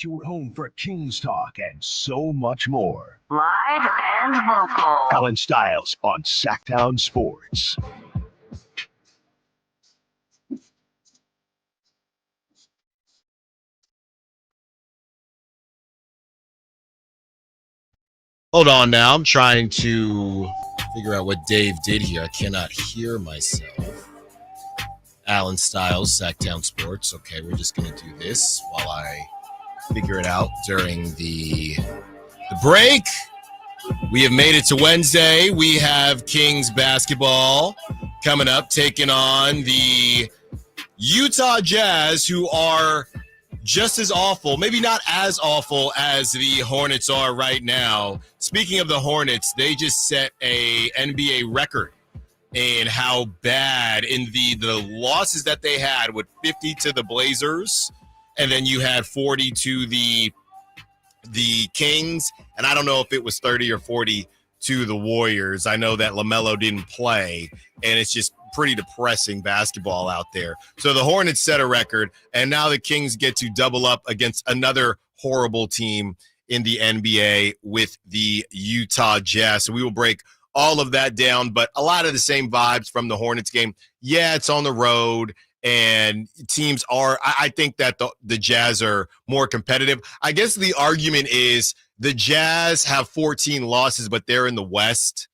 Your home for Kings talk and so much more. Live and vocal. Allen Stiles on Sacktown Sports. Hold on now. I'm trying to figure out what Dave did here. I cannot hear myself. Allen Stiles, Sacktown Sports. Okay, we're just going to do this while I figure it out during the break. We have made it to Wednesday. We have Kings basketball coming up, taking on the Utah Jazz, who are just as awful, maybe not as awful as the Hornets are right now. Speaking of the Hornets, they just set a NBA record in how bad in the losses that they had, with 50 to the Blazers, and then you had 40 to the Kings, and I don't know if it was 30 or 40 to the Warriors. I know that LaMelo didn't play, and it's just pretty depressing basketball out there. So the Hornets set a record, and now the Kings get to double up against another horrible team in the NBA with the Utah Jazz. So we will break all of that down, but a lot of the same vibes from the Hornets game. Yeah, it's on the road, and teams are – I think that the Jazz are more competitive. I guess the argument is the Jazz have 14 losses, but they're in the West.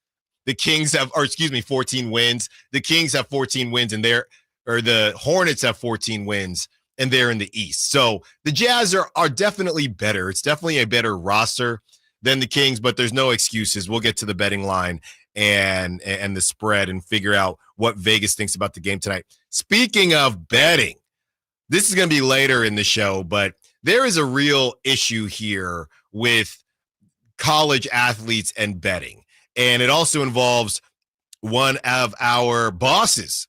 The Kings have, 14 wins. The Kings have 14 wins, and the Hornets have 14 wins, and they're in the East. So the Jazz are definitely better. It's definitely a better roster than the Kings, but there's no excuses. We'll get to the betting line and the spread and figure out what Vegas thinks about the game tonight. Speaking of betting, this is going to be later in the show, but there is a real issue here with college athletes and betting. And it also involves one of our boss's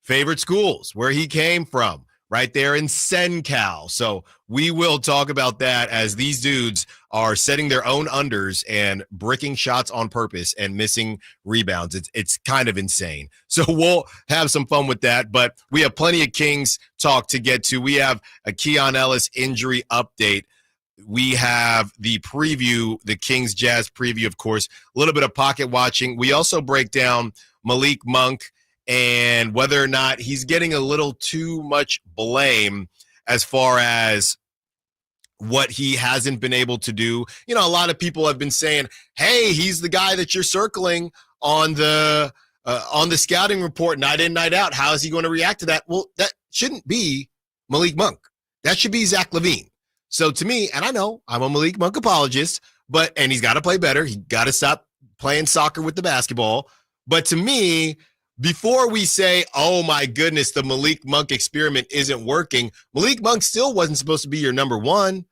favorite schools, where he came from, right there in SenCal. So we will talk about that, as these dudes are setting their own unders and bricking shots on purpose and missing rebounds. It's kind of insane. So we'll have some fun with that, but we have plenty of Kings talk to get to. We have a Keon Ellis injury update. We have the preview, the Kings Jazz preview, of course, a little bit of pocket watching. We also break down Malik Monk and whether or not he's getting a little too much blame as far as what he hasn't been able to do. You know, a lot of people have been saying, hey, he's the guy that you're circling on the scouting report night in, night out. How is he going to react to that? Well, that shouldn't be Malik Monk. That should be Zach LaVine. So to me, and I know I'm a Malik Monk apologist, and he's got to play better. He got to stop playing soccer with the basketball. But to me, before we say, oh my goodness, the Malik Monk experiment isn't working, Malik Monk still wasn't supposed to be your number one.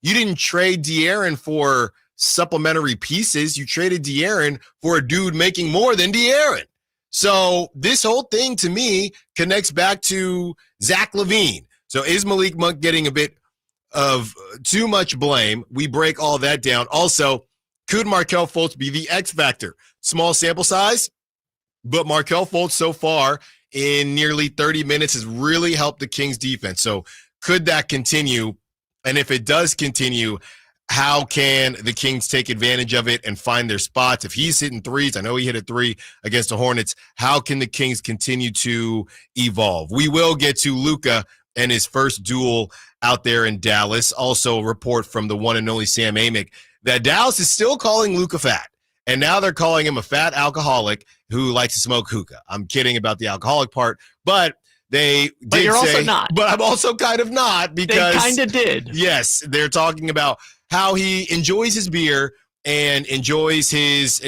You didn't trade De'Aaron for supplementary pieces. You traded De'Aaron for a dude making more than De'Aaron. So this whole thing to me connects back to Zach LaVine. So is Malik Monk getting a bit of too much blame? We break all that down. Also, could Markelle Fultz be the X factor? Small sample size, but Markelle Fultz so far in nearly 30 minutes has really helped the Kings defense. So could that continue? And if it does continue, how can the Kings take advantage of it and find their spots? If he's hitting threes, I know he hit a three against the Hornets, how can the Kings continue to evolve? We will get to Luka and his first duel out there in Dallas. Also a report from the one and only Sam Amick that Dallas is still calling Luka fat. And now they're calling him a fat alcoholic who likes to smoke hookah. I'm kidding about the alcoholic part, but they but did you're say, also not. But I'm also kind of not, because they kind of did. Yes, they're talking about how he enjoys his beer and enjoys his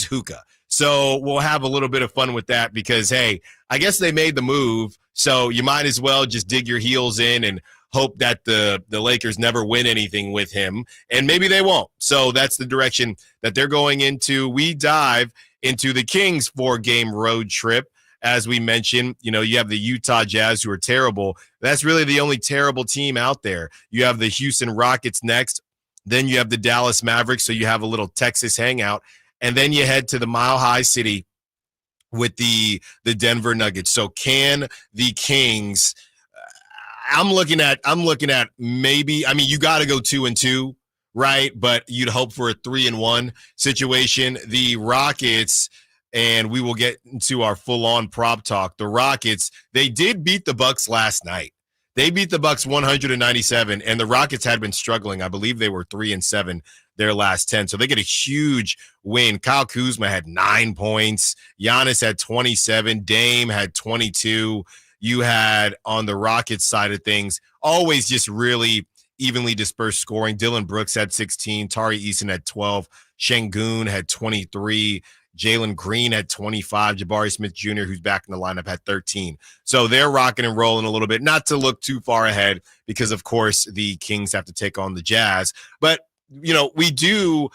hookah. So we'll have a little bit of fun with that, because, hey, I guess they made the move, so you might as well just dig your heels in and hope that the Lakers never win anything with him, and maybe they won't. So that's the direction that they're going into. We dive into the Kings 4-game road trip. As we mentioned, you know, you have the Utah Jazz, who are terrible. That's really the only terrible team out there. You have the Houston Rockets next. Then you have the Dallas Mavericks, so you have a little Texas hangout. And then you head to the Mile High City with the Denver Nuggets. So can the Kings I'm looking at maybe, I mean, you got to go 2-2, right? But you'd hope for a 3-1 situation. The Rockets, and we will get into our full-on prop talk. The Rockets, they did beat the Bucks last night. They beat the Bucks 197, and the Rockets had been struggling. I believe they were 3-7 their last 10. So they get a huge win. Kyle Kuzma had 9 points. Giannis had 27. Dame had 22. You had, on the Rockets side of things, always just really evenly dispersed scoring. Dylan Brooks had 16. Tari Eason had 12. Şengün had 23. Jalen Green had 25. Jabari Smith Jr., who's back in the lineup, had 13. So they're rocking and rolling a little bit. Not to look too far ahead because, of course, the Kings have to take on the Jazz. But, you know, we do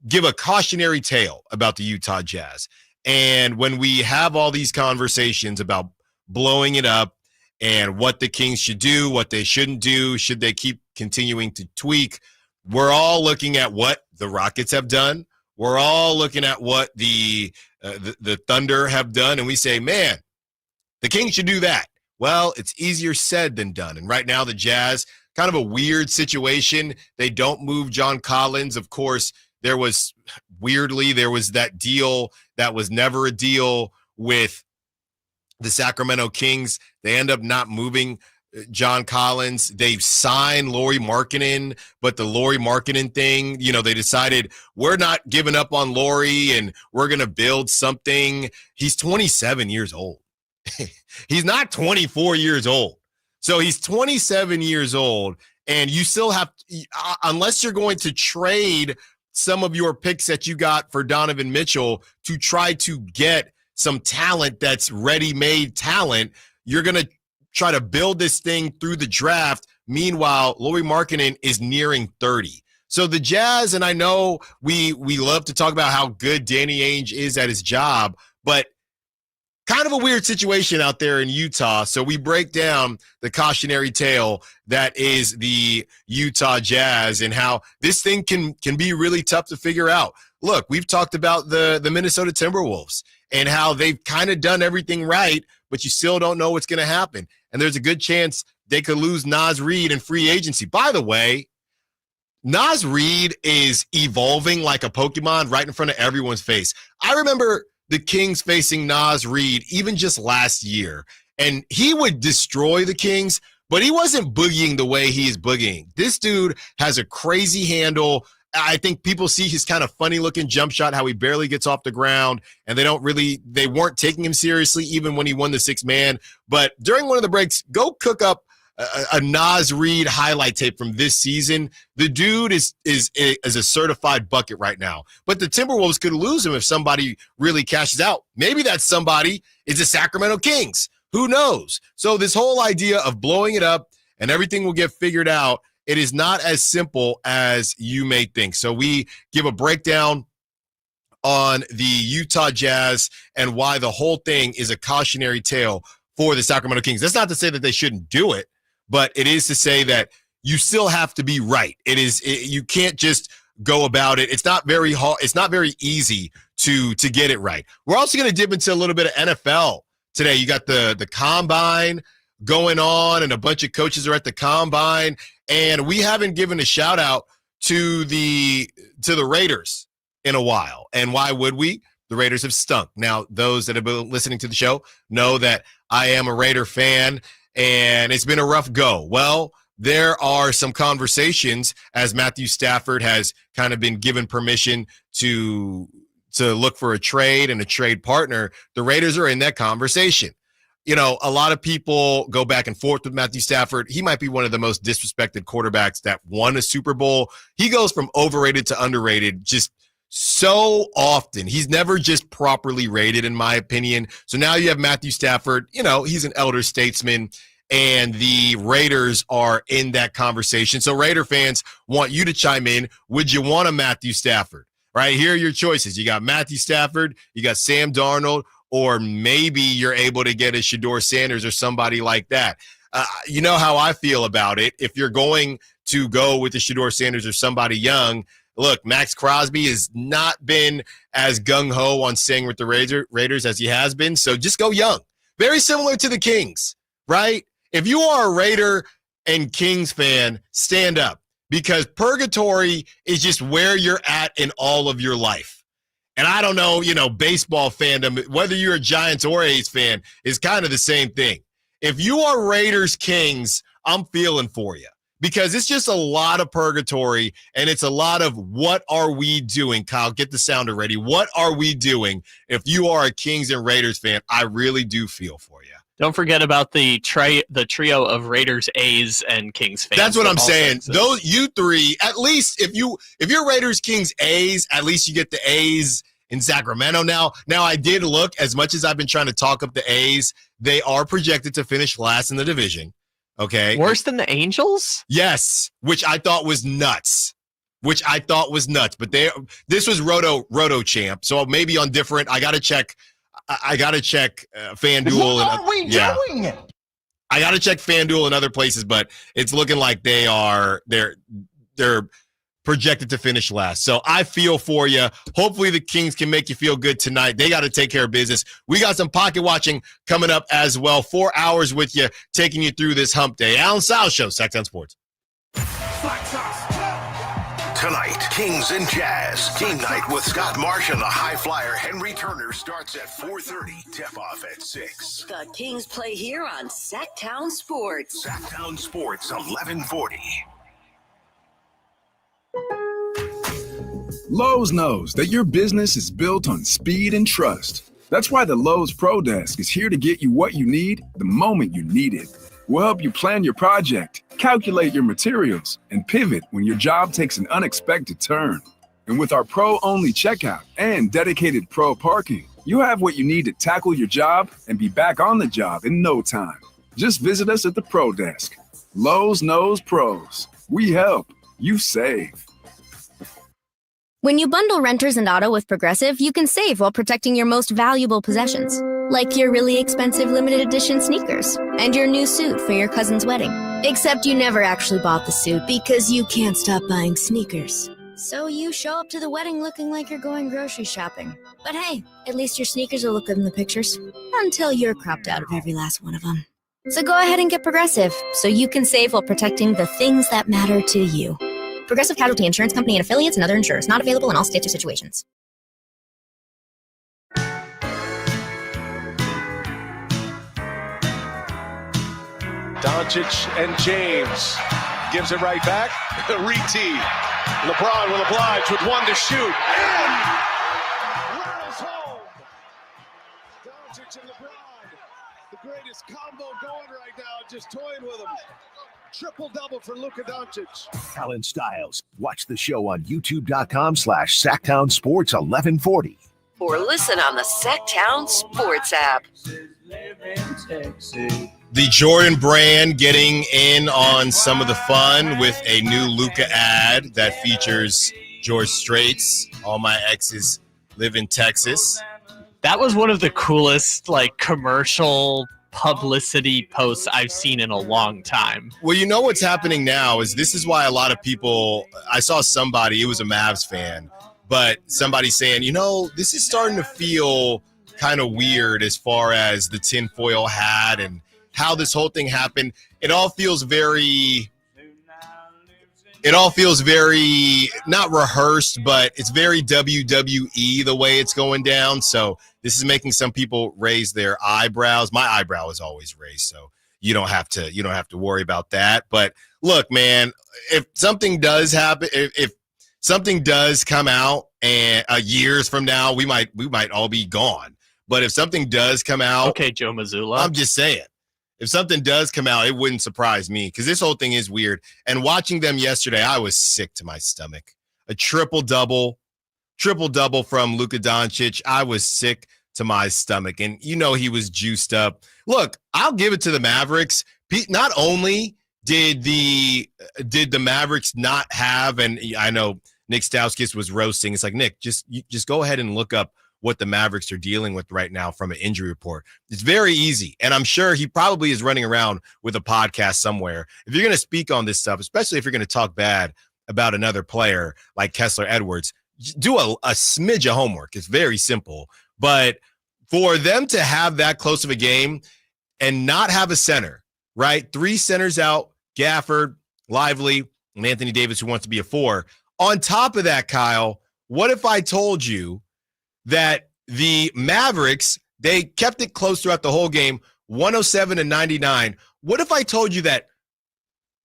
give a cautionary tale about the Utah Jazz. And when we have all these conversations about blowing it up and what the Kings should do, what they shouldn't do, should they keep continuing to tweak, we're all looking at what the Rockets have done. We're all looking at what the Thunder have done, and we say, man, the Kings should do that. Well, it's easier said than done. And right now, the Jazz, kind of a weird situation. They don't move John Collins. Of course, there was that deal that was never a deal with the Sacramento Kings. They end up not moving John Collins. They've signed Lauri Markkanen, but the Lauri Markkanen thing, you know, they decided we're not giving up on Lauri and we're going to build something. He's 27 years old. He's not 24 years old. So he's 27 years old, and you still have, unless you're going to trade some of your picks that you got for Donovan Mitchell to try to get some talent that's ready-made talent, you're going to try to build this thing through the draft. Meanwhile, Lauri Markkanen is nearing 30. So the Jazz, and I know we love to talk about how good Danny Ainge is at his job, but kind of a weird situation out there in Utah. So we break down the cautionary tale that is the Utah Jazz and how this thing can be really tough to figure out. Look, we've talked about the Minnesota Timberwolves and how they've kind of done everything right, but you still don't know what's going to happen. And there's a good chance they could lose Naz Reid in free agency. By the way, Naz Reid is evolving like a Pokemon right in front of everyone's face. I remember the Kings facing Naz Reid even just last year, and he would destroy the Kings, but he wasn't boogieing the way he is boogieing. This dude has a crazy handle. I think people see his kind of funny looking jump shot, how he barely gets off the ground, and they weren't taking him seriously even when he won the sixth man. But during one of the breaks, go cook up a Naz Reid highlight tape from this season. The dude is a certified bucket right now. But the Timberwolves could lose him if somebody really cashes out. Maybe that somebody is the Sacramento Kings. Who knows? So this whole idea of blowing it up and everything will get figured out, it is not as simple as you may think. So we give a breakdown on the Utah Jazz and why the whole thing is a cautionary tale for the Sacramento Kings. That's not to say that they shouldn't do it, but it is to say that you still have to be right. You can't just go about it. It's not very hard. It's not very easy to get it right. We're also going to dip into a little bit of NFL today. You got the combine going on, and a bunch of coaches are at the combine. And we haven't given a shout out to the Raiders in a while. And why would we? The Raiders have stunk. Now, those that have been listening to the show know that I am a Raider fan, and it's been a rough go. Well, there are some conversations as Matthew Stafford has kind of been given permission to look for a trade and a trade partner. The Raiders are in that conversation. You know, a lot of people go back and forth with Matthew Stafford. He might be one of the most disrespected quarterbacks that won a Super Bowl. He goes from overrated to underrated just so often. He's never just properly rated, in my opinion. So now you have Matthew Stafford. You know, he's an elder statesman, and the Raiders are in that conversation. So Raider fans want you to chime in. Would you want a Matthew Stafford? Right, here are your choices. You got Matthew Stafford, you got Sam Darnold, or maybe you're able to get a Shedeur Sanders or somebody like that. You know how I feel about it. If you're going to go with the Shedeur Sanders or somebody young, look, Max Crosby has not been as gung-ho on staying with the Raiders as he has been, so just go young. Very similar to the Kings, right? If you are a Raider and Kings fan, stand up, because purgatory is just where you're at in all of your life. And I don't know, baseball fandom, whether you're a Giants or A's fan, is kind of the same thing. If you are Raiders Kings, I'm feeling for you, because it's just a lot of purgatory, and it's a lot of what are we doing? Kyle, get the sounder ready. What are we doing? If you are a Kings and Raiders fan, I really do feel for you. Don't forget about the trio of Raiders, A's, and Kings fans. That's what I'm saying. Those you three, at least if you're Raiders, Kings, A's, at least you get the A's in Sacramento now. Now, I did look, as much as I've been trying to talk up the A's, they are projected to finish last in the division. Okay. Worse than the Angels? Yes, which I thought was nuts. But this was Roto Champ, so maybe on different. I gotta check FanDuel. What are we doing? I gotta check FanDuel and other places, but it's looking like they're projected to finish last. So I feel for you. Hopefully the Kings can make you feel good tonight. They got to take care of business. We got some pocket watching coming up as well. 4 hours with you, taking you through this hump day. Allen Stiles Show, Sacktown Sports. Tonight, Kings and Jazz. Game night with Scott Marsh and the high flyer Henry Turner starts at 4:30. Tip off at 6. The Kings play here on Sacktown Sports. Sacktown Sports 1140. Lowe's knows that your business is built on speed and trust. That's why the Lowe's Pro Desk is here to get you what you need the moment you need it. We'll help you plan your project, calculate your materials, and pivot when your job takes an unexpected turn. And with our pro-only checkout and dedicated pro parking, you have what you need to tackle your job and be back on the job in no time. Just visit us at the Pro Desk. Lowe's knows pros. We help. You save. When you bundle renters and auto with Progressive, you can save while protecting your most valuable possessions, like your really expensive limited edition sneakers and your new suit for your cousin's wedding. Except you never actually bought the suit because you can't stop buying sneakers. So you show up to the wedding looking like you're going grocery shopping. But hey, at least your sneakers will look good in the pictures, until you're cropped out of every last one of them. So go ahead and get Progressive, so you can save while protecting the things that matter to you. Progressive Casualty Insurance Company and affiliates and other insurers. Not available in all states or situations. Doncic and James gives it right back. Re-tee. LeBron will oblige with one to shoot. And rolls home. Doncic and LeBron, the greatest combo going right now, just toying with him. Triple-double for Luka Doncic. Allen Stiles. Watch the show on youtube.com/Sacktown Sports 1140. Or listen on the Sacktown Sports app. The Jordan brand getting in on some of the fun with a new Luka ad that features George Strait's All My Exes Live in Texas. That was one of the coolest, commercial publicity posts I've seen in a long time. Well, you know what's happening now is this is why a lot of people, I saw somebody, it was a Mavs fan, but somebody saying, this is starting to feel kind of weird as far as the tinfoil hat and how this whole thing happened. It all feels very not rehearsed, but it's very WWE the way it's going down. So this is making some people raise their eyebrows. My eyebrow is always raised, so you don't have to worry about that. But look, man, if something does happen, if something does come out and years from now, we might all be gone. But if something does come out, okay, Joe Mazzulla, I'm just saying. If something does come out, it wouldn't surprise me because this whole thing is weird. And watching them yesterday, I was sick to my stomach. A triple-double from Luka Doncic. I was sick to my stomach. And he was juiced up. Look, I'll give it to the Mavericks. Not only did the Mavericks not have, and I know Nick Stauskas was roasting. It's like, Nick, just go ahead and look up what the Mavericks are dealing with right now from an injury report. It's very easy. And I'm sure he probably is running around with a podcast somewhere. If you're going to speak on this stuff, especially if you're going to talk bad about another player like Kessler Edwards, do a smidge of homework. It's very simple. But for them to have that close of a game and not have a center, right? 3 centers out, Gafford, Lively, and Anthony Davis, who wants to be a 4. On top of that, Kyle, what if I told you that the Mavericks, they kept it close throughout the whole game, 107-99. What if I told you that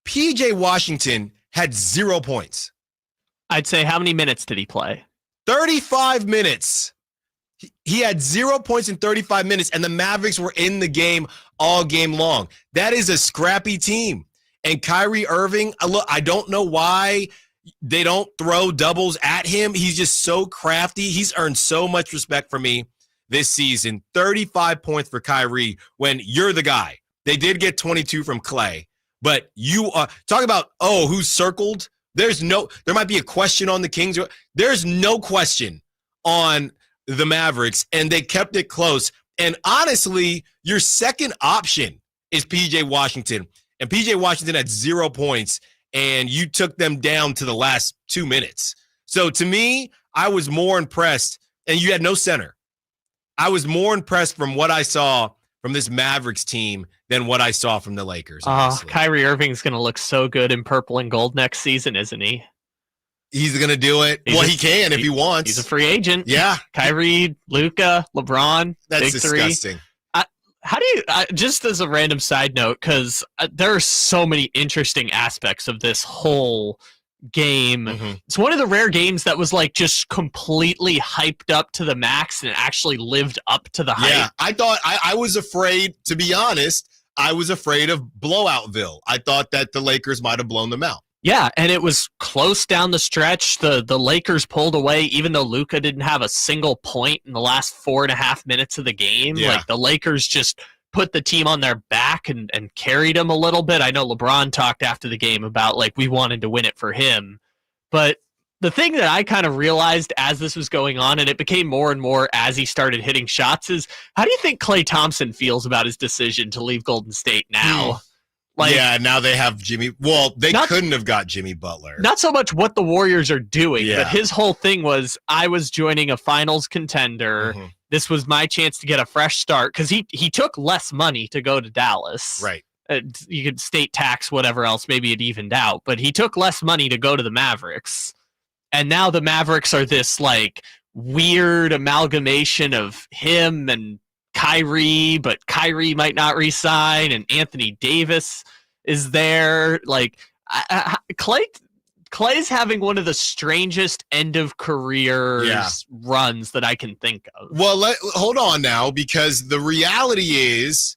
PJ Washington had 0 points? I'd say, how many minutes did he play? 35 minutes. He had 0 points in 35 minutes, and the Mavericks were in the game all game long. That is a scrappy team. And Kyrie Irving, look, I don't know why they don't throw doubles at him. He's just so crafty. He's earned so much respect for me this season. 35 points for Kyrie when you're the guy. They did get 22 from Clay, but you are talk about, who's circled? There might be a question on the Kings. There's no question on the Mavericks, and they kept it close. And honestly, your second option is PJ Washington. And PJ Washington had 0 points, and you took them down to the last 2 minutes. So to me, I was more impressed, and you had no center. I was more impressed from what I saw from this Mavericks team than what I saw from the Lakers. Kyrie Irving's going to look so good in purple and gold next season, isn't he? He's going to do it. He can if he wants. He's a free agent. Yeah. Kyrie, Luka, LeBron, that's big disgusting. 3. How do you, just as a random side note, because there are so many interesting aspects of this whole game. Mm-hmm. It's one of the rare games that was like just completely hyped up to the max and actually lived up to the hype. Yeah, I thought I was afraid, to be honest, I was afraid of Blowoutville. I thought that the Lakers might have blown them out. Yeah, and it was close down the stretch. The Lakers pulled away, even though Luka didn't have a single point in the last 4.5 minutes of the game. Yeah. Like, the Lakers just put the team on their back and carried them a little bit. I know LeBron talked after the game about, like, we wanted to win it for him. But the thing that I kind of realized as this was going on, and it became more and more as he started hitting shots, is how do you think Klay Thompson feels about his decision to leave Golden State now? Like, yeah, now they have Jimmy. Well, they couldn't have got Jimmy Butler. Not so much what the Warriors are doing, but his whole thing was, I was joining a finals contender. Mm-hmm. This was my chance to get a fresh start, because he took less money to go to Dallas. Right. You could state tax, whatever else, maybe it evened out. But he took less money to go to the Mavericks. And now the Mavericks are this like weird amalgamation of him and Kyrie, but Kyrie might not resign, and Anthony Davis is there. Like, Clay's having one of the strangest end of career runs that I can think of. Well, hold on now, because the reality is,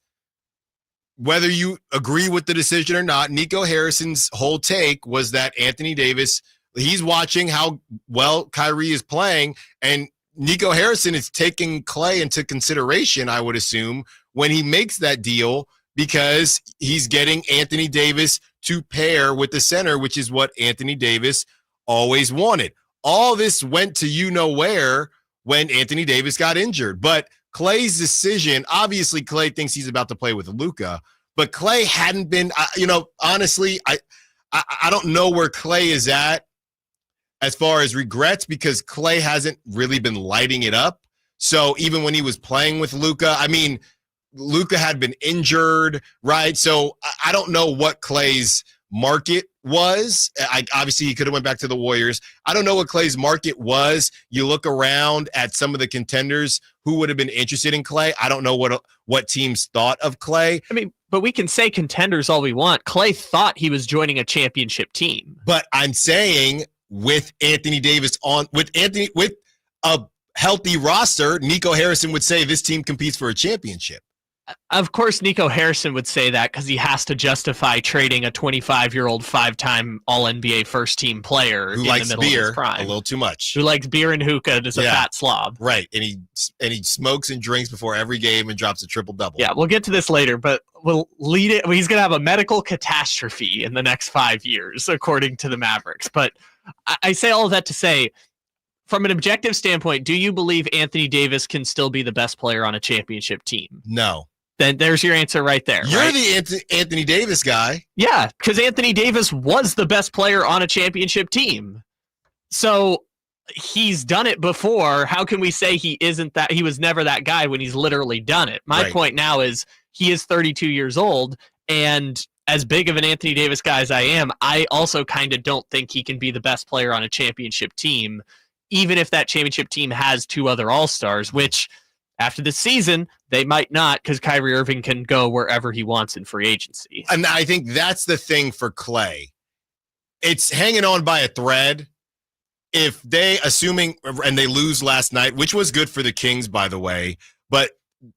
whether you agree with the decision or not, Nico Harrison's whole take was that Anthony Davis, he's watching how well Kyrie is playing, and Nico Harrison is taking Clay into consideration, I would assume, when he makes that deal, because he's getting Anthony Davis to pair with the center, which is what Anthony Davis always wanted. All this went to you-know-where when Anthony Davis got injured. But Clay's decision, obviously Clay thinks he's about to play with Luka, but Clay hadn't been, honestly, I don't know where Clay is at as far as regrets, because Clay hasn't really been lighting it up. So even when he was playing with Luka, Luka had been injured, right? So I don't know what Clay's market was. Obviously, he could have went back to the Warriors. I don't know what Clay's market was. You look around at some of the contenders who would have been interested in Clay. I don't know what teams thought of Clay. But we can say contenders all we want. Clay thought he was joining a championship team. But I'm saying, with Anthony Davis with a healthy roster, Nico Harrison would say this team competes for a championship. Of course, Nico Harrison would say that because he has to justify trading a 25-year-old 5-time All-NBA first-team player who likes beer a little too much. Who likes beer and hookah and is a fat slob. Right, and he smokes and drinks before every game and drops a triple-double. Yeah, we'll get to this later, but we'll lead it. He's going to have a medical catastrophe in the next 5 years, according to the Mavericks. But I say all of that to say, from an objective standpoint, do you believe Anthony Davis can still be the best player on a championship team? No. Then there's your answer right there. You're right? the Anthony Davis guy. Yeah, because Anthony Davis was the best player on a championship team. So he's done it before. How can we say he isn't that? He was never that guy when he's literally done it. My point now is he is 32 years old, And as big of an Anthony Davis guy as I am, I also kind of don't think he can be the best player on a championship team, even if that championship team has 2 other All-Stars, which after the season, they might not, because Kyrie Irving can go wherever he wants in free agency. And I think that's the thing for Klay. It's hanging on by a thread. If they, assuming, and they lose last night, which was good for the Kings, by the way, but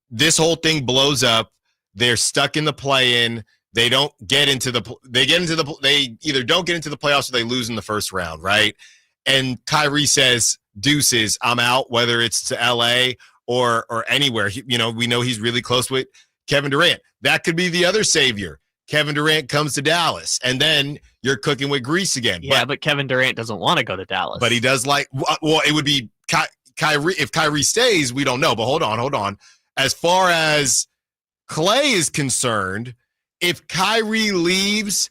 this whole thing blows up. They're stuck in the play-in. They don't get into they either don't get into the playoffs or they lose in the first round, right? And Kyrie says, deuces, I'm out, whether it's to LA or anywhere. We know he's really close with Kevin Durant. That could be the other savior. Kevin Durant comes to Dallas, and then you're cooking with grease again. Yeah, but Kevin Durant doesn't want to go to Dallas. But he does well, it would be Kyrie. If Kyrie stays, we don't know. But hold on. As far as Klay is concerned, if Kyrie leaves,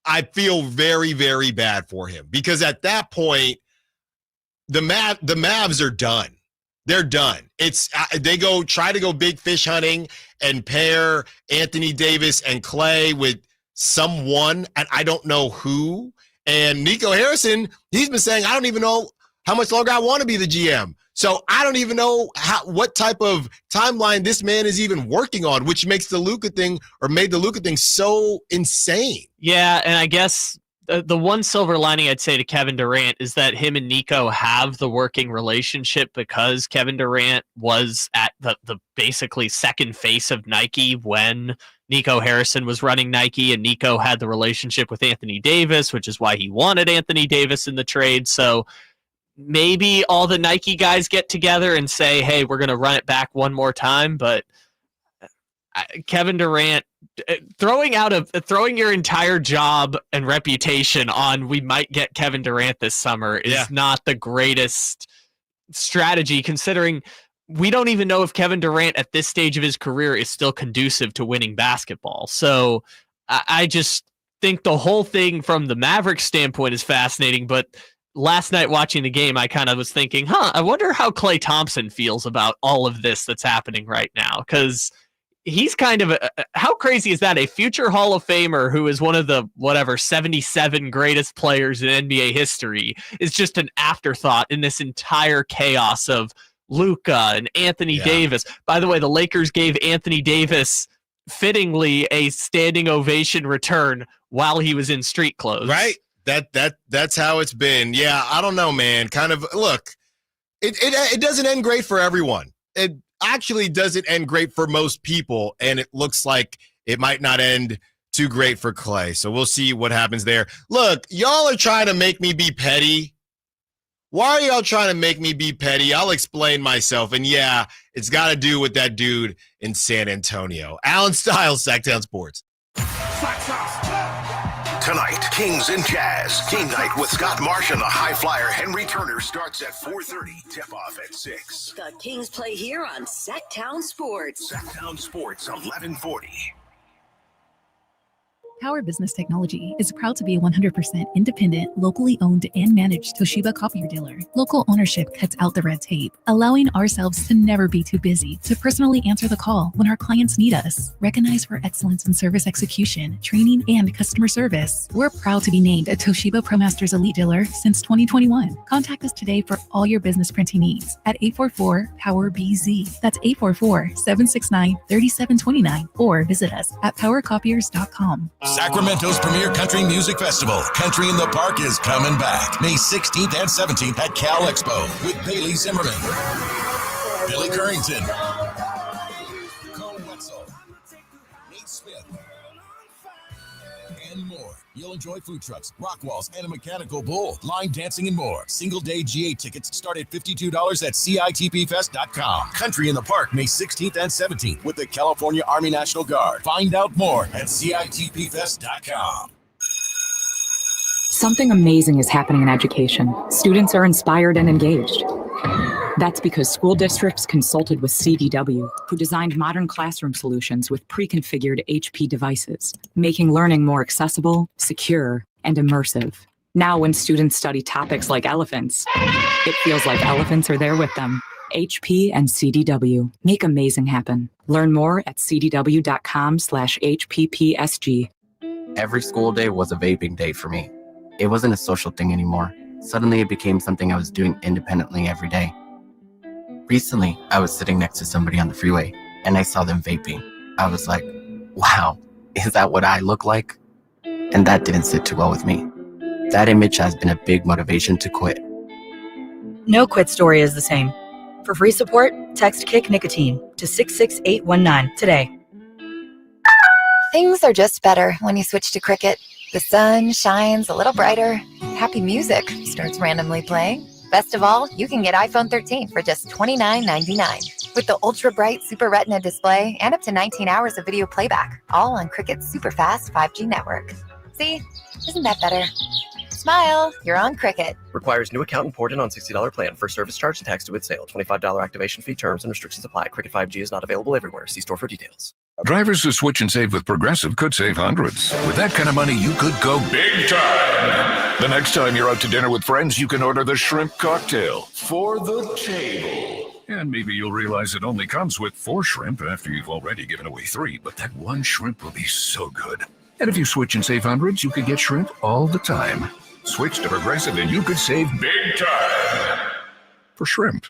I feel very, very bad for him. Because at that point, the Mavs are done. They're done. They try to go big fish hunting and pair Anthony Davis and Klay with someone, and I don't know who. And Nico Harrison, he's been saying, I don't even know how much longer I want to be the GM. So I don't even know what type of timeline this man is even working on, which makes made the Luka thing so insane. Yeah, and I guess the one silver lining I'd say to Kevin Durant is that him and Nico have the working relationship because Kevin Durant was at the basically second face of Nike when Nico Harrison was running Nike, and Nico had the relationship with Anthony Davis, which is why he wanted Anthony Davis in the trade. So maybe all the Nike guys get together and say, hey, we're going to run it back one more time. But Kevin Durant, throwing your entire job and reputation on we might get Kevin Durant this summer is not the greatest strategy, considering we don't even know if Kevin Durant at this stage of his career is still conducive to winning basketball. So I just think the whole thing from the Mavericks standpoint is fascinating. But last night watching the game, I kind of was thinking, I wonder how Klay Thompson feels about all of this that's happening right now. Because he's kind of how crazy is that? A future Hall of Famer who is one of the 77 greatest players in NBA history is just an afterthought in this entire chaos of Luka and Anthony Davis. By the way, the Lakers gave Anthony Davis fittingly a standing ovation return while he was in street clothes. Right. That's how it's been. Yeah, I don't know, man. Kind of look, it doesn't end great for everyone. It actually doesn't end great for most people, and it looks like it might not end too great for Klay. So we'll see what happens there. Look, y'all are trying to make me be petty. Why are y'all trying to make me be petty? I'll explain myself. And yeah, it's got to do with that dude in San Antonio. Allen Stiles, Sacktown Sports. Tonight, Kings and Jazz. Game night with Scott Marsh and the high flyer Henry Turner starts at 4:30. Tip-off at 6. The Kings play here on Sacktown Sports. Sacktown Sports, 1140. Power Business Technology is proud to be a 100% independent, locally owned and managed Toshiba copier dealer. Local ownership cuts out the red tape, allowing ourselves to never be too busy to personally answer the call when our clients need us. Recognized for excellence in service execution, training, and customer service, we're proud to be named a Toshiba ProMasters Elite Dealer since 2021. Contact us today for all your business printing needs at 844-POWER-BZ. That's 844-769-3729, or visit us at powercopiers.com. Sacramento's premier country music festival, Country in the Park, is coming back May 16th and 17th at Cal Expo with Bailey Zimmerman, Billy Currington, Colin Wetzel, Nate Smith, and more. You'll enjoy food trucks, rock walls, and a mechanical bull, line dancing, and more. Single-day GA tickets start at $52 at CITPFest.com. Country in the Park, May 16th and 17th with the California Army National Guard. Find out more at CITPFest.com. Something amazing is happening in education. Students are inspired and engaged. That's because school districts consulted with CDW, who designed modern classroom solutions with pre-configured HP devices, making learning more accessible, secure, and immersive. Now, when students study topics like elephants, it feels like elephants are there with them. HP and CDW. Make amazing happen. Learn more at cdw.com/HPPSG. Every school day was a vaping day for me. It wasn't a social thing anymore. Suddenly it became something I was doing independently every day. Recently, I was sitting next to somebody on the freeway and I saw them vaping. I was like, wow, is that what I look like? And that didn't sit too well with me. That image has been a big motivation to quit. No quit story is the same. For free support, text Kick Nicotine to 66819 today. Things are just better when you switch to Cricket. The sun shines a little brighter. Happy music starts randomly playing. Best of all, you can get iPhone 13 for just $29.99 with the ultra bright Super Retina display and up to 19 hours of video playback, all on Cricket's super fast 5G network. See, isn't that better? Smile, you're on Cricket. Requires new account imported on $60 plan. For service charge and tax to with sale. $25 activation fee. Terms and restrictions apply. Cricket 5G is not available everywhere. See store for details. Drivers who switch and save with Progressive could save hundreds. With that kind of money, you could go big time. The next time you're out to dinner with friends, you can order the shrimp cocktail for the table. And maybe you'll realize it only comes with 4 shrimp after you've already given away 3, but that one shrimp will be so good. And if you switch and save hundreds, you could get shrimp all the time. Switch to Progressive and you could save big time. For shrimp.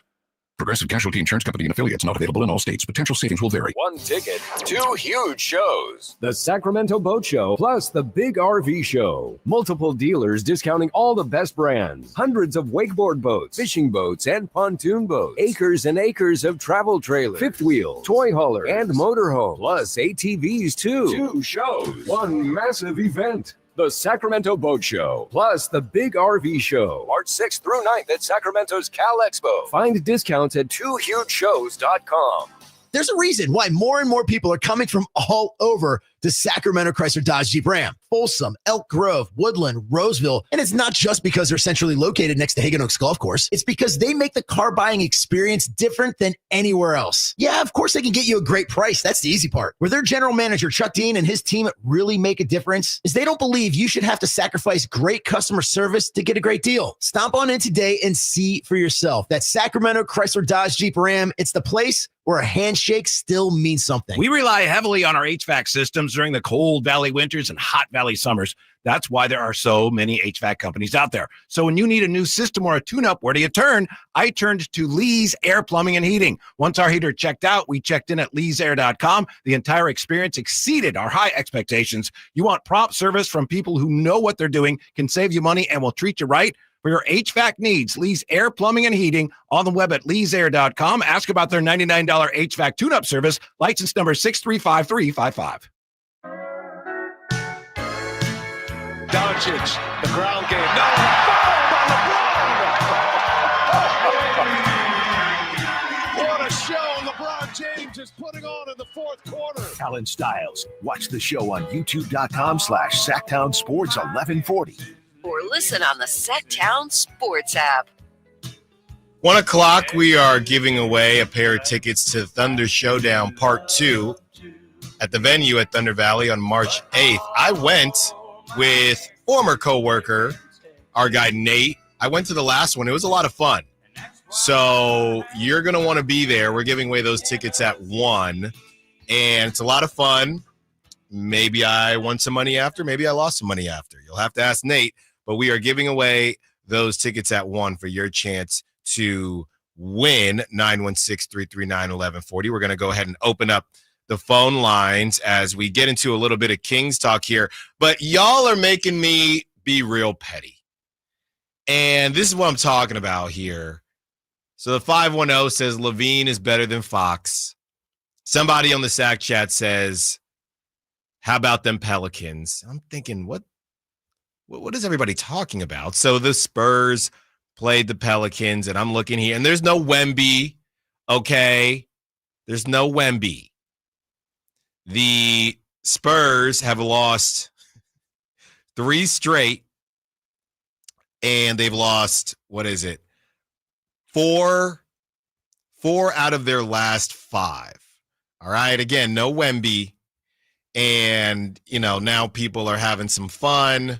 Progressive Casualty Insurance Company and affiliates, not available in all states. Potential savings will vary. 1 ticket, 2 huge shows. The Sacramento Boat Show plus the Big RV Show. Multiple dealers discounting all the best brands. Hundreds of wakeboard boats, fishing boats, and pontoon boats. Acres and acres of travel trailers, fifth wheel, toy hauler, and motorhome. Plus ATVs too. 2 shows, 1 massive event. The Sacramento Boat Show, plus the Big RV Show. March 6th through 9th at Sacramento's Cal Expo. Find discounts at 2hugeshows.com. There's a reason why more and more people are coming from all over to Sacramento Chrysler Dodge Jeep Ram. Folsom, Elk Grove, Woodland, Roseville. And it's not just because they're centrally located next to Hagan Oaks Golf Course. It's because they make the car buying experience different than anywhere else. Yeah, of course they can get you a great price. That's the easy part. Where their general manager, Chuck Dean, and his team really make a difference is they don't believe you should have to sacrifice great customer service to get a great deal. Stomp on in today and see for yourself. That's Sacramento Chrysler Dodge Jeep Ram. It's the place where a handshake still means something. We rely heavily on our HVAC systems during the cold valley winters and hot valley summers. That's why there are so many HVAC companies out there. So when you need a new system or a tune-up, where do you turn? I turned to Lee's Air Plumbing and Heating. Once our heater checked out, we checked in at leesair.com. The entire experience exceeded our high expectations. You want prompt service from people who know what they're doing, can save you money, and will treat you right. For your HVAC needs, Lee's Air Plumbing and Heating, on the web at leesair.com. Ask about their $99 HVAC tune-up service, license number 635355. Doncic, the ground game. No! What a show LeBron James is putting on in the fourth quarter. Allen Stiles. Watch the show on youtube.com/Sacktown Sports 1140. Or listen on the Sacktown Sports app. 1 o'clock, we are giving away a pair of tickets to Thunder Showdown Part 2 at the venue at Thunder Valley on March 8th. I went with former coworker, our guy Nate. I went to the last one. It was a lot of fun. So you're going to want to be there. We're giving away those tickets at 1, and it's a lot of fun. Maybe I won some money after. Maybe I lost some money after. You'll have to ask Nate. But we are giving away those tickets at 1 for your chance to win. 916-339-1140. We're going to go ahead and open up the phone lines as we get into a little bit of Kings talk here. But y'all are making me be real petty. And this is what I'm talking about here. So the 510 says Levine is better than Fox. Somebody on the Sack chat says, how about them Pelicans? I'm thinking, what is everybody talking about? So the Spurs played the Pelicans, and I'm looking here, and there's no Wemby, okay? There's no Wemby. The Spurs have lost 3 straight, and they've lost, 4 out of their last 5. All right, again, no Wemby, and, now people are having some fun.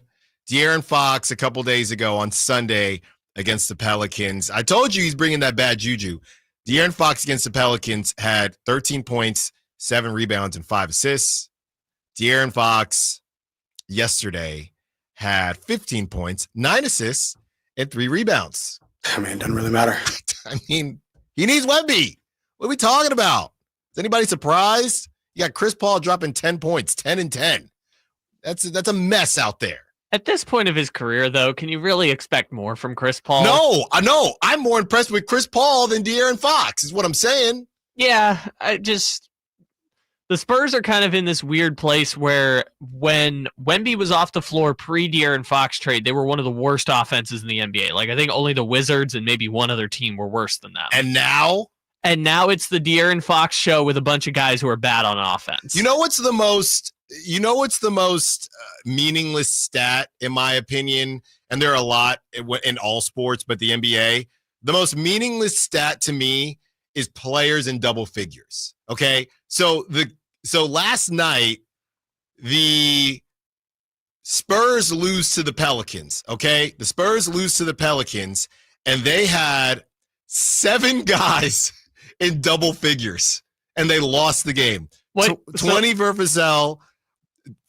De'Aaron Fox a couple days ago on Sunday against the Pelicans. I told you he's bringing that bad juju. De'Aaron Fox against the Pelicans had 13 points, 7 rebounds, and 5 assists. De'Aaron Fox yesterday had 15 points, 9 assists, and 3 rebounds. I mean, it doesn't really matter. I mean, he needs Wemby. What are we talking about? Is anybody surprised? You got Chris Paul dropping 10 points, 10 and 10. That's a mess out there. At this point of his career, though, can you really expect more from Chris Paul? No, I know. I'm more impressed with Chris Paul than De'Aaron Fox, is what I'm saying. Yeah, the Spurs are kind of in this weird place where when Wemby was off the floor pre-De'Aaron Fox trade, they were one of the worst offenses in the NBA. Like, I think only the Wizards and maybe one other team were worse than them. And now it's the De'Aaron Fox show with a bunch of guys who are bad on offense. You know what's the most meaningless stat, in my opinion, and there are a lot in all sports, but the NBA, the most meaningless stat to me is players in double figures. Okay, so last night the Spurs lose to the Pelicans. Okay, the Spurs lose to the Pelicans, and they had 7 guys in double figures, and they lost the game. 20 for Vassell,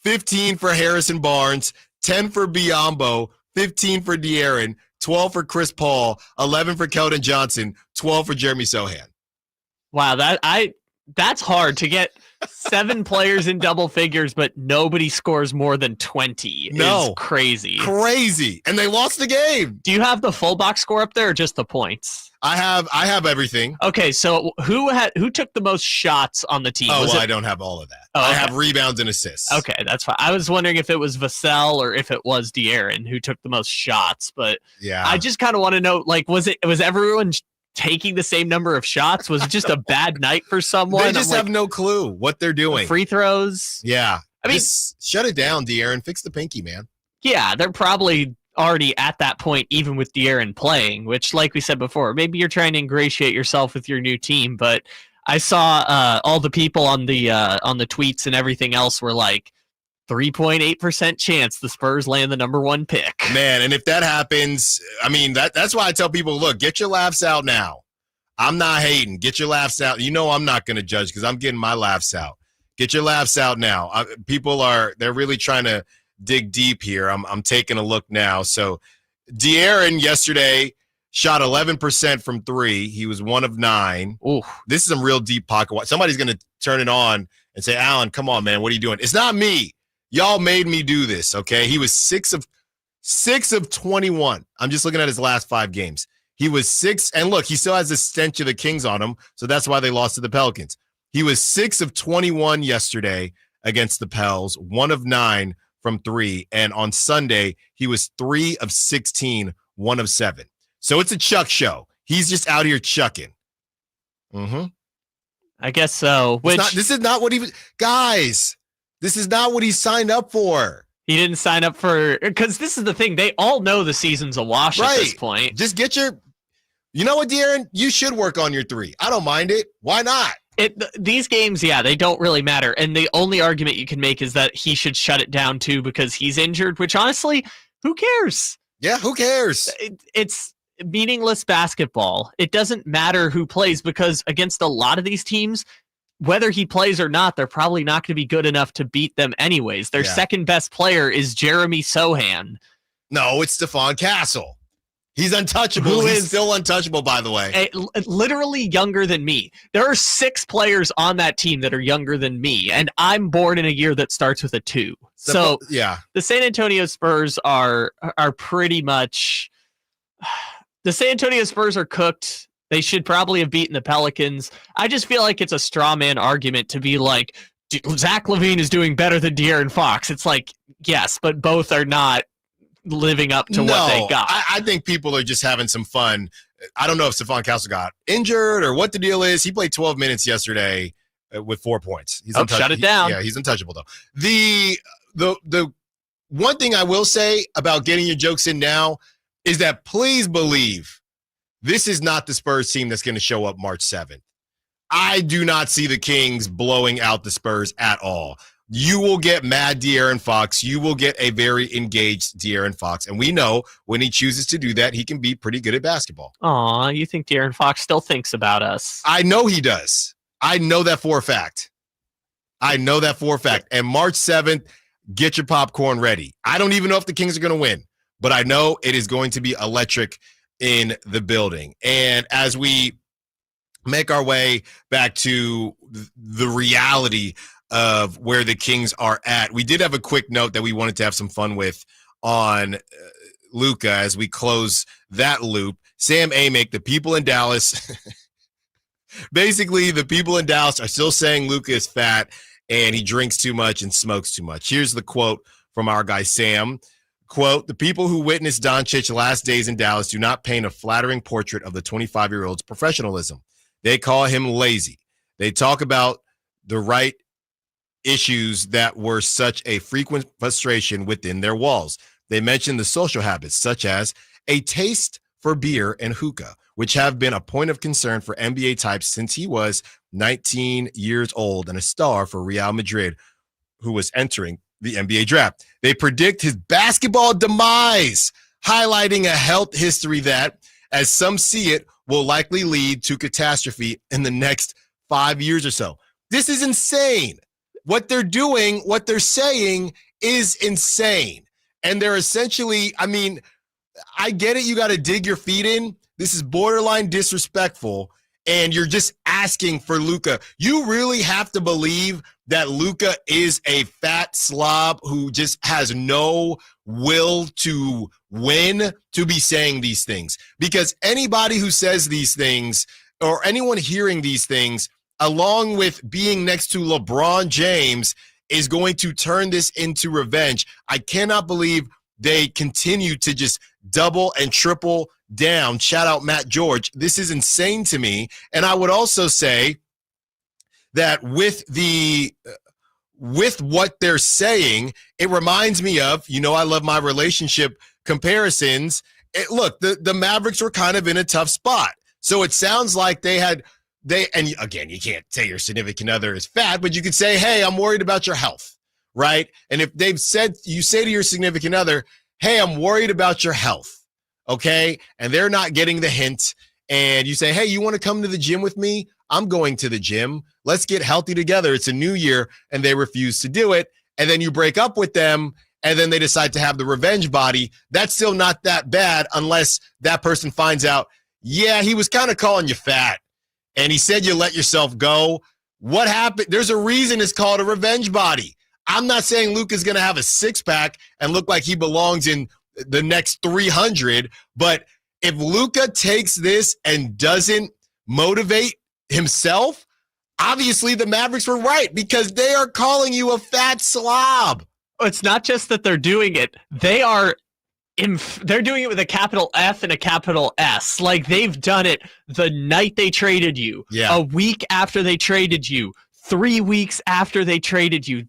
15 for Harrison Barnes, 10 for Biyombo, 15 for De'Aaron, 12 for Chris Paul, 11 for Keldon Johnson, 12 for Jeremy Sohan. Wow, that's hard to get 7 players in double figures, but nobody scores more than 20. No, is crazy. And they lost the game. Do you have the full box score up there or just the points? I have everything. Okay, so who took the most shots on the team? I don't have all of that. Oh, okay. I have rebounds and assists. Okay, that's fine. I was wondering if it was Vassell or if it was De'Aaron who took the most shots, but yeah, I just kind of want to know, like, was everyone taking the same number of shots? Was it just a bad night for someone? They just have no clue what they're doing. Free throws? Yeah. I mean, just shut it down, De'Aaron. Fix the pinky, man. Yeah, they're probably already at that point, even with De'Aaron playing, which, like we said before, maybe you're trying to ingratiate yourself with your new team, but I saw all the people on the tweets and everything else were like, 3.8% chance the Spurs land the number 1 pick. Man, and if that happens, I mean, that's why I tell people, look, get your laughs out now. I'm not hating. Get your laughs out. You know I'm not going to judge because I'm getting my laughs out. Get your laughs out now. They're really trying to dig deep here. I'm taking a look now. So De'Aaron yesterday shot 11% from 3. He was 1 of 9. Ooh. This is some real deep pocket. Somebody's going to turn it on and say, Allen, come on, man. What are you doing? It's not me. Y'all made me do this, okay? He was 6 of 21. I'm just looking at his last 5 games. He was 6, and look, he still has the stench of the Kings on him, so that's why they lost to the Pelicans. He was 6 of 21 yesterday against the Pels, 1 of 9 from 3, and on Sunday, he was 3 of 16, 1 of 7. So it's a Chuck show. He's just out here chucking. Mm-hmm. I guess so. This is not what he was. Guys, this is not what he signed up for. He didn't sign up for, because this is the thing. They all know the season's a wash at this point. Just get you know what, De'Aaron? You should work on your 3. I don't mind it. Why not? These games, yeah, they don't really matter. And the only argument you can make is that he should shut it down too because he's injured, which honestly, who cares? Yeah, who cares? It's meaningless basketball. It doesn't matter who plays because against a lot of these teams, whether he plays or not, they're probably not going to be good enough to beat them anyways. Their second best player is Jeremy Sohan. No, it's Stephon Castle. He's untouchable. He's still untouchable, by the way. Literally younger than me. There are 6 players on that team that are younger than me, and I'm born in a year that starts with a 2. So yeah, the San Antonio Spurs are pretty much – the San Antonio Spurs are cooked. They should probably have beaten the Pelicans. I just feel like it's a straw man argument to be like, Zach LaVine is doing better than De'Aaron Fox. It's like, yes, but both are not living up to what they got. I think people are just having some fun. I don't know if Stephon Castle got injured or what the deal is. He played 12 minutes yesterday with 4 points. He's shut it down. He's untouchable, though. The one thing I will say about getting your jokes in now is that please believe this is not the Spurs team that's going to show up March 7th. I do not see the Kings blowing out the Spurs at all. you will get mad De'Aaron Fox. You will get a very engaged De'Aaron Fox. And we know when he chooses to do that, he can be pretty good at basketball. Aw, you think De'Aaron Fox still thinks about us? I know he does. I know that for a fact. And March 7th, get your popcorn ready. I don't even know if the Kings are going to win, but I know it is going to be electric in the building. And as we make our way back to the reality of where the Kings are at, we did have a quick note that we wanted to have some fun with on Luka as we close that loop. Sam Amick, the people in Dallas, basically the people in Dallas are still saying Luka is fat and he drinks too much and smokes too much. Here's the quote from our guy Sam. Quote, the people who witnessed Doncic's last days in Dallas do not paint a flattering portrait of the 25-year-old's professionalism. They call him lazy. They talk about the right issues that were such a frequent frustration within their walls. They mention the social habits, such as a taste for beer and hookah, which have been a point of concern for NBA types since he was 19 years old and a star for Real Madrid, who was entering the NBA draft. They predict his basketball demise, highlighting a health history that, as some see it, will likely lead to catastrophe in the next 5 years or so. This is insane. What they're doing, what they're saying is insane. And they're essentially, I mean, I get it. You got to dig your feet in. This is borderline disrespectful. And you're just asking for Luka. You really have to believe that Luka is a fat slob who just has no will to win to be saying these things. Because anybody who says these things or anyone hearing these things, along with being next to LeBron James, is going to turn this into revenge. I cannot believe they continue to just double and triple down. Shout out Matt George. This is insane to me. And I would also say that with what they're saying, it reminds me of, I love my relationship comparisons. Look, the Mavericks were kind of in a tough spot. So it sounds like and again, you can't say your significant other is fat, but you could say, hey, I'm worried about your health, right? And if they've said, you say to your significant other, hey, I'm worried about your health. Okay. And they're not getting the hint. And you say, hey, you want to come to the gym with me? I'm going to the gym. Let's get healthy together. It's a new year. And they refuse to do it. And then you break up with them. And then they decide to have the revenge body. That's still not that bad unless that person finds out, yeah, he was kind of calling you fat. And he said you let yourself go. What happened? There's a reason it's called a revenge body. I'm not saying Luka's going to have a six-pack and look like he belongs in the next 300, but if Luka takes this and doesn't motivate himself, obviously the Mavericks were right because they are calling you a fat slob. It's not just that they're doing it. They're doing it with a capital F and a capital S. Like they've done it the night they traded you, a week after they traded you, 3 weeks after they traded you.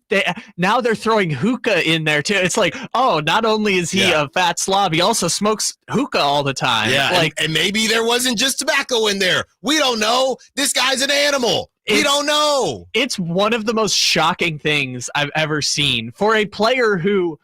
Now they're throwing hookah in there too. It's like, oh, not only is he a fat slob, he also smokes hookah all the time. Yeah, and maybe there wasn't just tobacco in there. We don't know. This guy's an animal. We don't know. It's one of the most shocking things I've ever seen for a player who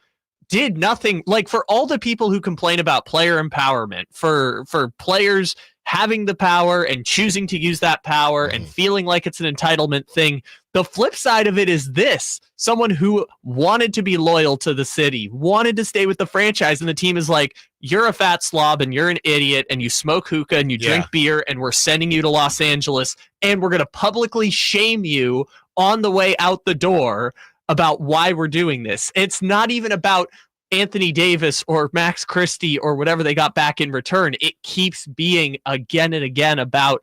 did nothing. Like for all the people who complain about player empowerment, for players having the power and choosing to use that power and feeling like it's an entitlement thing. The flip side of it is this: someone who wanted to be loyal to the city, wanted to stay with the franchise, and the team is like, you're a fat slob and you're an idiot and you smoke hookah and you drink beer and we're sending you to Los Angeles and we're going to publicly shame you on the way out the door about why we're doing this. It's not even about Anthony Davis or Max Christie or whatever they got back in return. It keeps being again and again about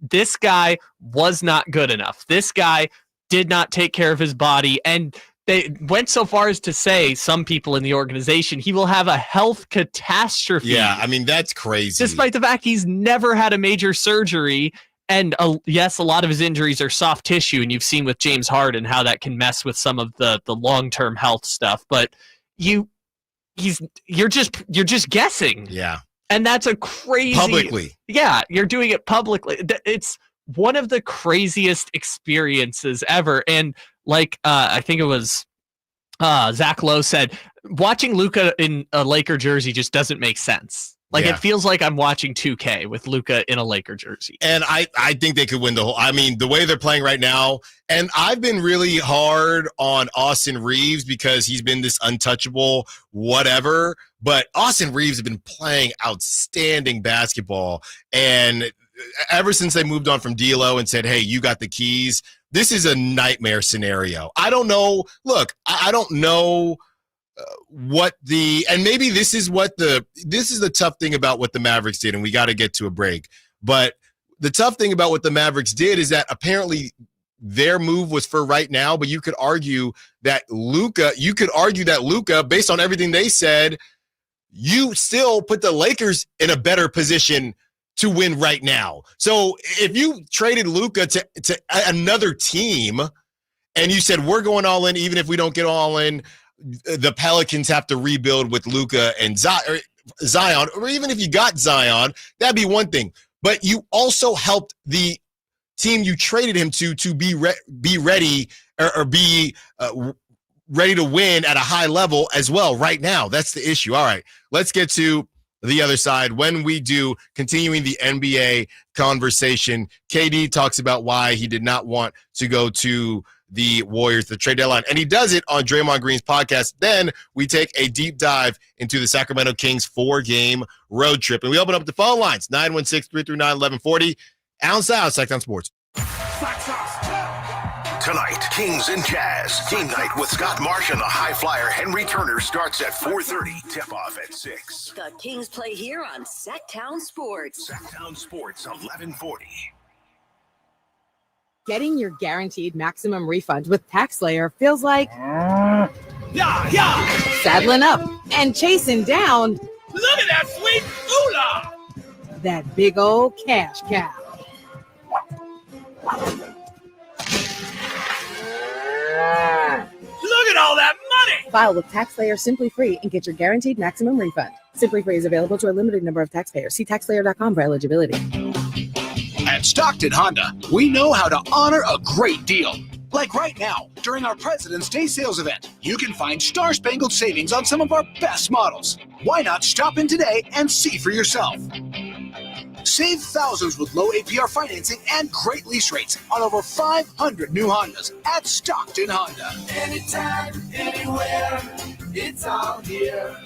this guy was not good enough. This guy did not take care of his body. And they went so far as to say, some people in the organization, he will have a health catastrophe. Yeah, I mean, that's crazy. Despite the fact he's never had a major surgery. And yes, a lot of his injuries are soft tissue. And you've seen with James Harden how that can mess with some of the long-term health stuff. But you're just guessing. Yeah. And that's a crazy publicly. Yeah, you're doing it publicly. It's one of the craziest experiences ever. And like I think it was Zach Lowe said, watching Luka in a Laker jersey just doesn't make sense. Like, it feels like I'm watching 2K with Luka in a Laker jersey. And I think they could win the whole – I mean, the way they're playing right now, and I've been really hard on Austin Reeves because he's been this untouchable whatever, but Austin Reeves has been playing outstanding basketball. And ever since they moved on from D'Lo and said, hey, you got the keys, this is a nightmare scenario. I don't know. Look, I don't know – and maybe this is the tough thing about what the Mavericks did, and we got to get to a break. But the tough thing about what the Mavericks did is that apparently their move was for right now, but you could argue that Luka, based on everything they said, you still put the Lakers in a better position to win right now. So if you traded Luka to another team and you said, we're going all in, even if we don't get all in, the Pelicans have to rebuild with Luka and Zion, or even if you got Zion, that'd be one thing. But you also helped the team you traded him to be ready or be ready to win at a high level as well right now. That's the issue. All right, let's get to the other side. When we do, continuing the NBA conversation, KD talks about why he did not want to go to the Warriors, the trade deadline. And he does it on Draymond Green's podcast. Then we take a deep dive into the Sacramento Kings 4-game road trip. And we open up the phone lines, 916-339-1140. Allen Stiles, Sacktown Sports. Tonight, Kings and Jazz. Game night with Scott Marsh and the high flyer Henry Turner starts at 4:30. Tip-off at 6. The Kings play here on Sacktown Sports. Sacktown Sports, 1140. Getting your guaranteed maximum refund with TaxSlayer feels like saddling up and chasing down. Look at that sweet moolah! That big old cash cow. Look at all that money! File with TaxSlayer Simply Free and get your guaranteed maximum refund. Simply Free is available to a limited number of taxpayers. See taxslayer.com for eligibility. At Stockton Honda, we know how to honor a great deal. Like right now, during our President's Day sales event, you can find star-spangled savings on some of our best models. Why not stop in today and see for yourself? Save thousands with low APR financing and great lease rates on over 500 new Hondas at Stockton Honda. Anytime, anywhere, it's all here.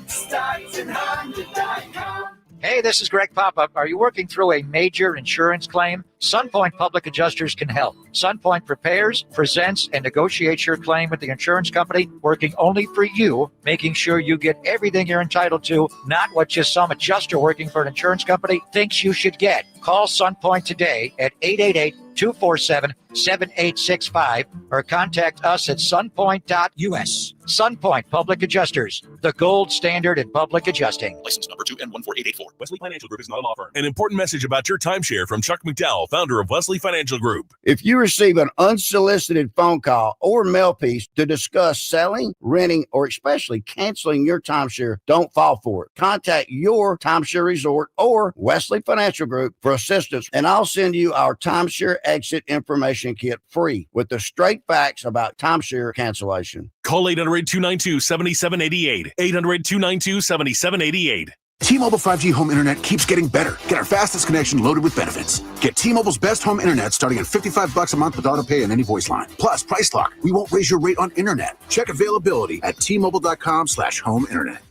StocktonHonda.com. Hey, this is Greg Pop-Up. Are you working through a major insurance claim? SunPoint Public Adjusters can help. SunPoint prepares, presents, and negotiates your claim with the insurance company, working only for you, making sure you get everything you're entitled to, not what just some adjuster working for an insurance company thinks you should get. Call SunPoint today at 888-247-7865 or contact us at sunpoint.us. SunPoint Public Adjusters, the gold standard in public adjusting. License number 2N14884. Wesley Financial Group is not a law firm. An important message about your timeshare from Chuck McDowell, founder of Wesley Financial Group. If you receive an unsolicited phone call or mail piece to discuss selling, renting, or especially canceling your timeshare, don't fall for it. Contact your timeshare resort or Wesley Financial Group for assistance, and I'll send you our timeshare exit information kit free with the straight facts about timeshare cancellation. Call 800-292-7788. 800-292-7788. T-Mobile 5G home internet keeps getting better. Get our fastest connection loaded with benefits. Get T-Mobile's best home internet starting at $55 a month with auto pay and any voice line. Plus, price lock. We won't raise your rate on internet. Check availability at T-Mobile.com/home internet.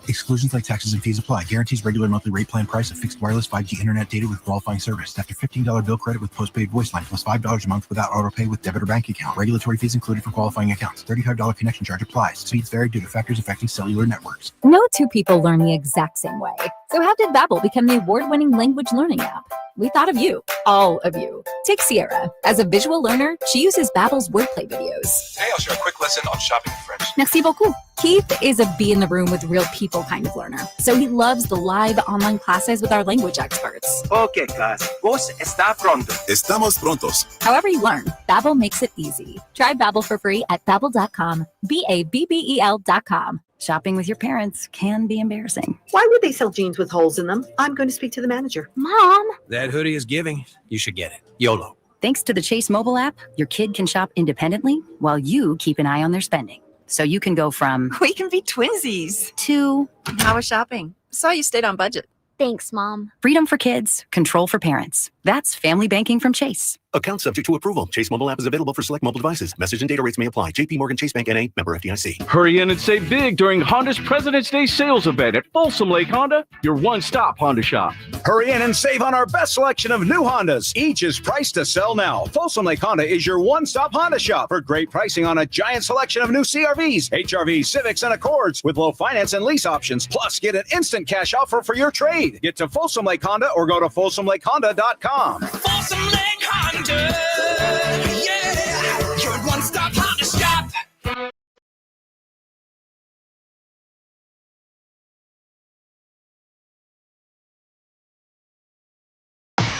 Exclusions like taxes and fees apply. Guarantees regular monthly rate plan price of fixed wireless 5G internet data with qualifying service. After $15 bill credit with postpaid voice line plus $5 a month without auto pay with debit or bank account. Regulatory fees included for qualifying accounts. $35 connection charge applies. Speeds vary due to factors affecting cellular networks. No two people learn the exact same way. So how did Babbel become the award-winning language learning app? We thought of you, all of you. Take Sierra. As a visual learner, she uses Babbel's wordplay videos. Today I'll share a quick lesson on shopping in French. Merci beaucoup. Keith is a be in the room with real people kind of learner. So he loves the live online classes with our language experts. Okay, class. ¿Vos está pronto? Estamos prontos. However you learn, Babbel makes it easy. Try Babbel for free at Babbel.com. Babbel.com. Shopping with your parents can be embarrassing. Why would they sell jeans with holes in them? I'm going to speak to the manager. Mom! That hoodie is giving. You should get it. YOLO. Thanks to the Chase mobile app, your kid can shop independently while you keep an eye on their spending. So you can go from We can be twinsies. to How was shopping? Saw you stayed on budget. Thanks, Mom. freedom for kids, control for parents. That's family banking from Chase. Account subject to approval. Chase mobile app is available for select mobile devices. Message and data rates may apply. JP Morgan Chase Bank N.A. member FDIC. Hurry in and save big during Honda's President's Day sales event at Folsom Lake Honda, your one-stop Honda shop. Hurry in and save on our best selection of new Hondas. Each is priced to sell now. Folsom Lake Honda is your one-stop Honda shop for great pricing on a giant selection of new CRVs, HRVs, Civics, and Accords with low finance and lease options. Plus, get an instant cash offer for your trade. Get to Folsom Lake Honda or go to folsomlakehonda.com. Folsom Lake Honda, yeah, your one-stop Honda shop.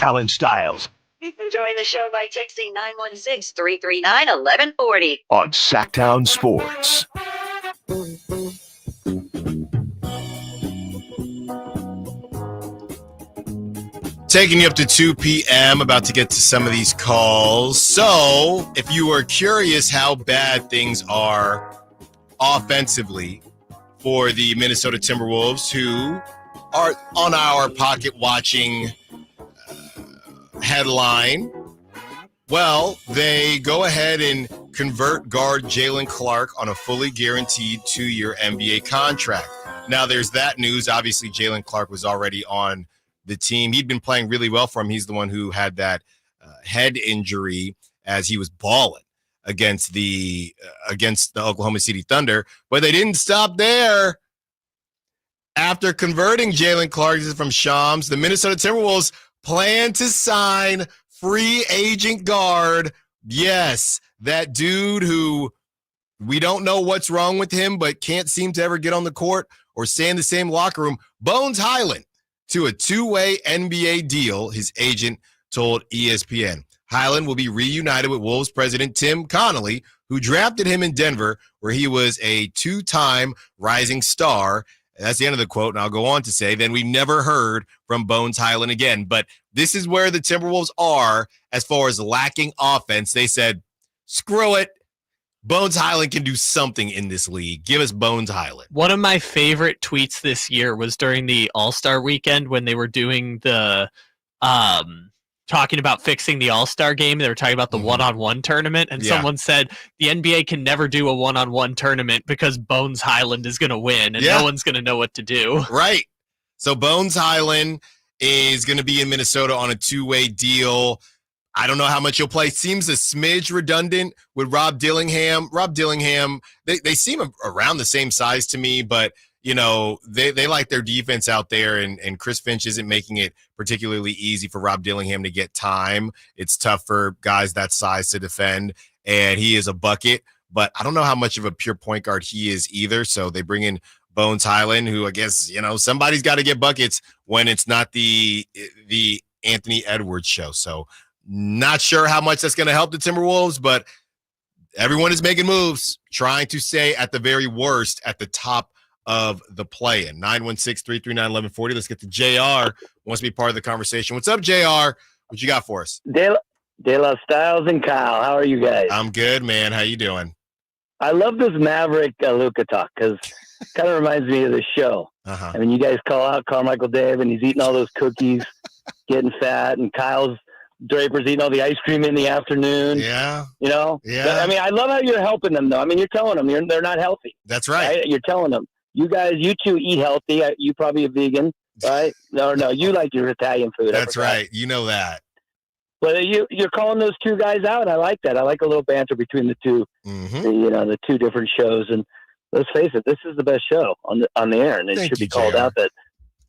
Allen Stiles Join the show by texting 916-339-1140. on Sacktown Sports. Taking you up to 2 p.m., about to get to some of these calls. So, if you are curious how bad things are offensively for the Minnesota Timberwolves, who are on our pocket watching headline, well, they go ahead and convert guard Jalen Clark on a fully guaranteed 2-year NBA contract. Now, there's that news. Obviously, Jalen Clark was already on the team. He'd been playing really well for him. He's the one who had that head injury as he was balling against the Oklahoma City Thunder. But they didn't stop there. After converting Jalen Clark, this is from Shams, the Minnesota Timberwolves plan to sign free agent guard. Yes, that dude who we don't know what's wrong with him, but can't seem to ever get on the court or stay in the same locker room. Bones Highland to a 2-way NBA deal, his agent told ESPN. Highland will be reunited with Wolves president Tim Connolly, who drafted him in Denver, where he was a 2-time rising star. That's the end of the quote, and I'll go on to say, then we never heard from Bones Highland again. But this is where the Timberwolves are as far as lacking offense. They said, screw it. Bones Highland can do something in this league. Give us Bones Highland. One of my favorite tweets this year was during the All-Star weekend when they were doing the talking about fixing the All-Star game. They were talking about the one-on-one tournament, and someone said the NBA can never do a one-on-one tournament because Bones Highland is going to win, and no one's going to know what to do. Right. So Bones Highland is going to be in Minnesota on a 2-way deal. I don't know how much he'll play. Seems a smidge redundant with Rob Dillingham. Rob Dillingham, they seem around the same size to me, but you know, they like their defense out there, and Chris Finch isn't making it particularly easy for Rob Dillingham to get time. It's tough for guys that size to defend, and he is a bucket, but I don't know how much of a pure point guard he is either. So they bring in Bones Highland, who I guess, you know, somebody's got to get buckets when it's not the Anthony Edwards show. So not sure how much that's going to help the Timberwolves, but everyone is making moves, trying to stay at the very worst at the top of the play-in. 916-339-1140. Let's get to JR. Wants to be part of the conversation. What's up, JR? What you got for us? Dallas Stiles and Kyle. How are you guys? I'm good, man. How you doing? I love this Maverick Luka talk because it kind of reminds me of the show. Uh-huh. I mean, you guys call out Carmichael Dave, and he's eating all those cookies, getting fat, and Kyle's Draper's eating all the ice cream in the afternoon. Yeah. You know? Yeah. I mean, I love how you're helping them, though. I mean, you're telling them they're not healthy. That's right. You're telling them. You guys, you two eat healthy. You probably a vegan, right? No, you like your Italian food. That's right. You know that. But you're calling those two guys out. I like that. I like a little banter between the two, the two different shows. And let's face it, this is the best show on the air, and it should be called out that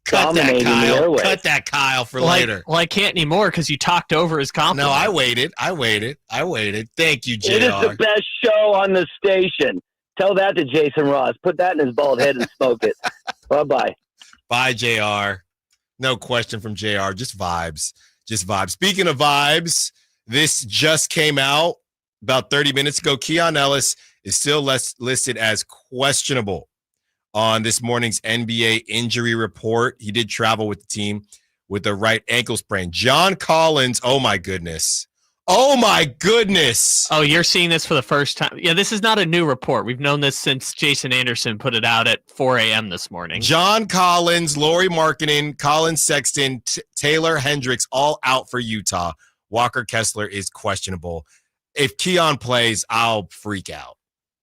dominating the airwaves. Cut that, Kyle, for later. Well, I can't anymore because you talked over his compliment. No, I waited. Thank you, JR. It is the best show on the station. Tell that to Jason Ross. Put that in his bald head and smoke it. Bye-bye. Bye, JR. No question from JR. Just vibes. Speaking of vibes, this just came out about 30 minutes ago. Keon Ellis is still listed as questionable on this morning's NBA injury report. He did travel with the team with a right ankle sprain. John Collins, oh my goodness. Oh my goodness. Oh, you're seeing this for the first time. Yeah, this is not a new report. We've known this since Jason Anderson put it out at 4 a.m. this morning. John Collins, Lauri Markkanen, Colin Sexton, Taylor Hendricks, all out for Utah. Walker Kessler is questionable. If Keon plays, I'll freak out.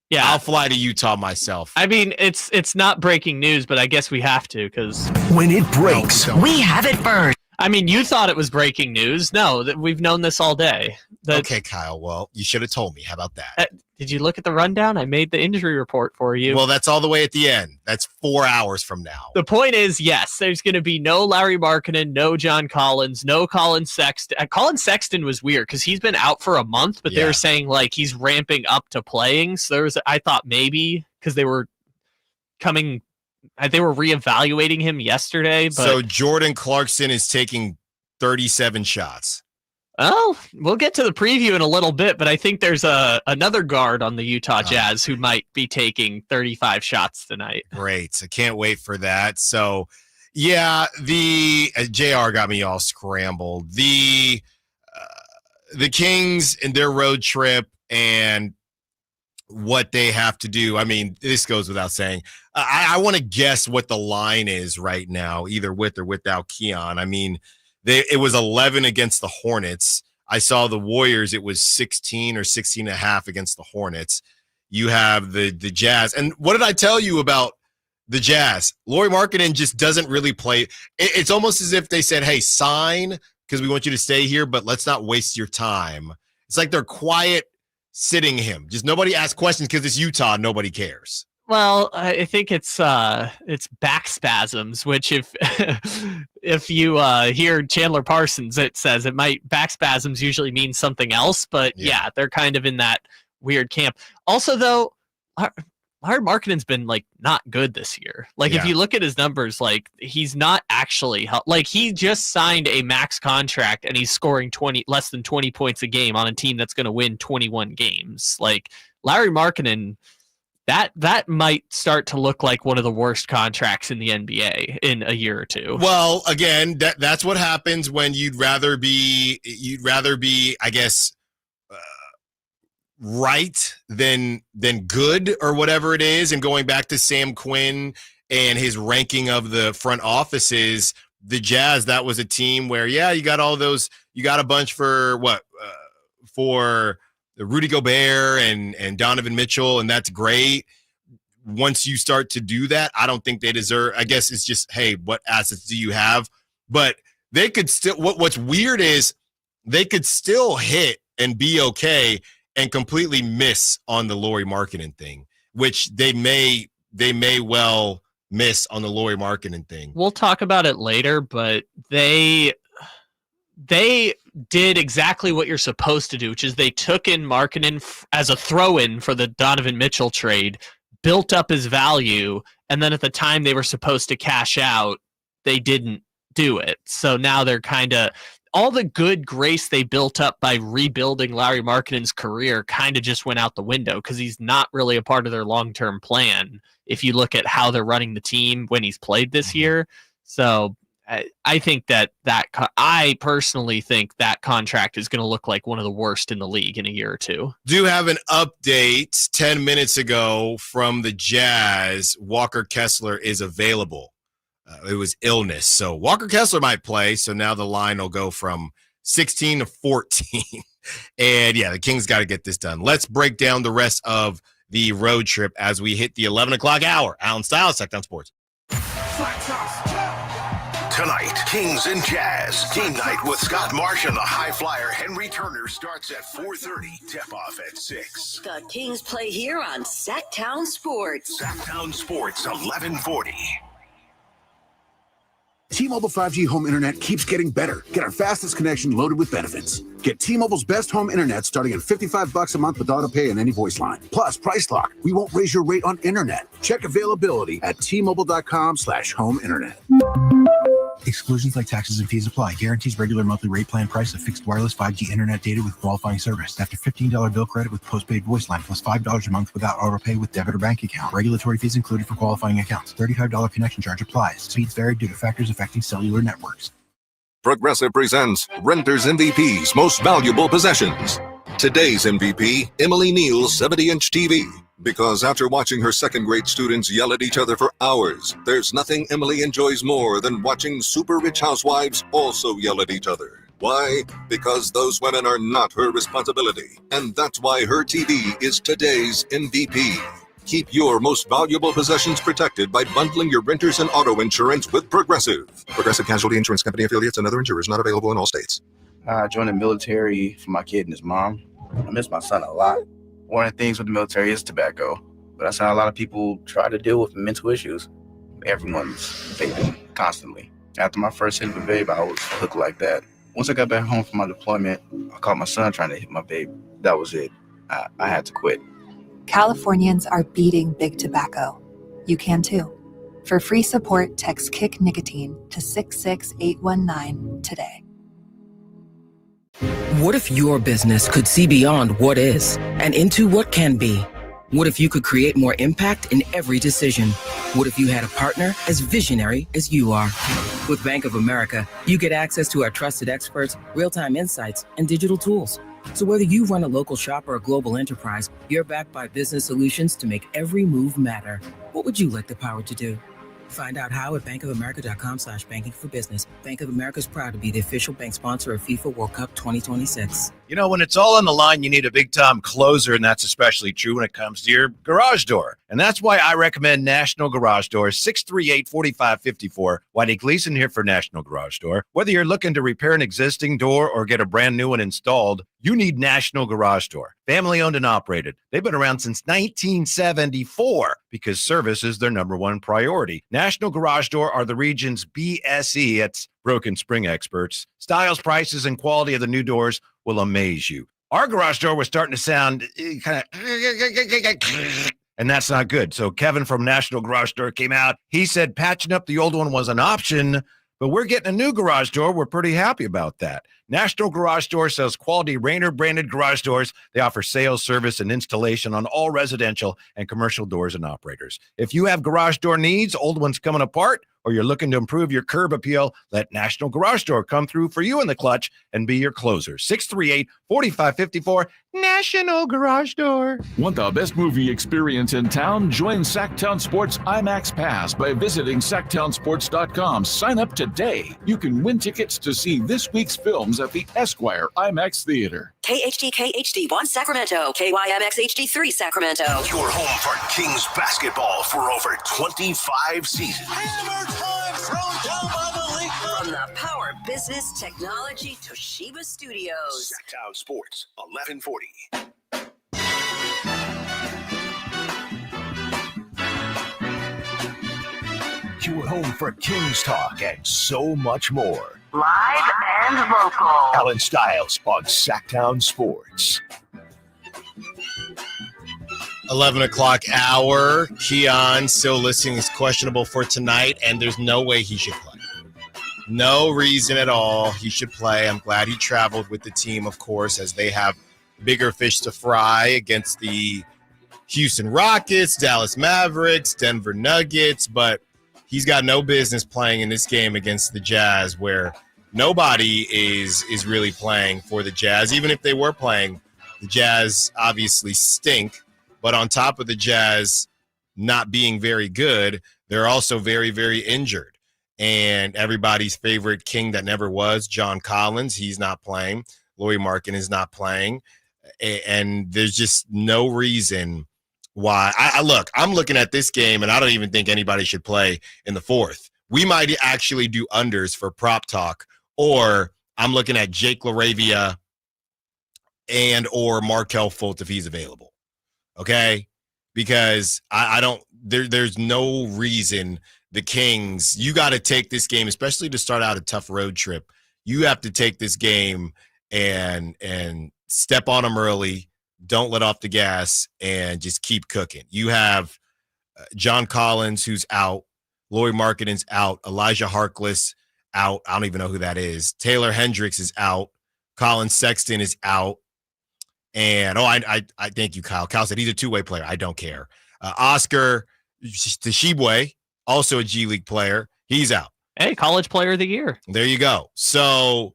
Yeah, I'll fly to Utah myself. I mean, it's not breaking news, but I guess we have to because when it breaks, we have it first. I mean, you thought it was breaking news. No, we've known this all day. Okay, Kyle. Well, you should have told me. How about that? Did you look at the rundown? I made the injury report for you. Well, that's all the way at the end. That's 4 hours from now. The point is, yes, there's going to be no Lauri Markkanen, no John Collins, no Colin Sexton. Colin Sexton was weird because he's been out for a month, but they were saying like he's ramping up to playing. So I thought maybe because they were reevaluating him yesterday. But So Jordan Clarkson is taking 37 shots. Oh, we'll get to the preview in a little bit, but I think there's another guard on the Utah Jazz who might be taking 35 shots tonight. Great. I can't wait for that. So, yeah, the JR got me all scrambled. The Kings and their road trip and what they have to do. I mean, this goes without saying. I want to guess what the line is right now, either with or without Keon. I mean, it was 11 against the Hornets. I saw the Warriors. It was 16 or 16 and a half against the Hornets. You have the Jazz. And what did I tell you about the Jazz? Lauri Markkanen just doesn't really play. It's almost as if they said, hey, sign because we want you to stay here, but let's not waste your time. It's like they're quiet sitting him. Just nobody asks questions because it's Utah. Nobody cares. Well, I think it's back spasms, which if you hear Chandler Parsons, it says back spasms usually means something else, but yeah, they're kind of in that weird camp. Also, though, Lauri Markkanen's been like not good this year. Like if you look at his numbers, like he's not actually like he just signed a max contract and he's scoring less than 20 points a game on a team that's going to win 21 games. Like Lauri Markkanen. That might start to look like one of the worst contracts in the NBA in a year or two. Well, again, that's what happens when you'd rather be, I guess, right than good or whatever it is. And going back to Sam Quinn and his ranking of the front offices, the Jazz, that was a team where, you got all those, you got a bunch for for Rudy Gobert and Donovan Mitchell, and that's great. Once you start to do that, I don't think they deserve. I guess it's just, hey, what assets do you have? But they could still. What's weird is they could still hit and be okay and completely miss on the Lauri Markkanen thing, which they may well miss on the Lauri Markkanen thing. We'll talk about it later, but they did exactly what you're supposed to do, which is they took in Markkanen as a throw-in for the Donovan Mitchell trade, built up his value, and then at the time they were supposed to cash out, they didn't do it. So now they're kind of all the good grace they built up by rebuilding Lauri Markkanen's career kind of just went out the window because he's not really a part of their long-term plan if you look at how they're running the team when he's played this year. So I think I personally think that contract is going to look like one of the worst in the league in a year or two. Do have an update 10 minutes ago from the Jazz. Walker Kessler is available. It was illness. So Walker Kessler might play. So now the line will go from 16 to 14. And the Kings got to get this done. Let's break down the rest of the road trip as we hit the 11 o'clock hour. Allen Stiles, Sacktown Sports. Tonight, Kings and Jazz. Game night with Scott Marsh and the high flyer Henry Turner starts at 4:30. Tip-off at 6. The Kings play here on Sacktown Sports. Sacktown Sports, 1140. T-Mobile 5G home internet keeps getting better. Get our fastest connection loaded with benefits. Get T-Mobile's best home internet starting at $55 a month with auto pay and any voice line. Plus, Price Lock. We won't raise your rate on internet. Check availability at T-Mobile.com/home internet. Exclusions like taxes and fees apply. Guarantees regular monthly rate plan price of fixed wireless 5G internet data with qualifying service. After $15 bill credit with postpaid voice line plus $5 a month without auto pay with debit or bank account. Regulatory fees included for qualifying accounts. $35 connection charge applies. Speeds vary due to factors affecting cellular networks. Progressive presents Renters MVP's Most Valuable Possessions. Today's MVP, Emily Neal's 70-inch TV. Because after watching her second-grade students yell at each other for hours, there's nothing Emily enjoys more than watching super rich housewives also yell at each other. Why? Because those women are not her responsibility. And that's why her TV is today's MVP. Keep your most valuable possessions protected by bundling your renters and auto insurance with Progressive. Progressive Casualty Insurance Company affiliates and other insurers not available in all states. I joined the military for my kid and his mom. I miss my son a lot. One of the things with the military is tobacco, but that's how a lot of people try to deal with mental issues. Everyone's vaping constantly. After my first hit of a vape, I was hooked like that. Once I got back home from my deployment, I caught my son trying to hit my vape. That was it. I had to quit. Californians are beating big tobacco. You can too. For free support, text Kick Nicotine to 66819 today. What if your business could see beyond what is and into what can be? What if you could create more impact in every decision? What if you had a partner as visionary as you are? With Bank of America, you get access to our trusted experts, real-time insights, and digital tools. So whether you run a local shop or a global enterprise, you're backed by business solutions to make every move matter. What would you like the power to do? Find out how at bankofamerica.com/banking for business. Bank of America is proud to be the official bank sponsor of FIFA World Cup 2026. You know, when it's all on the line, you need a big-time closer, and that's especially true when it comes to your garage door. And that's why I recommend National Garage Door, 638-4554. Whitey Gleason here for National Garage Door. Whether you're looking to repair an existing door or get a brand new one installed, you need National Garage Door. Family-owned and operated. They've been around since 1974 because service is their number one priority. National Garage Door are the region's BSE. It's broken spring experts. Styles, prices, and quality of the new doors will amaze you. Our garage door was starting to sound kind of, and that's not good. So Kevin from National Garage Door came out. He said patching up the old one was an option, but we're getting a new garage door. We're pretty happy about that. National Garage Door sells quality Rainer branded garage doors. They offer sales, service, and installation on all residential and commercial doors and operators. If you have garage door needs, old ones coming apart, or you're looking to improve your curb appeal, let National Garage Door come through for you in the clutch and be your closer. 638-4554, National Garage Door. Want the best movie experience in town? Join Sacktown Sports IMAX Pass by visiting sacktownsports.com. Sign up today. You can win tickets to see this week's films at the Esquire IMAX Theater. KHD1 Sacramento, KYMX HD3 Sacramento. Your home for Kings basketball for over 25 seasons. From the Power Business Technology Toshiba Studios. Sacktown Sports, 1140. Your home for Kings talk and so much more. Live and local. Allen Stiles on Sacktown Sports. 11 o'clock hour. Keon still listing is questionable for tonight, and there's no way he should play. No reason at all he should play. I'm glad he traveled with the team, of course, as they have bigger fish to fry against the Houston Rockets, Dallas Mavericks, Denver Nuggets, but he's got no business playing in this game against the Jazz, where nobody is really playing for the Jazz. Even if they were playing, the Jazz obviously stink. But on top of the Jazz not being very good, they're also very, very injured. And everybody's favorite King that never was, John Collins, he's not playing. Lauri Markkanen is not playing. And there's just no reason why. I'm looking at this game, and I don't even think anybody should play in the fourth. We might actually do unders for prop talk, or I'm looking at Jake LaRavia and or Markelle Fultz if he's available. Okay, because I don't. There's no reason the Kings. You got to take this game, especially to start out a tough road trip. You have to take this game and step on them early. Don't let off the gas and just keep cooking. You have John Collins, who's out. Lauri Markkanen's out. Elijah Harkless out. I don't even know who that is. Taylor Hendricks is out. Colin Sexton is out. And, I thank you, Kyle. Kyle said he's a two-way player. I don't care. Oscar Tshiebwe, also a G League player. He's out. Hey, college player of the year. There you go. So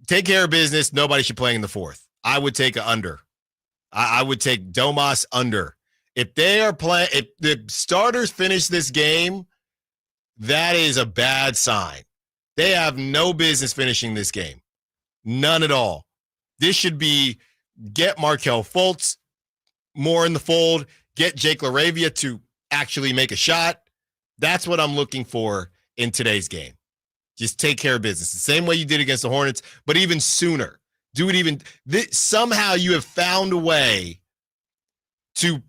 take care of business. Nobody should play in the fourth. I would take an under. I would take Domas under. If they are playing, if the starters finish this game, that is a bad sign. They have no business finishing this game. None at all. This should be get Markelle Fultz more in the fold, get Jake LaRavia to actually make a shot. That's what I'm looking for in today's game. Just take care of business. The same way you did against the Hornets, but even sooner. Do it even. Somehow you have found a way to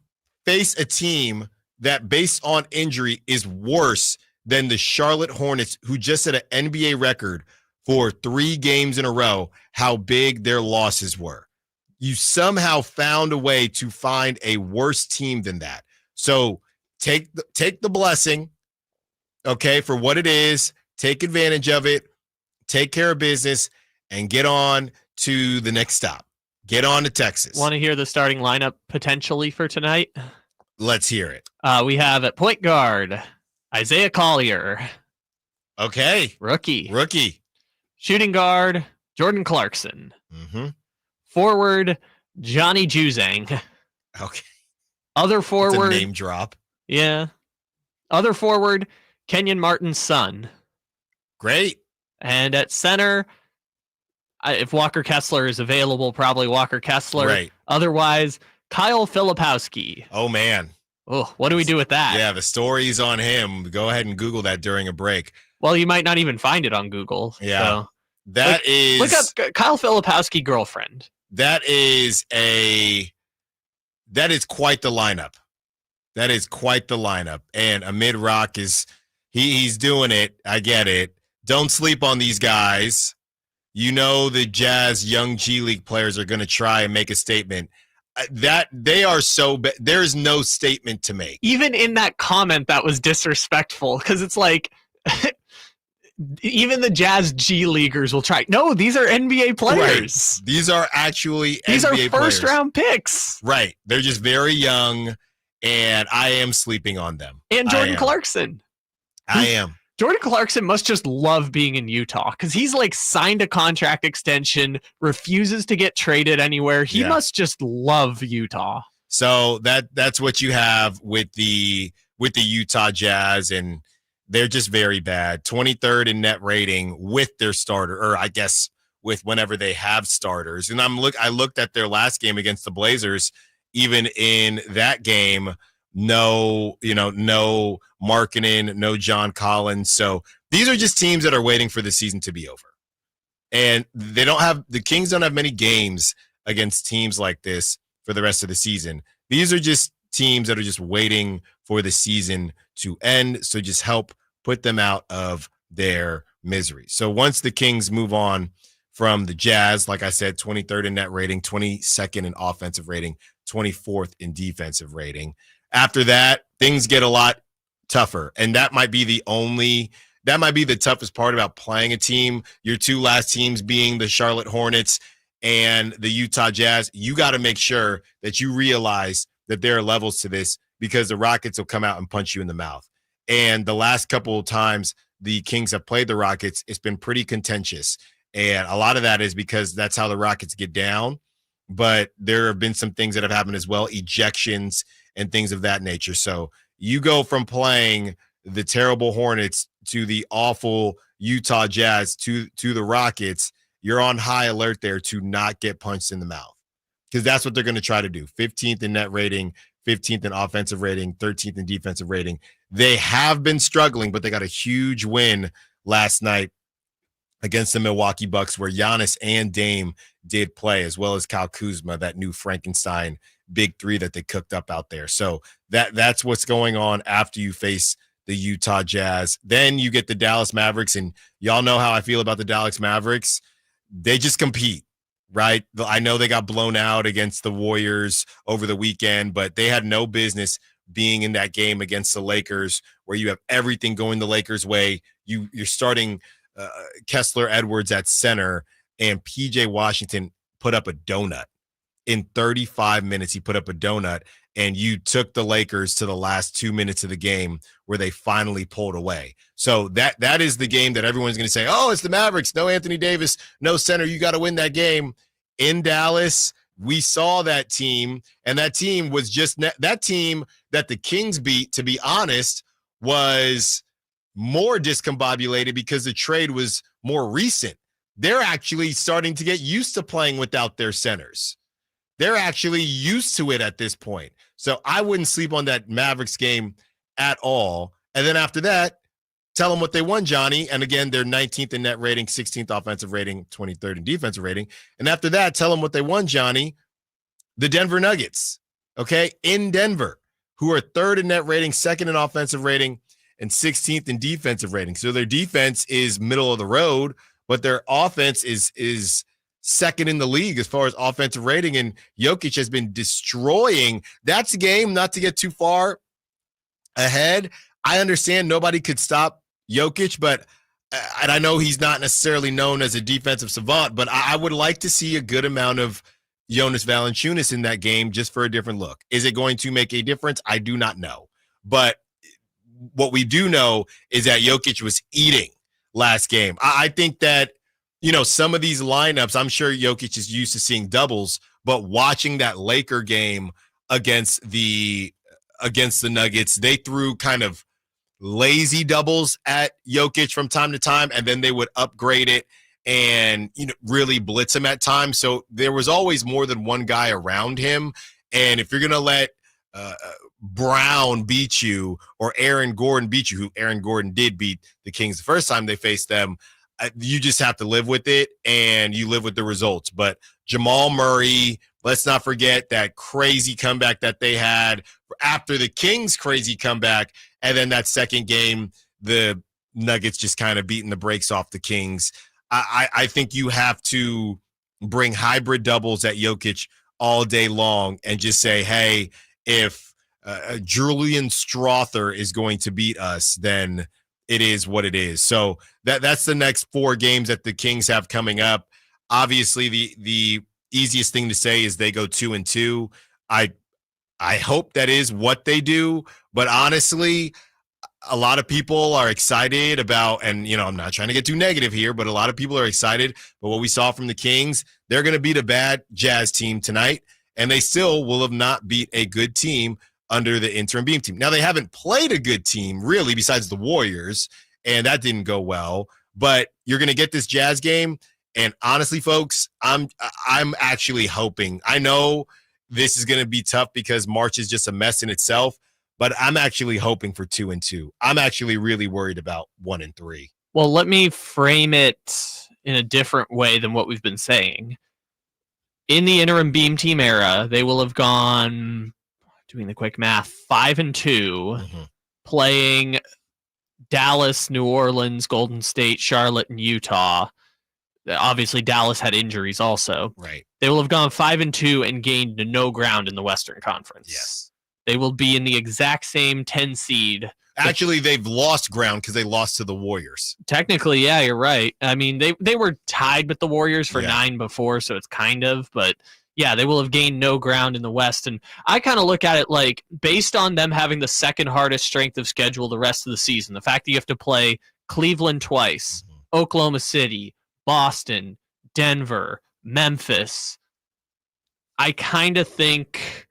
face a team that, based on injury, is worse than the Charlotte Hornets, who just set an NBA record for 3 games in a row, how big their losses were. You somehow found a way to find a worse team than that. So take the blessing, okay, for what it is. Take advantage of it. Take care of business and get on to the next stop. Get on to Texas. Want to hear the starting lineup potentially for tonight? Let's hear it. We have at point guard, Isaiah Collier. Okay. Rookie. Shooting guard, Jordan Clarkson. Mm-hmm. Forward, Johnny Juzang. Okay. Other forward. That's a name drop. Yeah. Other forward, Kenyon Martin's son. Great. And at center, if Walker Kessler is available, probably Walker Kessler. Right. Otherwise, Kyle Filipowski. Oh, man. Oh, what do we do with that? Yeah, the stories on him. Go ahead and Google that during a break. Well, you might not even find it on Google. Yeah. So. Look up Kyle Filipowski girlfriend. That is quite the lineup. That is quite the lineup. And Amid Rock he's doing it. I get it. Don't sleep on these guys. You know the Jazz young G League players are going to try and make a statement. That they are so bad. There's no statement to make. Even in that comment that was disrespectful, because it's like even the Jazz G Leaguers will try. No, these are NBA players. Right. These are actually these NBA are first players. Round picks. Right. They're just very young, and I am sleeping on them. And Jordan Clarkson. I am. Jordan Clarkson must just love being in Utah because he's like signed a contract extension, refuses to get traded anywhere. He must just love Utah. So that's what you have with the Utah Jazz, and they're just very bad. 23rd in net rating with their starter, or I guess with whenever they have starters. And I looked at their last game against the Blazers. Even in that game, no Markkanen, no John Collins. So these are just teams that are waiting for the season to be over. And the Kings don't have many games against teams like this for the rest of the season. These are just teams that are just waiting for the season to end. So just help put them out of their misery. So once the Kings move on from the Jazz, like I said, 23rd in net rating, 22nd in offensive rating, 24th in defensive rating. After that, things get a lot tougher. And that might be the toughest part about playing a team. Your 2 last teams being the Charlotte Hornets and the Utah Jazz. You got to make sure that you realize that there are levels to this, because the Rockets will come out and punch you in the mouth. And the last couple of times the Kings have played the Rockets, it's been pretty contentious. And a lot of that is because that's how the Rockets get down. But there have been some things that have happened as well, ejections and things of that nature. So you go from playing the terrible Hornets to the awful Utah Jazz to the Rockets. You're on high alert there to not get punched in the mouth, because that's what they're going to try to do. 15th in net rating, 15th in offensive rating, 13th in defensive rating. They have been struggling, but they got a huge win last night against the Milwaukee Bucks, where Giannis and Dame did play, as well as Kyle Kuzma, that new Frankenstein big 3 that they cooked up out there. So that's what's going on after you face the Utah Jazz. Then you get the Dallas Mavericks, and y'all know how I feel about the Dallas Mavericks. They just compete, right? I know they got blown out against the Warriors over the weekend, but they had no business being in that game against the Lakers, where you have everything going the Lakers' way. You're starting Kessler Edwards at center, and PJ Washington put up a donut in 35 minutes, he put up a donut, and you took the Lakers to the last 2 minutes of the game where they finally pulled away. So that is the game that everyone's going to say, oh, it's the Mavericks, no Anthony Davis, no center, you got to win that game. In Dallas, we saw that team, and that team was just that team that the Kings beat, to be honest, was more discombobulated because the trade was more recent. They're actually starting to get used to playing without their centers. They're actually used to it at this point. So I wouldn't sleep on that Mavericks game at all. And then after that, tell them what they won, Johnny. And again, they're 19th in net rating, 16th offensive rating, 23rd in defensive rating. And after that, tell them what they won, Johnny. The Denver Nuggets, okay, in Denver, who are 3rd in net rating, 2nd in offensive rating, and 16th in defensive rating. So their defense is middle of the road, but their offense is second in the league as far as offensive rating. And Jokic has been destroying. That's a game, not to get too far ahead. I understand nobody could stop Jokic, but and I know he's not necessarily known as a defensive savant, but I would like to see a good amount of Jonas Valanciunas in that game just for a different look. Is it going to make a difference? I do not know. But what we do know is that Jokic was eating last game. I think that, some of these lineups, I'm sure Jokic is used to seeing doubles, but watching that Laker game against the Nuggets, they threw kind of lazy doubles at Jokic from time to time, and then they would upgrade it and really blitz him at times. So there was always more than one guy around him. And if you're going to let Brown beat you or Aaron Gordon beat you, who Aaron Gordon did beat the Kings the first time they faced them, you just have to live with it, and you live with the results. But Jamal Murray, let's not forget that crazy comeback that they had after the Kings' crazy comeback. And then that second game, the Nuggets just kind of beating the brakes off the Kings. I think you have to bring hybrid doubles at Jokic all day long and just say, hey, if Julian Strawther is going to beat us, then it is what it is. So that's the next 4 games that the Kings have coming up. Obviously, the easiest thing to say is they go 2-2. I hope that is what they do, but honestly, a lot of people are excited about, and I'm not trying to get too negative here, but a lot of people are excited. But what we saw from the Kings, they're going to beat a bad Jazz team tonight, and they still will have not beat a good team under the interim beam team. Now, they haven't played a good team, really, besides the Warriors, and that didn't go well. But you're going to get this Jazz game, and honestly, folks, I'm actually hoping. I know this is going to be tough because March is just a mess in itself, but I'm actually hoping for 2-2. I'm actually really worried about 1-3. Well, let me frame it in a different way than what we've been saying. In the interim beam team era, they will have gone, doing the quick math, 5-2, playing Dallas, New Orleans, Golden State, Charlotte, and Utah. Obviously, Dallas had injuries also. Right. They will have gone 5-2 and gained no ground in the Western Conference. Yes. They will be in the exact same 10 seed. Actually, they've lost ground because they lost to the Warriors. Technically, yeah, you're right. I mean, they were tied with the Warriors for 9 before, so it's kind of, but yeah, they will have gained no ground in the West. And I kind of look at it like, based on them having the second hardest strength of schedule the rest of the season, the fact that you have to play Cleveland twice, Oklahoma City, Boston, Denver, Memphis, I kind of think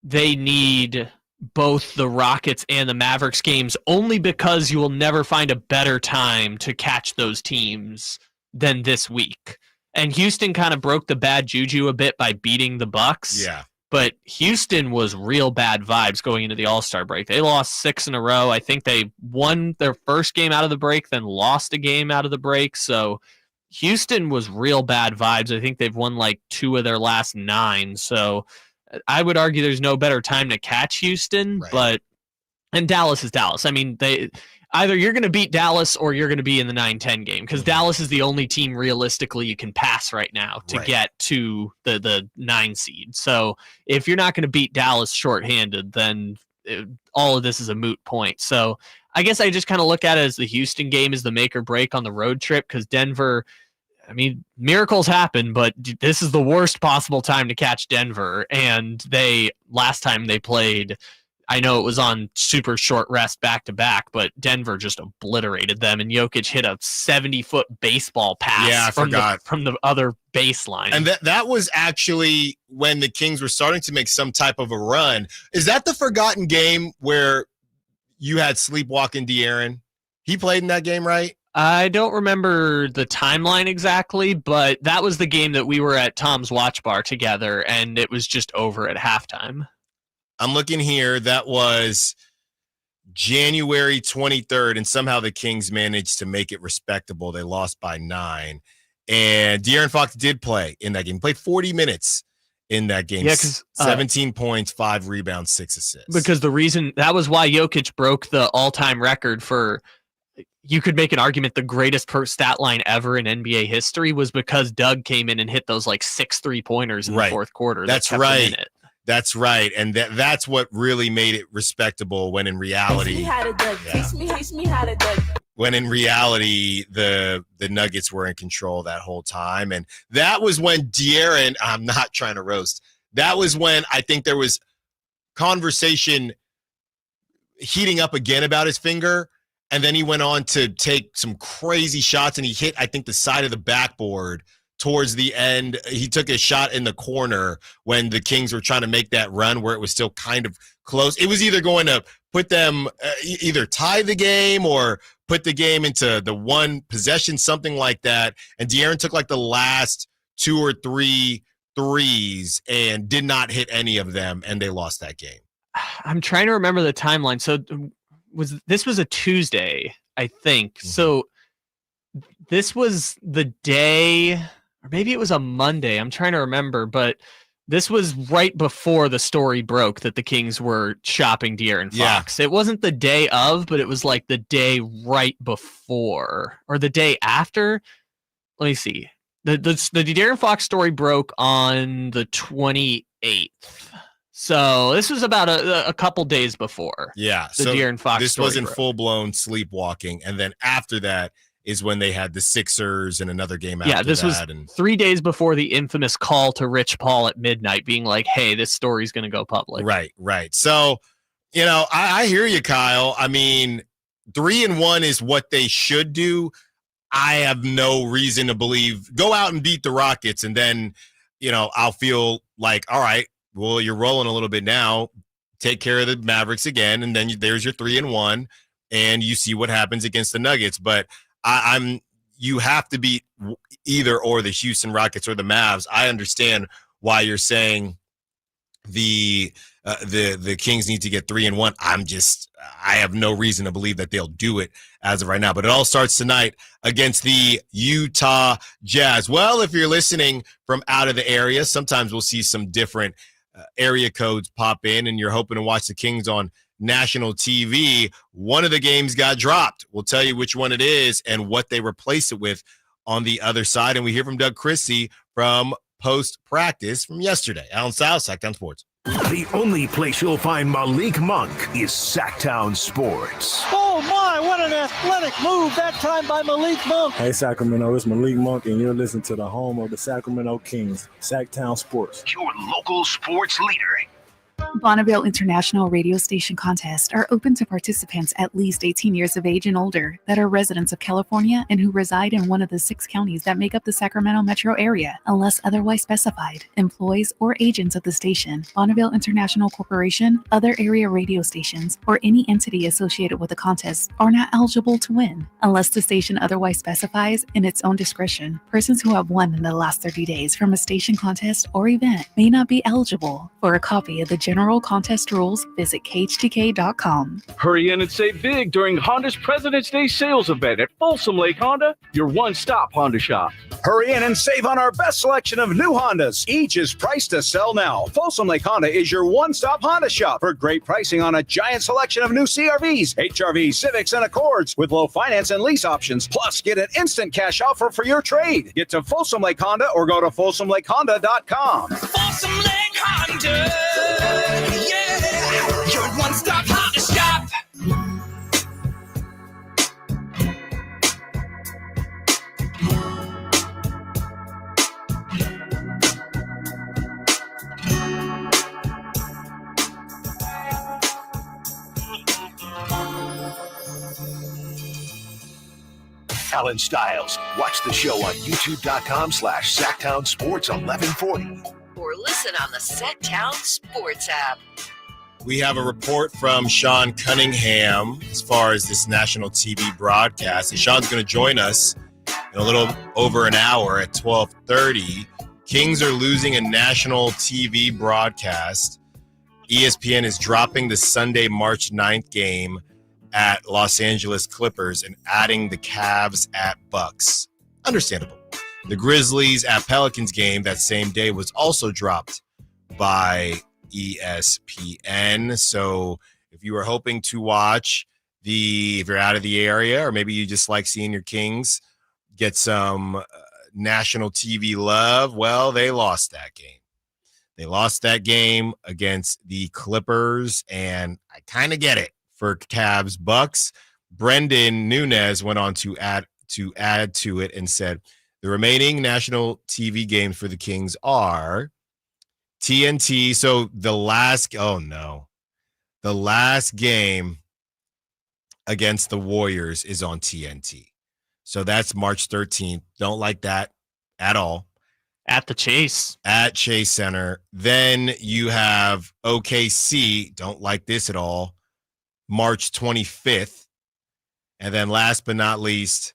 they need both the Rockets and the Mavericks games only because you will never find a better time to catch those teams than this week. And Houston kind of broke the bad juju a bit by beating the Bucks. Yeah. But Houston was real bad vibes going into the All-Star break. They lost 6 in a row. I think they won their first game out of the break, then lost a game out of the break. So Houston was real bad vibes. I think they've won like 2 of their last 9. So I would argue there's no better time to catch Houston, and Dallas is Dallas. I mean, either you're going to beat Dallas or you're going to be in the 9-10 game because Dallas is the only team realistically you can pass right now to get to the 9 seed. So if you're not going to beat Dallas shorthanded, then all of this is a moot point. So I guess I just kind of look at it as the Houston game is the make or break on the road trip because Denver, I mean, miracles happen, but this is the worst possible time to catch Denver. And last time they played, I know it was on super short rest back-to-back, but Denver just obliterated them, and Jokic hit a 70-foot baseball pass from the other baseline. And that was actually when the Kings were starting to make some type of a run. Is that the forgotten game where you had sleepwalking De'Aaron? He played in that game, right? I don't remember the timeline exactly, but that was the game that we were at Tom's Watch Bar together, and it was just over at halftime. I'm looking here. That was January 23rd, and somehow the Kings managed to make it respectable. They lost by 9. And De'Aaron Fox did play in that game. He played 40 minutes in that game. Yeah, 17 points, 5 rebounds, 6 assists. Because that was why Jokic broke the all-time record for, you could make an argument, the greatest stat line ever in NBA history was because Doug came in and hit those like 6 3-pointers in the fourth quarter. That's right. That's right. And that's what really made it respectable when in reality, when in reality, the Nuggets were in control that whole time. And that was when De'Aaron, I'm not trying to roast, that was when I think there was conversation heating up again about his finger. And then he went on to take some crazy shots, and he hit, I think, the side of the backboard towards the end. He took a shot in the corner when the Kings were trying to make that run where it was still kind of close. It was either going to put them either tie the game or put the game into the one possession, something like that. And De'Aaron took like the last 2 or 3 threes and did not hit any of them, and they lost that game. I'm trying to remember the timeline. So this was a Tuesday, I think. Mm-hmm. So this was the day, or maybe it was a Monday. I'm trying to remember, but this was right before the story broke that the Kings were shopping De'Aaron Fox. Yeah. It wasn't the day of, but it was like the day right before or the day after. Let me see. The De'Aaron Fox story broke on the 28th. So this was about a couple days before. Yeah. The De'Aaron Fox this story wasn't broke. full-blown sleepwalking. And then after that is when they had the Sixers and another game after that. Yeah, this was 3 days before the infamous call to Rich Paul at midnight being like, hey, this story's going to go public. Right. So, I hear you, Kyle. I mean, 3-1 is what they should do. I have no reason to believe. Go out and beat the Rockets, and then, I'll feel like, all right, well, you're rolling a little bit now. Take care of the Mavericks again, and then there's your 3-1, and you see what happens against the Nuggets. But you have to beat either or the Houston Rockets or the Mavs. I understand why you're saying the Kings need to get 3-1. I have no reason to believe that they'll do it as of right now. But it all starts tonight against the Utah Jazz. Well, if you're listening from out of the area, sometimes we'll see some different area codes pop in, and you're hoping to watch the Kings on national TV. One of the games got dropped. We'll tell you which one it is and what they replace it with on the other side. And we hear from Doug Christie from post-practice from yesterday. Allen Stiles, Sacktown Sports. The only place you'll find Malik Monk is Sacktown Sports. Oh my, what an athletic move that time by Malik Monk. Hey Sacramento, it's Malik Monk, and you're listening to the home of the Sacramento Kings, Sacktown Sports. Your local sports leader. Bonneville International Radio Station contests are open to participants at least 18 years of age and older that are residents of California and who reside in one of the 6 counties that make up the Sacramento metro area, unless otherwise specified. Employees or agents of the station, Bonneville International Corporation, other area radio stations, or any entity associated with the contest are not eligible to win, unless the station otherwise specifies in its own discretion. Persons who have won in the last 30 days from a station contest or event may not be eligible. For a copy of the general contest rules, visit khtk.com. Hurry in and save big during Honda's President's Day sales event at Folsom Lake Honda, your one-stop Honda shop. Hurry in and save on our best selection of new Hondas. Each is priced to sell now. Folsom Lake Honda is your one-stop Honda shop for great pricing on a giant selection of new CRVs, HRVs, Civics, and Accords with low finance and lease options. Plus, get an instant cash offer for your trade. Get to Folsom Lake Honda or go to folsomlakehonda.com. Folsom Lake Honda, yeah, your one-stop Honda shop. Allen Stiles. Watch the show on youtube.com/Sacktown Sports 1140. Or listen on the Sacktown Sports app. We have a report from Sean Cunningham as far as this national TV broadcast. And Sean's going to join us in a little over an hour at 12:30. Kings are losing a national TV broadcast. ESPN is dropping the Sunday, March 9th game at Los Angeles Clippers and adding the Cavs at Bucks. Understandable. The Grizzlies at Pelicans game that same day was also dropped by ESPN. So if you were hoping to watch if you're out of the area, or maybe you just like seeing your Kings get some national TV love, well, they lost that game. They lost that game against the Clippers, and I kind of get it for Cavs Bucks. Brendan Nunez went on to add to it and said the remaining national TV games for the Kings are TNT. So the last game against the Warriors is on TNT. So that's March 13th. Don't like that at all. At Chase Center. Then you have OKC. Don't like this at all. March 25th. And then last but not least,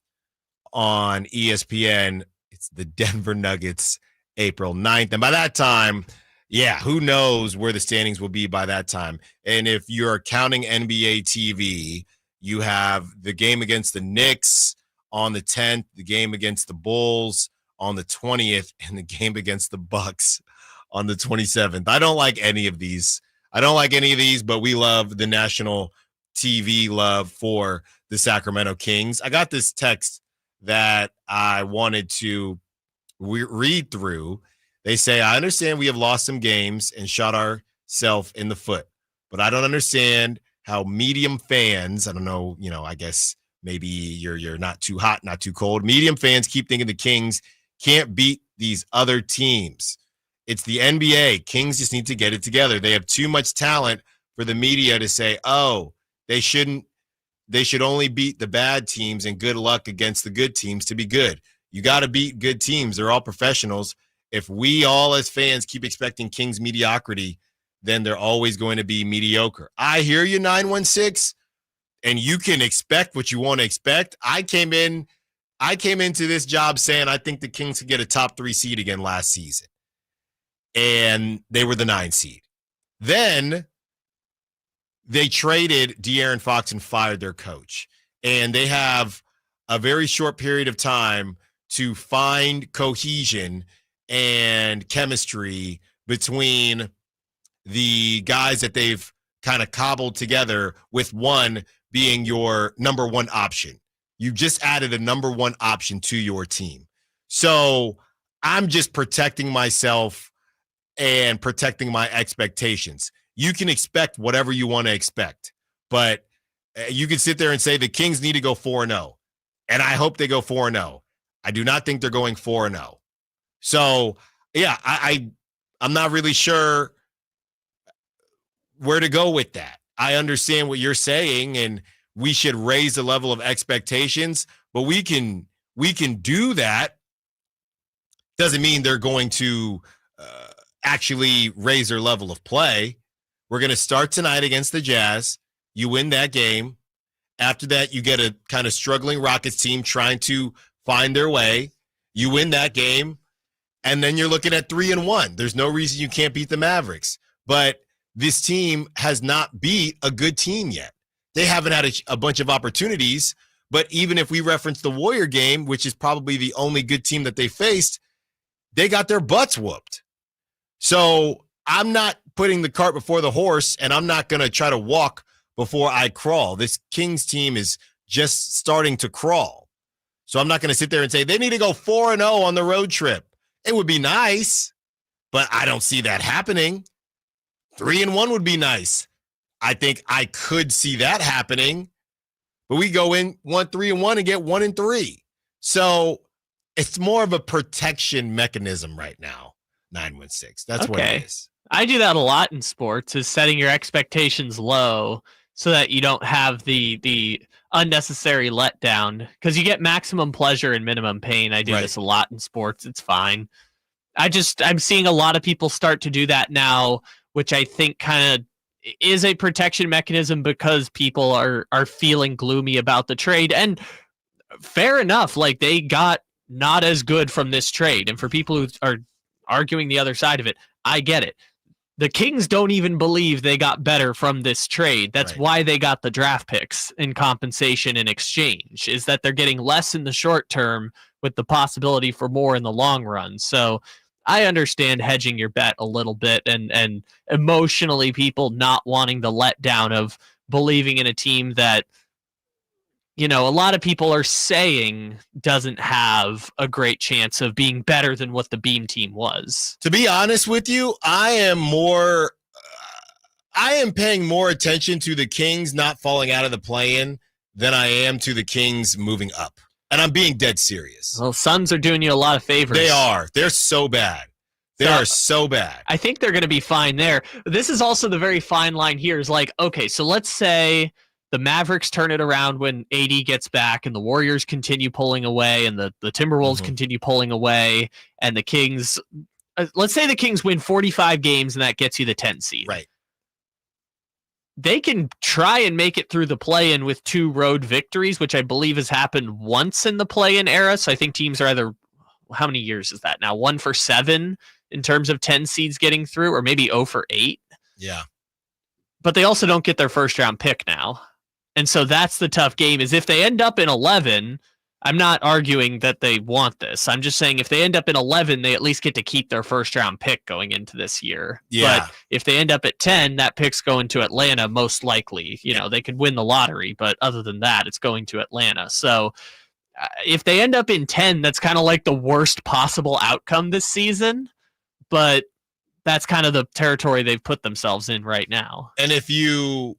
on ESPN, it's the Denver Nuggets, April 9th. And by that time, yeah, who knows where the standings will be by that time. And if you're counting NBA TV, you have the game against the Knicks on the 10th, the game against the Bulls on the 20th, and the game against the Bucks on the 27th. I don't like any of these. But we love the national TV love for the Sacramento Kings. I got this text that I wanted to read through. They say, I understand we have lost some games and shot ourselves in the foot, but I don't understand how medium fans, I don't know, I guess maybe you're not too hot, not too cold. Medium fans keep thinking the Kings can't beat these other teams. It's the NBA. Kings just need to get it together. They have too much talent for the media to say, oh, they should only beat the bad teams and good luck against the good teams to be good. You got to beat good teams. They're all professionals. If we all as fans keep expecting Kings mediocrity, then they're always going to be mediocre. I hear you, 916, and you can expect what you want to expect. I came into this job saying I think the Kings could get a top 3 seed again last season, and they were the 9 seed. Then they traded De'Aaron Fox and fired their coach, and they have a very short period of time to find cohesion and chemistry between the guys that they've kind of cobbled together, with one being your number one option. You just added a number one option to your team. So I'm just protecting myself and protecting my expectations. You can expect whatever you want to expect, but you can sit there and say the Kings need to go 4-0, and I hope they go 4-0. I do not think they're going 4-0. So, yeah, I'm not really sure where to go with that. I understand what you're saying, and we should raise the level of expectations, but we can do that. Doesn't mean they're going to actually raise their level of play. We're going to start tonight against the Jazz. You win that game. After that, you get a kind of struggling Rockets team trying to find their way. You win that game, and then you're looking at 3-1. There's no reason you can't beat the Mavericks. But this team has not beat a good team yet. They haven't had a bunch of opportunities, but even if we reference the Warrior game, which is probably the only good team that they faced, they got their butts whooped. So I'm not putting the cart before the horse, and I'm not going to try to walk before I crawl. This Kings team is just starting to crawl. So I'm not going to sit there and say they need to go 4-0 on the road trip. It would be nice, but I don't see that happening. 3-1 would be nice. I think I could see that happening, but we go in 3-1 and get 1-3. So it's more of a protection mechanism right now. 916. That's what it is. I do that a lot in sports, is setting your expectations low so that you don't have the unnecessary letdown because you get maximum pleasure and minimum pain. I do this a lot in sports. It's fine. I'm seeing a lot of people start to do that now, which I think kind of is a protection mechanism because people are feeling gloomy about the trade. And fair enough, like they got not as good from this trade. And for people who are arguing the other side of it, I get it. The Kings don't even believe they got better from this trade. That's why they got the draft picks in compensation in exchange, is that they're getting less in the short term with the possibility for more in the long run. So I understand hedging your bet a little bit and emotionally people not wanting the letdown of believing in a team that, you know, a lot of people are saying doesn't have a great chance of being better than what the Beam team was. To be honest with you, I am paying more attention to the Kings not falling out of the play-in than I am to the Kings moving up. And I'm being dead serious. Well, Suns are doing you a lot of favors. They are. They're so bad. They are so bad. I think they're going to be fine there. This is also the very fine line here is like, okay, so let's say the Mavericks turn it around when AD gets back and the Warriors continue pulling away and the Timberwolves continue pulling away and the Kings, let's say the Kings win 45 games and that gets you the 10 seed. Right. They can try and make it through the play-in with 2 road victories, which I believe has happened once in the play-in era. So I think teams are either, how many years is that now? 1 for 7 in terms of 10 seeds getting through, or maybe 0 for 8. Yeah. But they also don't get their first round pick now. And so that's the tough game, is if they end up in 11, I'm not arguing that they want this. I'm just saying if they end up in 11, they at least get to keep their first round pick going into this year. Yeah. But if they end up at 10, that pick's going to Atlanta most likely. You know, they could win the lottery, but other than that, it's going to Atlanta. So if they end up in 10, that's kind of like the worst possible outcome this season. But that's kind of the territory they've put themselves in right now. And if you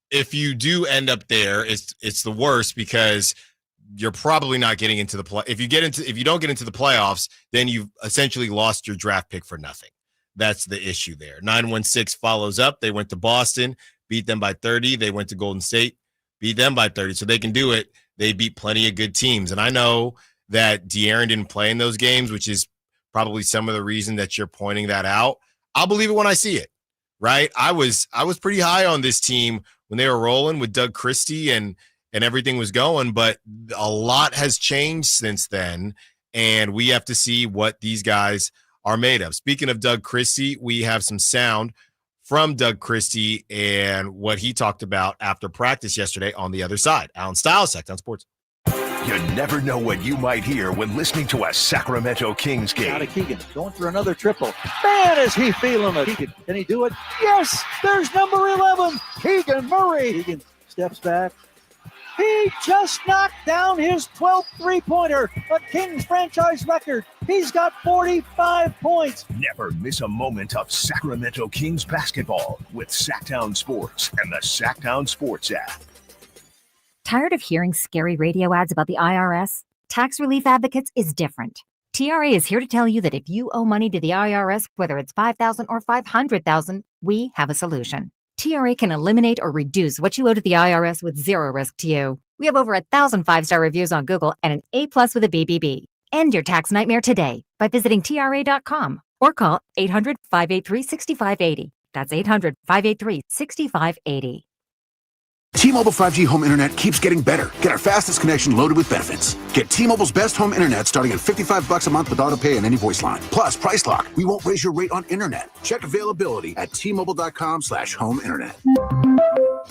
do end up there, it's the worst because you're probably not getting into the play. If you don't get into the playoffs, then you've essentially lost your draft pick for nothing. That's the issue there. 916 follows up. They went to Boston, beat them by 30. They went to Golden State, beat them by 30. So they can do it. They beat plenty of good teams. And I know that De'Aaron didn't play in those games, which is probably some of the reason that you're pointing that out. I'll believe it when I see it, right? I was pretty high on this team when they were rolling with Doug Christie and everything was going, but a lot has changed since then, and we have to see what these guys are made of. Speaking of Doug Christie, we have some sound from Doug Christie and what he talked about after practice yesterday on the other side. Allen Stiles, Sacktown Sports. You never know what you might hear when listening to a Sacramento Kings game. Out of Keegan, going for another triple. Man, is he feeling it. Keegan, can he do it? Yes, there's number 11, Keegan Murray. Keegan steps back. He just knocked down his 12th three-pointer, a Kings franchise record. He's got 45 points. Never miss a moment of Sacramento Kings basketball with Sacktown Sports and the Sacktown Sports app. Tired of hearing scary radio ads about the IRS? Tax Relief Advocates is different. TRA is here to tell you that if you owe money to the IRS, whether it's $5,000 or $500,000, we have a solution. TRA can eliminate or reduce what you owe to the IRS with zero risk to you. We have over 1,000 5-star reviews on Google and an A+ with a BBB. End your tax nightmare today by visiting TRA.com or call 800-583-6580. That's 800-583-6580. T-Mobile 5G home internet keeps getting better. Get our fastest connection loaded with benefits. Get T-Mobile's best home internet starting at $55 a month with auto pay and any voice line. Plus, Price Lock. We won't raise your rate on internet. Check availability at T-Mobile.com/home internet.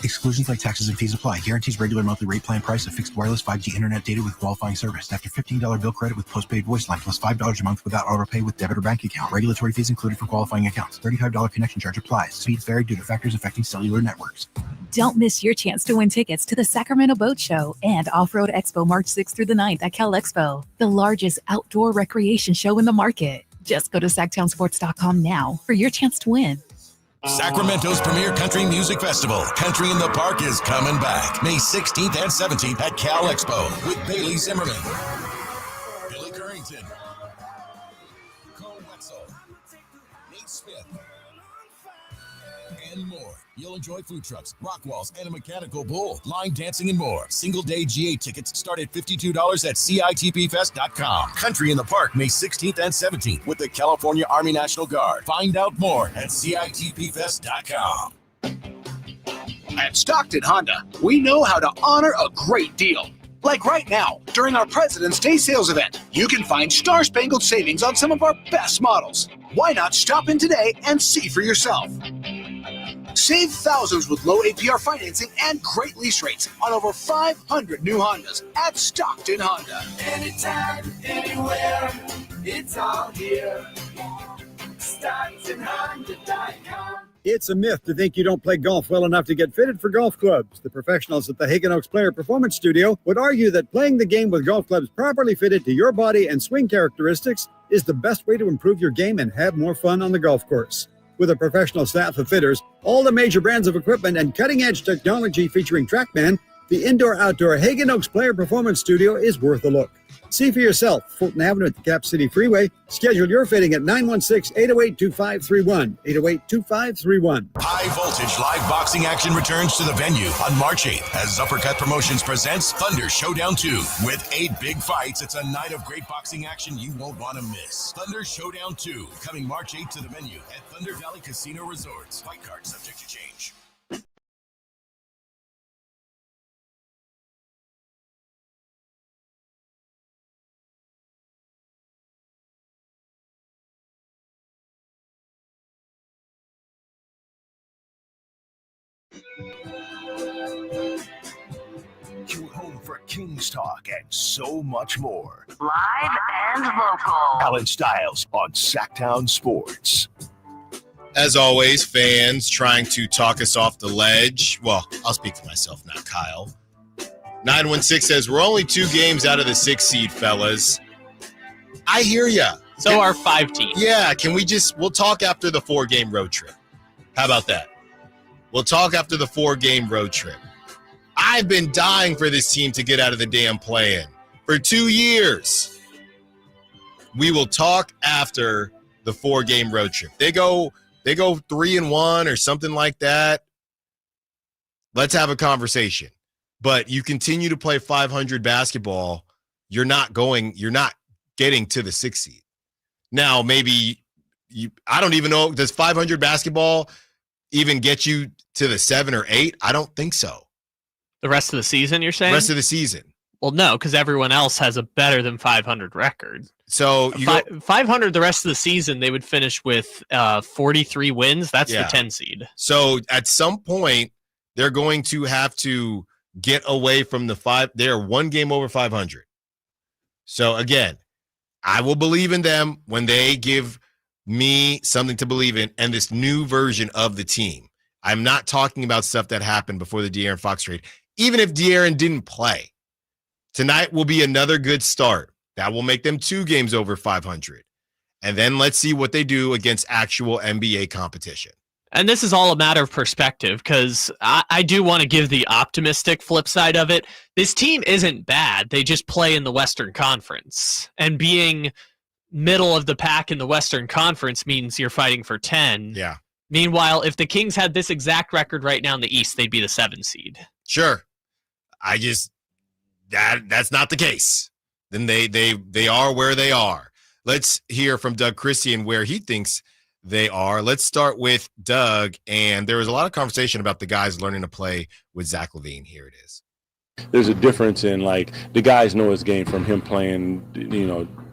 Exclusions like taxes and fees apply. Guarantees regular monthly rate plan price of fixed wireless 5G internet data with qualifying service. After $15 bill credit with postpaid voice line plus $5 a month without auto pay with debit or bank account. Regulatory fees included for qualifying accounts. $35 connection charge applies. Speeds vary due to factors affecting cellular networks. Don't miss your chance to win tickets to the Sacramento Boat Show and Off-Road Expo March 6th through the 9th at Cal Expo, the largest outdoor recreation show in the market. Just go to SacktownSports.com now for your chance to win. Sacramento's premier country music festival, Country in the Park, is coming back May 16th and 17th at Cal Expo with Bailey Zimmerman, Billy Currington, Cole Wetzel, Nate Smith, and more. You'll enjoy food trucks, rock walls, and a mechanical bull, line dancing, and more. Single-day GA tickets start at $52 at CITPFest.com. Country in the Park, May 16th and 17th with the California Army National Guard. Find out more at CITPFest.com. At Stockton Honda, we know how to honor a great deal. Like right now, during our President's Day sales event, you can find star-spangled savings on some of our best models. Why not stop in today and see for yourself? Save thousands with low APR financing and great lease rates on over 500 new Hondas at Stockton Honda. Anytime, anywhere, it's all here. StocktonHonda.com. It's a myth to think you don't play golf well enough to get fitted for golf clubs. The professionals at the Hagen Oaks Player Performance Studio would argue that playing the game with golf clubs properly fitted to your body and swing characteristics is the best way to improve your game and have more fun on the golf course. With a professional staff of fitters, all the major brands of equipment, and cutting-edge technology featuring TrackMan, the indoor-outdoor Hagen Oaks Player Performance Studio is worth a look. See for yourself, Fulton Avenue at the Cap City Freeway. Schedule your fitting at 916-808-2531, 808-2531. High voltage live boxing action returns to the venue on March 8th as Uppercut Promotions presents Thunder Showdown 2. With 8 big fights, it's a night of great boxing action you won't want to miss. Thunder Showdown 2, coming March 8th to the venue at Thunder Valley Casino Resorts. Fight card subject to change. You're home for Kings Talk and so much more. Live and local. Allen Stiles on Sacktown Sports. As always, fans trying to talk us off the ledge. Well, I'll speak for myself, not Kyle. 916 says, we're only 2 games out of the 6th seed, fellas. I hear ya. So are 5 teams. Yeah, we'll talk after the 4-game road trip. How about that? We'll talk after the 4-game road trip. I've been dying for this team to get out of the damn play-in for 2 years. We will talk after the 4-game road trip. They go 3-1 or something like that. Let's have a conversation. But you continue to play 500 basketball, you're not getting to the 6th seed. Now, maybe I don't even know, does 500 basketball even get you to the 7 or 8? I don't think so. The rest of the season, you're saying? Rest of the season. Well, no, because everyone else has a better than 500 record. So 500 the rest of the season, they would finish with 43 wins. That's the 10 seed. So at some point, they're going to have to get away from the 5. They're 1 game over 500. So again, I will believe in them when they give me something to believe in and this new version of the team. I'm not talking about stuff that happened before the De'Aaron Fox trade. Even if De'Aaron didn't play, tonight will be another good start. That will make them 2 games over 500. And then let's see what they do against actual NBA competition. And this is all a matter of perspective, because I do want to give the optimistic flip side of it. This team isn't bad. They just play in the Western Conference. And being middle of the pack in the Western Conference means you're fighting for 10. Yeah. Meanwhile, if the Kings had this exact record right now in the East, they'd be the 7 seed. Sure. That's not the case. Then they are where they are. Let's hear from Doug Christian where he thinks they are. Let's start with Doug. And there was a lot of conversation about the guys learning to play with Zach LaVine. Here it is. There's a difference in, like, the guys know his game from him playing,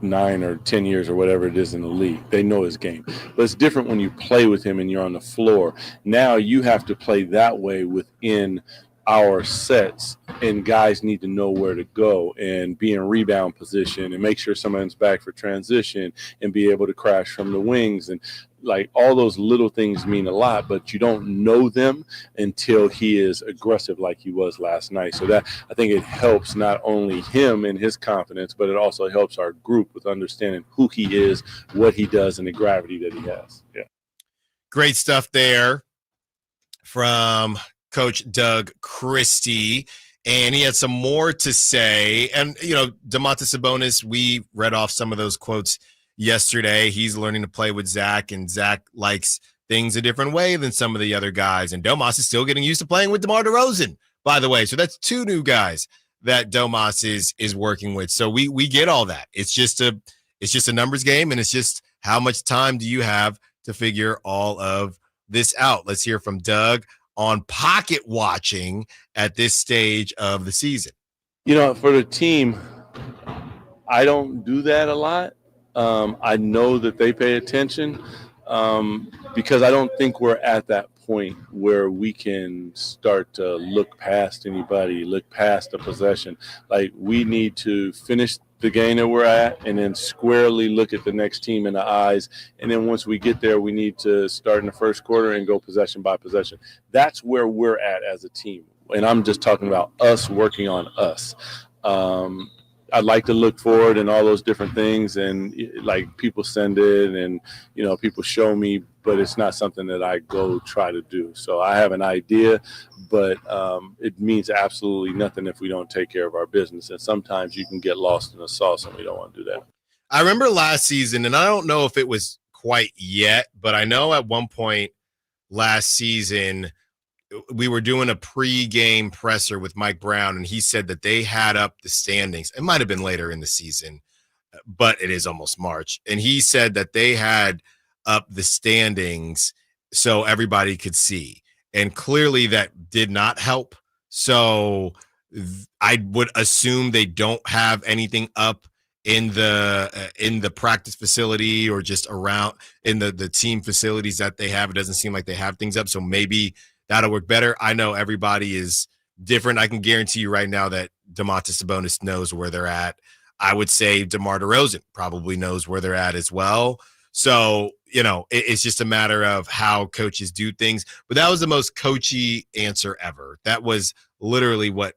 9 or 10 years or whatever it is in the league. They know his game. But it's different when you play with him and you're on the floor. Now you have to play that way within our sets, and guys need to know where to go and be in rebound position and make sure someone's back for transition and be able to crash from the wings. And like, all those little things mean a lot, but you don't know them until he is aggressive like he was last night. So that, I think it helps not only him and his confidence, but it also helps our group with understanding who he is, what he does, and the gravity that he has. Yeah. Great stuff there from Coach Doug Christie. And he had some more to say. And, Domantas Sabonis, we read off some of those quotes yesterday. He's learning to play with Zach, and Zach likes things a different way than some of the other guys. And Domas is still getting used to playing with DeMar DeRozan, by the way. So that's 2 new guys that Domas is working with. So we get all that. It's just a numbers game, and it's just how much time do you have to figure all of this out. Let's hear from Doug on pocket watching at this stage of the season. For the team, I don't do that a lot. I know that they pay attention because I don't think we're at that point where we can start to look past anybody, look past a possession. Like, we need to finish the game that we're at and then squarely look at the next team in the eyes. And then once we get there, we need to start in the first quarter and go possession by possession. That's where we're at as a team. And I'm just talking about us working on us. I'd like to look forward and all those different things, and like people send it and people show me, but it's not something that I go try to do. So I have an idea, but it means absolutely nothing if we don't take care of our business. And sometimes you can get lost in the sauce, and we don't want to do that. I remember last season, and I don't know if it was quite yet, but I know at one point last season we were doing a pre-game presser with Mike Brown, and he said that they had up the standings. It might have been later in the season, but it is almost March. And he said that they had up the standings so everybody could see. And clearly that did not help. So I would assume they don't have anything up in the practice facility or just around in the team facilities that they have. It doesn't seem like they have things up. So maybe that'll work better. I know everybody is different. I can guarantee you right now that Domantas Sabonis knows where they're at. I would say DeMar DeRozan probably knows where they're at as well. So, it's just a matter of how coaches do things. But that was the most coachy answer ever. That was literally what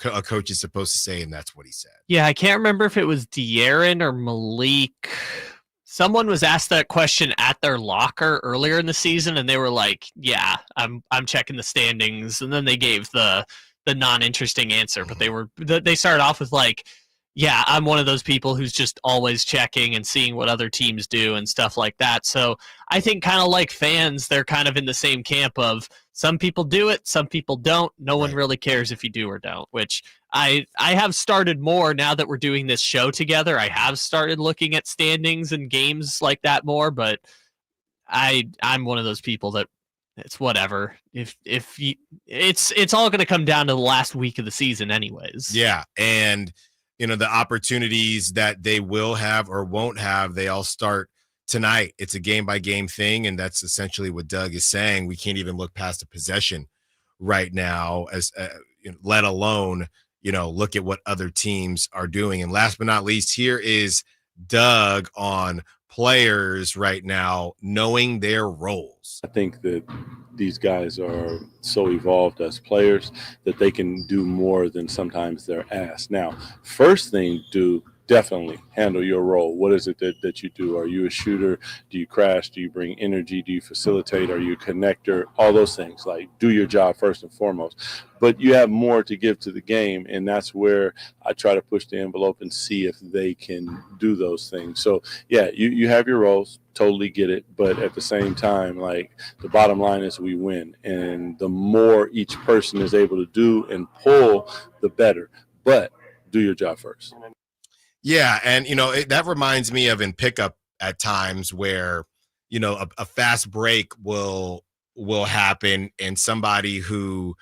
a coach is supposed to say, and that's what he said. Yeah, I can't remember if it was De'Aaron or Malik. Someone was asked that question at their locker earlier in the season, and they were like, "Yeah, I'm checking the standings." And then they gave the non-interesting answer, but they started off with like, "Yeah, I'm one of those people who's just always checking and seeing what other teams do and stuff like that." So I think kind of like fans, they're kind of in the same camp of some people do it, some people don't. No one really cares if you do or don't, which I have started more now that we're doing this show together. I have started looking at standings and games like that more, but I'm one of those people that it's whatever. If it's all going to come down to the last week of the season anyways. Yeah, and the opportunities that they will have or won't have, they all start tonight. It's a game-by-game thing, and that's essentially what Doug is saying. We can't even look past a possession right now, as let alone look at what other teams are doing. And last but not least, here is Doug on players right now knowing their roles. I think that these guys are so evolved as players that they can do more than sometimes they're asked. Now, first thing, definitely handle your role. What is it that you do? Are you a shooter? Do you crash? Do you bring energy? Do you facilitate? Are you a connector? All those things. Like, do your job first and foremost. But you have more to give to the game, and that's where I try to push the envelope and see if they can do those things. So, yeah, you have your roles. Totally get it. But at the same time, like, the bottom line is we win. And the more each person is able to do and pull, the better. But do your job first. Yeah, and that reminds me of in pickup at times where a fast break will happen, and somebody who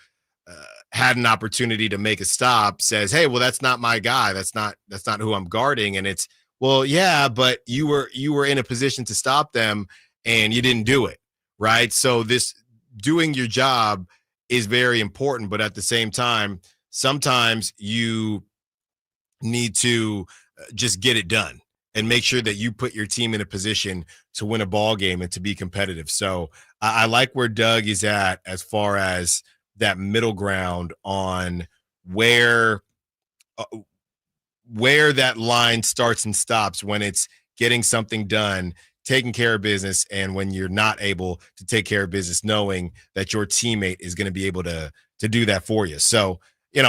had an opportunity to make a stop says, "Hey, well, that's not my guy. That's not who I'm guarding." And it's, well, yeah, but you were in a position to stop them, and you didn't do it, right? So this doing your job is very important, but at the same time, sometimes you need to just get it done and make sure that you put your team in a position to win a ball game and to be competitive. So I like where Doug is at as far as that middle ground on where that line starts and stops when it's getting something done, taking care of business, and when you're not able to take care of business, knowing that your teammate is going to be able to do that for you. So,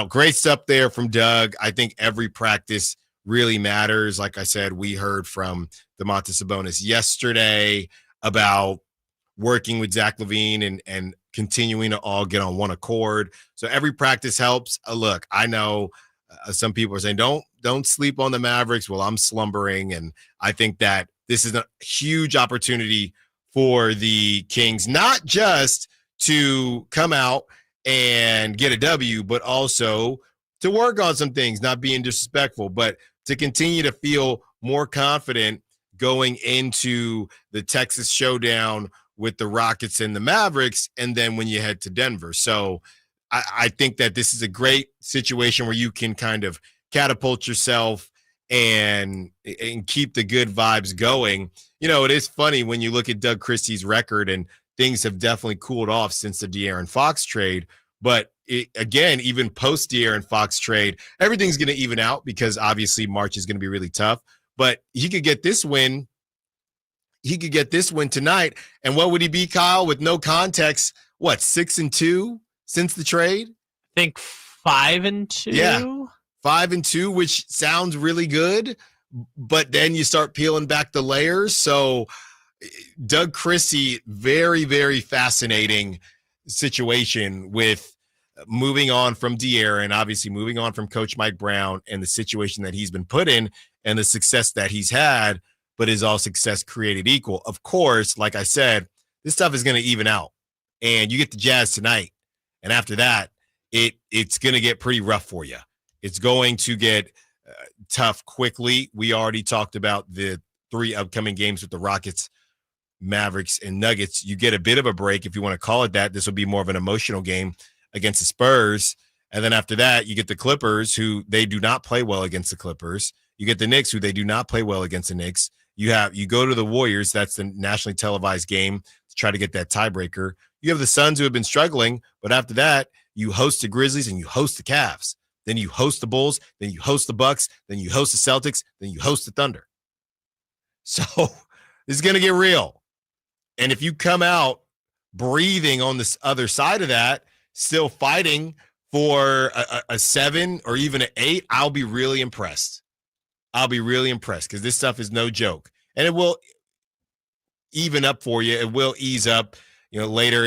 great stuff there from Doug. I think every practice really matters. Like I said, we heard from Domantas Sabonis yesterday about working with Zach LaVine and continuing to all get on one accord. So every practice helps. Look, I know some people are saying, don't sleep on the Mavericks. Well, I'm slumbering. And I think that this is a huge opportunity for the Kings, not just to come out and get a W, but also to work on some things, not being disrespectful, but to continue to feel more confident going into the Texas showdown with the Rockets and the Mavericks, and then when you head to Denver. So I think that this is a great situation where you can kind of catapult yourself and keep the good vibes going. You know, it is funny when you look at Doug Christie's record, and things have definitely cooled off since the De'Aaron Fox trade. But again, even post De'Aaron Fox trade, everything's going to even out because obviously March is going to be really tough. But he could get this win. He could get this win tonight. And what would he be, Kyle, with no context? What, 6-2 since the trade? I think 5-2. Yeah, 5-2, which sounds really good. But then you start peeling back the layers. So Doug Christie, very, very fascinating situation with moving on from De'Aaron, obviously moving on from Coach Mike Brown and the situation that he's been put in and the success that he's had, but is all success created equal? Of course, like I said, this stuff is going to even out. And you get the Jazz tonight. And after that, it's going to get pretty rough for you. It's going to get tough quickly. We already talked about the 3 upcoming games with the Rockets, Mavericks, and Nuggets. You get a bit of a break, if you want to call it that. This will be more of an emotional game against the Spurs. And then after that, you get the Clippers, who they do not play well against the Clippers. You get the Knicks, who they do not play well against the Knicks. You go to the Warriors. That's the nationally televised game to try to get that tiebreaker. You have the Suns, who have been struggling, but after that, you host the Grizzlies and you host the Cavs. Then you host the Bulls. Then you host the Bucks. Then you host the Celtics. Then you host the Thunder. So this is going to get real. And if you come out breathing on this other side of that, still fighting for a 7 or even an 8, I'll be really impressed. I'll be really impressed because this stuff is no joke. And it will even up for you. It will ease up, later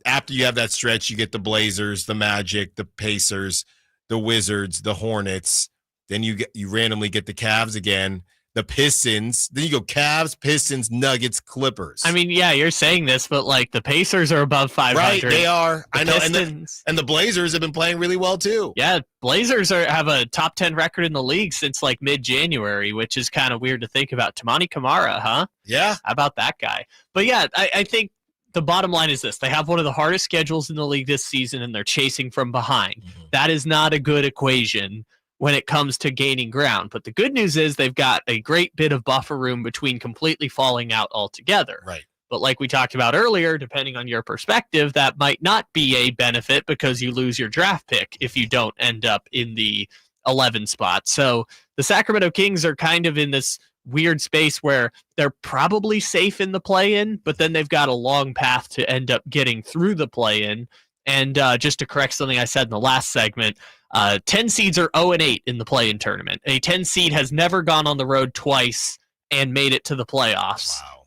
after you have that stretch, you get the Blazers, the Magic, the Pacers, the Wizards, the Hornets. Then you randomly get the Cavs again, the Pistons. Then you go Cavs, Pistons, Nuggets, Clippers. I mean, yeah, you're saying this, but like the Pacers are above 500. Right, they are. I know. Pistons, and the Blazers have been playing really well too. Yeah, Blazers have a top 10 record in the league since like mid-January, which is kind of weird to think about. Tamani Kamara, huh? Yeah. How about that guy? But yeah, I think the bottom line is this. They have one of the hardest schedules in the league this season, and they're chasing from behind. Mm-hmm. That is not a good equation when it comes to gaining ground. But the good news is they've got a great bit of buffer room between completely falling out altogether. Right. But like we talked about earlier, depending on your perspective, that might not be a benefit because you lose your draft pick if you don't end up in the 11 spot. So the Sacramento Kings are kind of in this weird space where they're probably safe in the play-in, but then they've got a long path to end up getting through the play-in. And just to correct something I said in the last segment, 10 seeds are 0-8 in the play-in tournament. A 10 seed has never gone on the road twice and made it to the playoffs. Wow.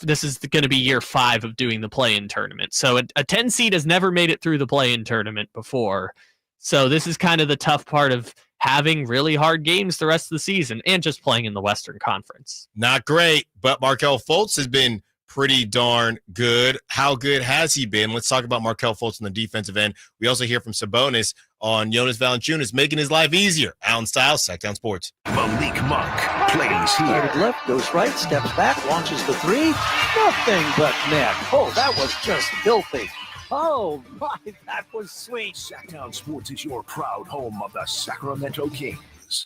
This is going to be year 5 of doing the play-in tournament. So a 10 seed has never made it through the play-in tournament before. So this is kind of the tough part of having really hard games the rest of the season and just playing in the Western Conference. Not great, but Markelle Fultz has been pretty darn good. How good has he been? Let's talk about Markelle Fultz on the defensive end. We also hear from Sabonis on Jonas Valanciunas making his life easier. Allen Stiles, Sacktown Sports. Malik Monk plays here. Started left, goes right, steps back, launches the 3. Nothing but net. Oh, that was just filthy. Oh, my, that was sweet. Sacktown Sports is your proud home of the Sacramento Kings.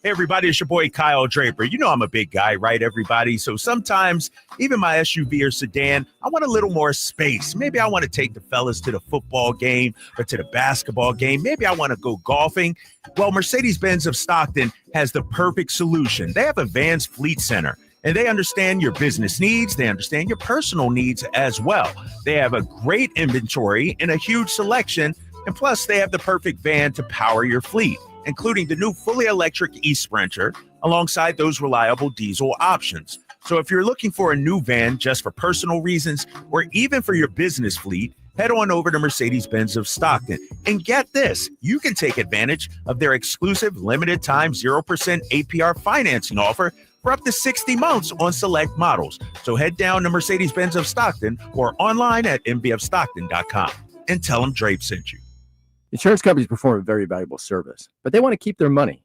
Hey, everybody, it's your boy Kyle Draper. You know I'm a big guy, right, everybody? So sometimes, even my SUV or sedan, I want a little more space. Maybe I want to take the fellas to the football game or to the basketball game. Maybe I want to go golfing. Well, Mercedes-Benz of Stockton has the perfect solution. They have a Vans Fleet Center. And they understand your business needs. They understand your personal needs as well. They have a great inventory and a huge selection. And plus, they have the perfect van to power your fleet, including the new fully electric e-Sprinter alongside those reliable diesel options. So if you're looking for a new van just for personal reasons or even for your business fleet, head on over to Mercedes-Benz of Stockton. And get this, you can take advantage of their exclusive limited time 0% APR financing offer for up to 60 months on select models. So head down to Mercedes-Benz of Stockton or online at mbfstockton.com and tell them Drape sent you. Insurance companies perform a very valuable service, but they want to keep their money.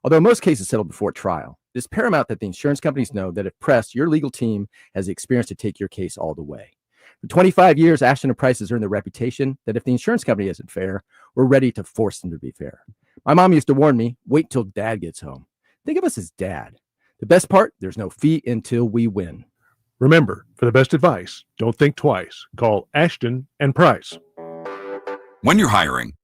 Although most cases settle before trial, it is paramount that the insurance companies know that if pressed, your legal team has the experience to take your case all the way. For 25 years, Ashton & Price has earned the reputation that if the insurance company isn't fair, we're ready to force them to be fair. My mom used to warn me, wait till dad gets home. Think of us as dad. The best part, there's no fee until we win. Remember, for the best advice, don't think twice. Call Ashton & Price. When you're hiring,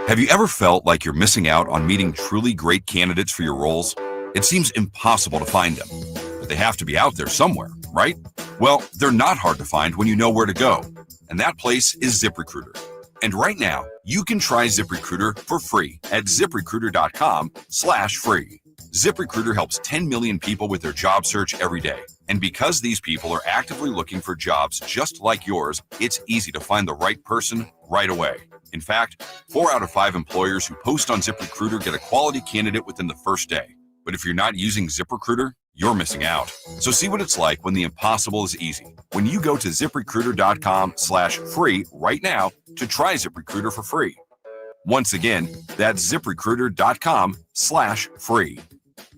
have you ever felt like you're missing out on meeting truly great candidates for your roles? It seems impossible to find them, but they have to be out there somewhere, right? Well, they're not hard to find when you know where to go, and that place is ZipRecruiter. And right now, you can try ZipRecruiter for free at ZipRecruiter.com/free. ZipRecruiter helps 10 million people with their job search every day. And because these people are actively looking for jobs just like yours, it's easy to find the right person right away. In fact, 4 out of 5 employers who post on ZipRecruiter get a quality candidate within the first day. But if you're not using ZipRecruiter, you're missing out. So see what it's like when the impossible is easy. When you go to ZipRecruiter.com/free right now to try ZipRecruiter for free. Once again, that's ZipRecruiter.com/free.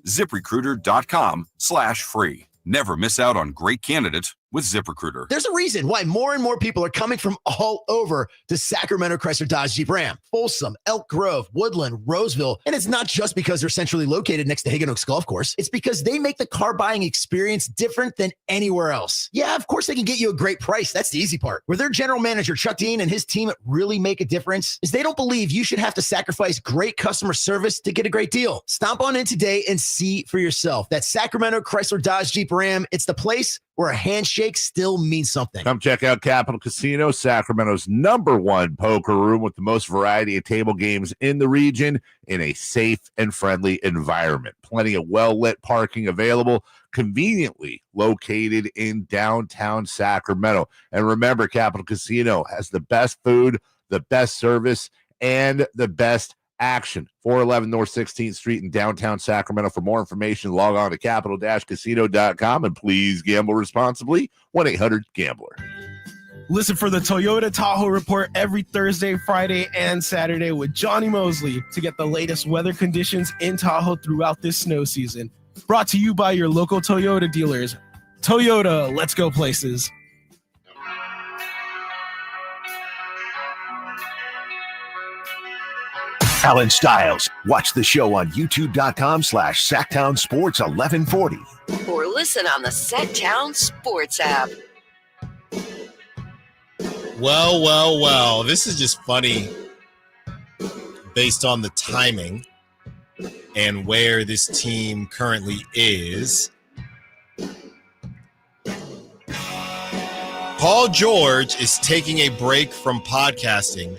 ZipRecruiter.com/free. Never miss out on great candidates with ZipRecruiter. There's a reason why more and more people are coming from all over to Sacramento Chrysler Dodge Jeep Ram, Folsom, Elk Grove, Woodland, Roseville. And it's not just because they're centrally located next to Hagan Oaks Golf Course. It's because they make the car buying experience different than anywhere else. Yeah, of course they can get you a great price. That's the easy part. Where their general manager, Chuck Dean, and his team really make a difference is they don't believe you should have to sacrifice great customer service to get a great deal. Stomp on in today and see for yourself. That's Sacramento Chrysler Dodge Jeep Ram. It's the place where a handshake still means something. Come check out Capital Casino, Sacramento's #1 poker room with the most variety of table games in the region in a safe and friendly environment. Plenty of well-lit parking available, conveniently located in downtown Sacramento. And remember, Capital Casino has the best food, the best service, and the best action. 411 North 16th Street in downtown Sacramento. For more information, log on to capital-casino.com and please gamble responsibly. 1-800-GAMBLER. Listen for the Toyota Tahoe Report every Thursday, Friday, and Saturday with Johnny Mosley to get the latest weather conditions in Tahoe throughout this snow season. Brought to you by your local Toyota dealers. Toyota, let's go places. Allen Stiles. Watch the show on youtube.com/Sacktown Sports 1140. Or listen on the Sacktown Sports app. Well. This is just funny based on the timing and where this team currently is. Paul George is taking a break from podcasting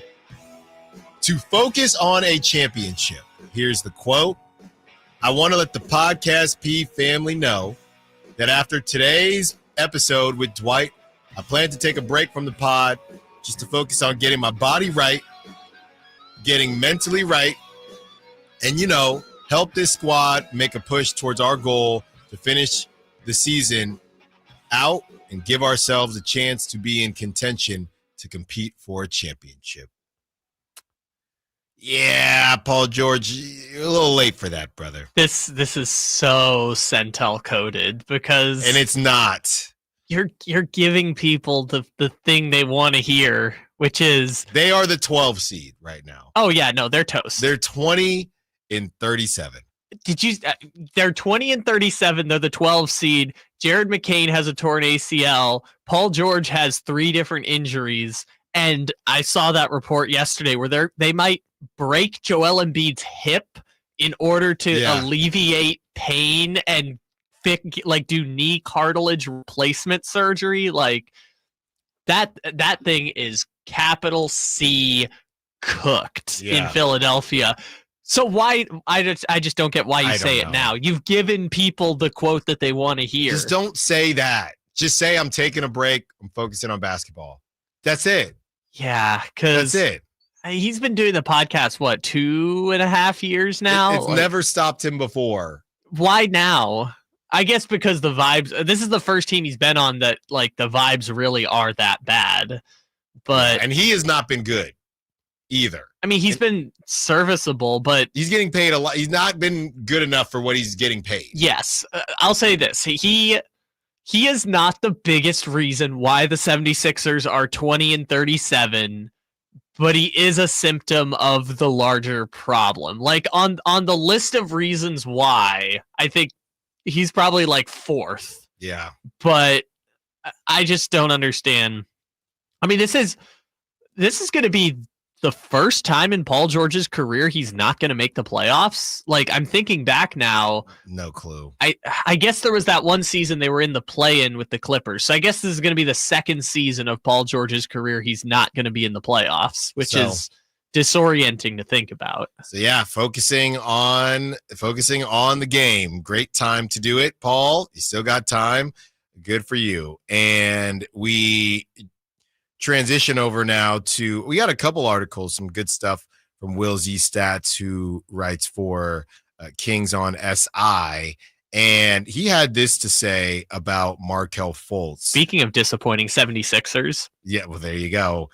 to focus on a championship. Here's the quote. I want to let the Podcast P family know that after today's episode with Dwight, I plan to take a break from the pod just to focus on getting my body right, getting mentally right, and, help this squad make a push towards our goal to finish the season out and give ourselves a chance to be in contention to compete for a championship. Yeah, Paul George, you're a little late for that, brother. This is so Centel coded because, and it's not. You're giving people the thing they want to hear, which is they are the 12 seed right now. Oh yeah, no, they're toast. They're 20-37. They're 20-37. They're the 12 seed. Jared McCain has a torn ACL. Paul George has 3 different injuries, and I saw that report yesterday where they might break Joel Embiid's hip in order to alleviate pain and do knee cartilage replacement surgery. Like that thing is capital C cooked in Philadelphia. So why I just don't get why you say it know. now. You've given people the quote that they want to hear. Just don't say that. Just say I'm taking a break. I'm focusing on basketball. That's it. Yeah, because that's it. He's been doing the podcast, what, 2.5 years now? It's never stopped him before. Why now? I guess because the vibes, this is the first team he's been on that, like, the vibes really are that bad. But and he has not been good either. I mean, he's been serviceable, but he's getting paid a lot. He's not been good enough for what he's getting paid. Yes. I'll say this. He is not the biggest reason why the 76ers are 20-37, but he is a symptom of the larger problem. Like on the list of reasons why, I think he's probably like fourth. Yeah. But I just don't understand. I mean, this is going to be the first time in Paul George's career he's not going to make the playoffs. Like, I'm thinking back now. No clue. I guess there was that one season they were in the play-in with the Clippers. So I guess this is going to be the second season of Paul George's career he's not going to be in the playoffs, which is disorienting to think about. So yeah, focusing on the game. Great time to do it, Paul. You still got time. Good for you. And we transition over now to, we got a couple articles, some good stuff from Will Z Stats, who writes for Kings on SI, and he had this to say about Markelle Fultz. Speaking of disappointing 76ers. Yeah, well, there you go.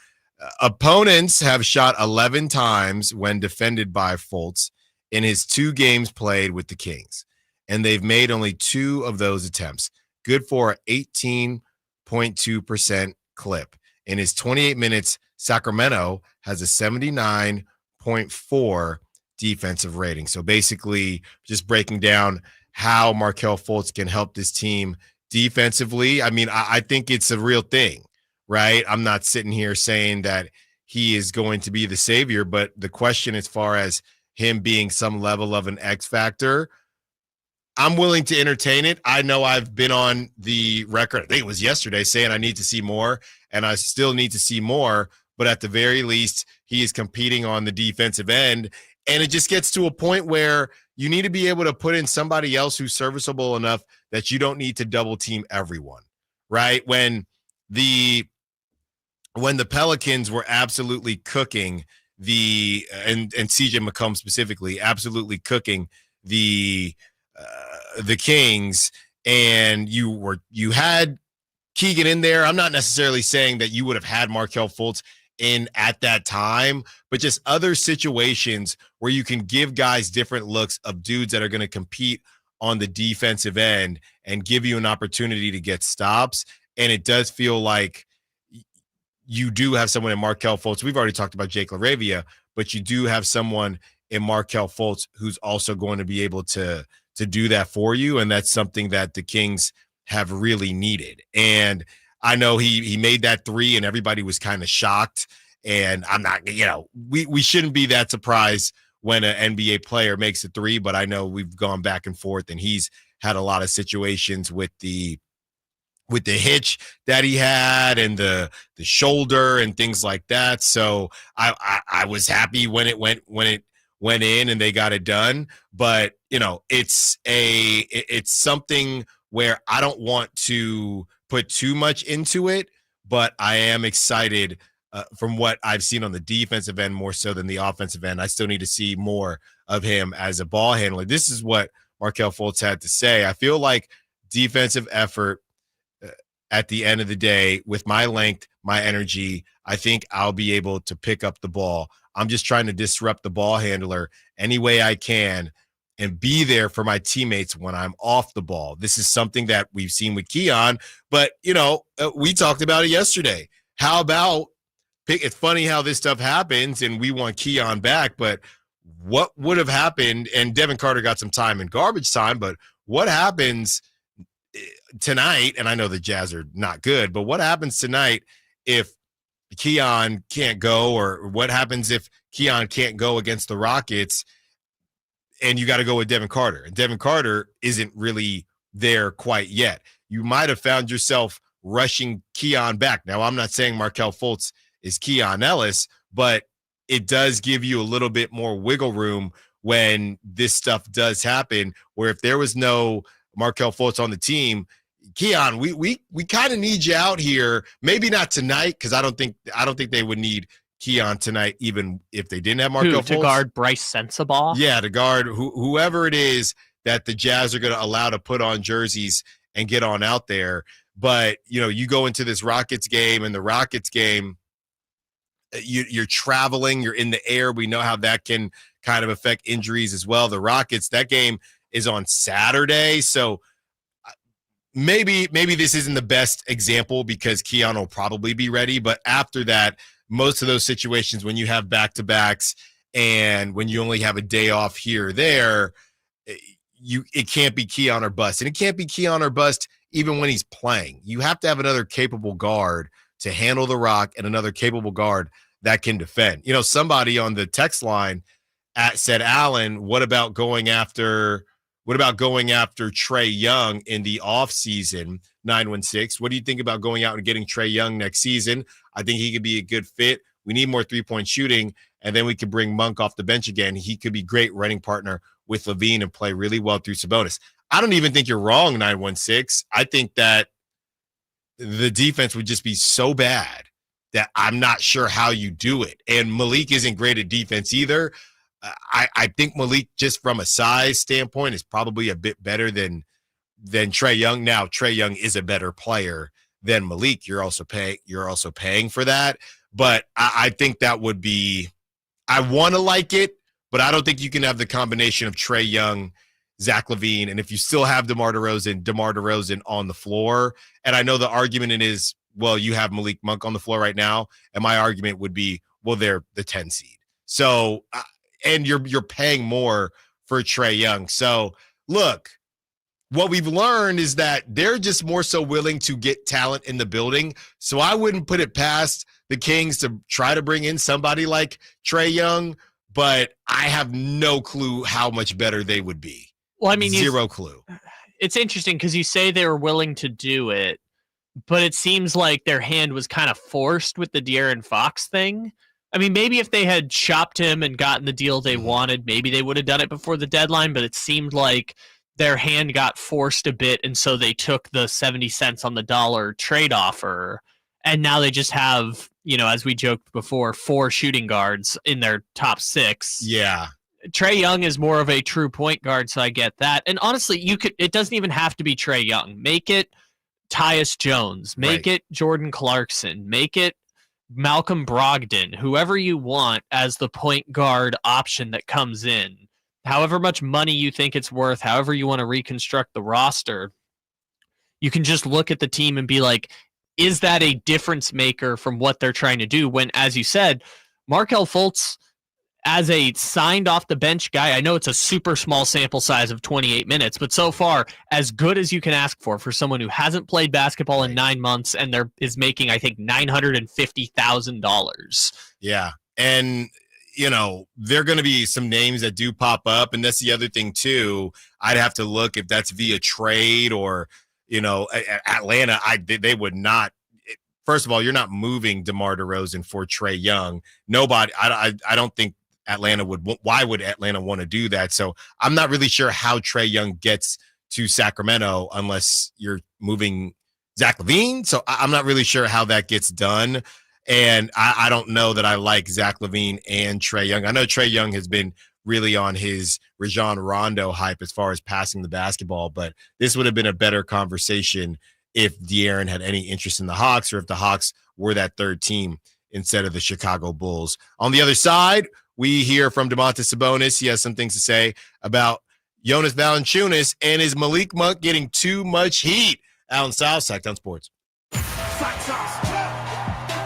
Opponents have shot 11 times when defended by Fultz in his 2 games played with the Kings, and they've made only 2 of those attempts. Good for 18.2% clip. In his 28 minutes, Sacramento has a 79.4 defensive rating. So basically, just breaking down how Markelle Fultz can help this team defensively. I mean, I think it's a real thing, right? I'm not sitting here saying that he is going to be the savior, but the question as far as him being some level of an X factor, I'm willing to entertain it. I know I've been on the record, I think it was yesterday, saying I need to see more, and I still need to see more, but at the very least, he is competing on the defensive end, and it just gets to a point where you need to be able to put in somebody else who's serviceable enough that you don't need to double team everyone, right? When the Pelicans were absolutely cooking and CJ McCollum specifically, absolutely cooking the Kings, and you had Keegan in there. I'm not necessarily saying that you would have had Markelle Fultz in at that time, but just other situations where you can give guys different looks of dudes that are going to compete on the defensive end and give you an opportunity to get stops. And it does feel like you do have someone in Markelle Fultz. We've already talked about Jake LaRavia, but you do have someone in Markelle Fultz who's also going to be able to do that for you, and that's something that the Kings have really needed. And I know he made that 3 and everybody was kind of shocked, and I'm not, we shouldn't be that surprised when an NBA player makes a 3, but I know we've gone back and forth, and he's had a lot of situations with the hitch that he had and the shoulder and things like that. So I was happy when it went in and they got it done, but it's something where I don't want to put too much into it, but I am excited from what I've seen on the defensive end more so than the offensive end. I still need to see more of him as a ball handler. This is what Markelle Fultz had to say. I feel like defensive effort at the end of the day, with my length, my energy, I think I'll be able to pick up the ball. I'm just trying to disrupt the ball handler any way I can and be there for my teammates when I'm off the ball. This is something that we've seen with Keon, but, we talked about it yesterday. How about it's funny how this stuff happens and we want Keon back, but what would have happened, and Devin Carter got some time in garbage time, but what happens tonight, and I know the Jazz are not good, but what happens tonight if Keon can't go, or what happens if Keon can't go against the Rockets and you got to go with Devin Carter, and Devin Carter isn't really there quite yet? You might have found yourself rushing Keon back. Now, I'm not saying Markelle Fultz is Keon Ellis, but it does give you a little bit more wiggle room when this stuff does happen, where if there was no Markelle Fultz on the team, Keon, we kind of need you out here. Maybe not tonight, because I don't think they would need Keon tonight, even if they didn't have Markelle Fultz. To guard Bryce Sensabaugh? Yeah, to guard whoever it is that the Jazz are going to allow to put on jerseys and get on out there. But, you go into this Rockets game, and the Rockets game, you're traveling, you're in the air. We know how that can kind of affect injuries as well. The Rockets, that game is on Saturday, so maybe this isn't the best example because Keon will probably be ready. But after that, most of those situations when you have back-to-backs and when you only have a day off here or there, it can't be Keon or bust. And it can't be Keon or bust even when he's playing. You have to have another capable guard to handle the rock and another capable guard that can defend. Somebody on the text line said, Allen, what about going after Trae Young in the offseason? 916. What do you think about going out and getting Trae Young next season? I think he could be a good fit. We need more three-point shooting, and then we could bring Monk off the bench again. He could be great running partner with Levine and play really well through Sabonis. I don't even think you're wrong, 916. I think that the defense would just be so bad that I'm not sure how you do it. And Malik isn't great at defense either. I think Malik, just from a size standpoint, is probably a bit better than Trae Young. Now, Trae Young is a better player than Malik. You're also paying for that. But I think that would be – I want to like it, but I don't think you can have the combination of Trae Young, Zach LaVine, and if you still have DeMar DeRozan on the floor. And I know the argument is, well, you have Malik Monk on the floor right now, and my argument would be, well, they're the 10 seed. So and you're paying more for Trae Young. So look, what we've learned is that they're just more so willing to get talent in the building. So I wouldn't put it past the Kings to try to bring in somebody like Trae Young, but I have no clue how much better they would be. Well, I mean, zero clue. It's interesting because you say they were willing to do it, but it seems like their hand was kind of forced with the De'Aaron Fox thing. I mean, maybe if they had shopped him and gotten the deal they wanted, maybe they would have done it before the deadline, but it seemed like their hand got forced a bit, and so they took the 70 cents on the dollar trade offer, and now they just have, as we joked before, 4 shooting guards in their top 6. Yeah. Trae Young is more of a true point guard, so I get that. And honestly, it doesn't even have to be Trae Young. Make it Tyus Jones. Make it Jordan Clarkson. Make it Malcolm Brogdon. Whoever you want as the point guard option that comes in. However much money you think it's worth, however you want to reconstruct the roster, you can just look at the team and be like, is that a difference maker from what they're trying to do? When, as you said, Markelle Fultz, as a signed off the bench guy, I know it's a super small sample size of 28 minutes, but so far, as good as you can ask for someone who hasn't played basketball in 9 months and is making, I think, $950,000. Yeah. And, there are going to be some names that do pop up. And that's the other thing, too. I'd have to look if that's via trade or, Atlanta, they would not. First of all, you're not moving DeMar DeRozan for Trae Young. Nobody, I don't think Atlanta would. Why would Atlanta want to do that? So I'm not really sure how Trae Young gets to Sacramento unless you're moving Zach LaVine. So I'm not really sure how that gets done. And I don't know that I like Zach LaVine and Trae Young. I know Trae Young has been really on his Rajon Rondo hype as far as passing the basketball, but this would have been a better conversation if De'Aaron had any interest in the Hawks or if the Hawks were that third team instead of the Chicago Bulls. On the other side, we hear from Domantas Sabonis. He has some things to say about Jonas Valanciunas and is Malik Monk getting too much heat? Allen Stiles, Sacktown Sports.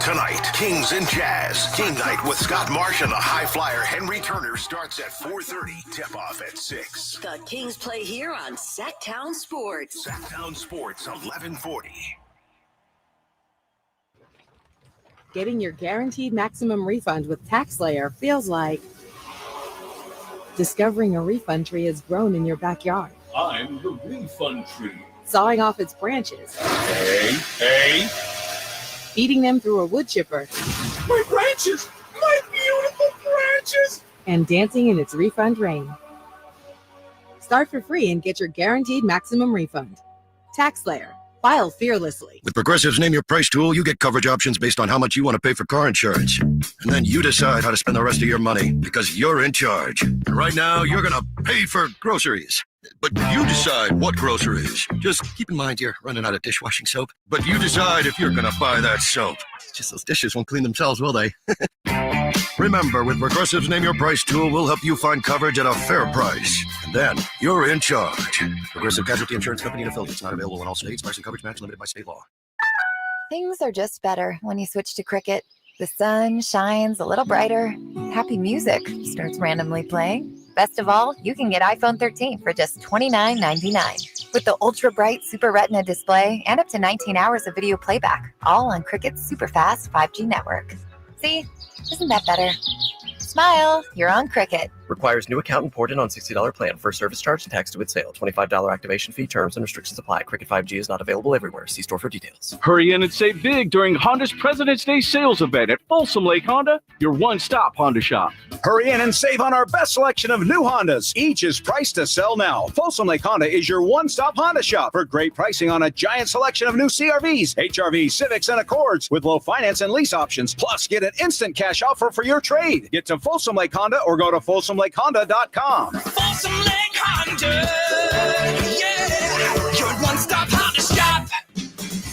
Tonight, Kings and Jazz. King Night with Scott Marsh and the high flyer Henry Turner starts at 4:30. Tip-off at 6. The Kings play here on Sacktown Sports. Sacktown Sports, 1140. Getting your guaranteed maximum refund with TaxSlayer feels like discovering a refund tree has grown in your backyard. I'm the refund tree. Sawing off its branches. Hey. Feeding them through a wood chipper. My branches! My beautiful branches! and dancing in its refund rain. Start for free and get your guaranteed maximum refund. TaxSlayer. File fearlessly. With Progressive's Name Your Price tool, you get coverage options based on how much you want to pay for car insurance. And then you decide how to spend the rest of your money because you're in charge. And right now, you're going to pay for groceries. But you decide what groceries. Just keep in mind you're running out of dishwashing soap. But you decide if you're going to buy that soap. It's just those dishes won't clean themselves, will they? Remember, with Progressive's Name Your Price tool, we'll help you find coverage at a fair price. And then you're in charge. Progressive Casualty Insurance Company and affiliates. Not available in all states. Price and coverage match limited by state law. Things are just better when you switch to Cricket. The sun shines a little brighter. Happy music starts randomly playing. Best of all, you can get iPhone 13 for just $29.99 with the ultra bright Super Retina display and up to 19 hours of video playback, all on Cricket's super fast 5G network. See, isn't that better? Smile, you're on Cricket. Requires new account imported on $60 plan. First service charge and tax to with sale. $25 activation fee. Terms and restrictions apply. Cricket 5G is not available everywhere. See store for details. Hurry in and save big during Honda's President's Day sales event at Folsom Lake Honda, your one-stop Honda shop. Hurry in and save on our best selection of new Hondas. Each is priced to sell now. Folsom Lake Honda is your one-stop Honda shop for great pricing on a giant selection of new CRVs, HRVs, Civics, and Accords with low finance and lease options. Plus, get an instant cash offer for your trade. Get to Folsom Lake Honda or go to FolsomLakeHonda.com. Folsom Lake Honda, yeah, your one-stop Honda shop.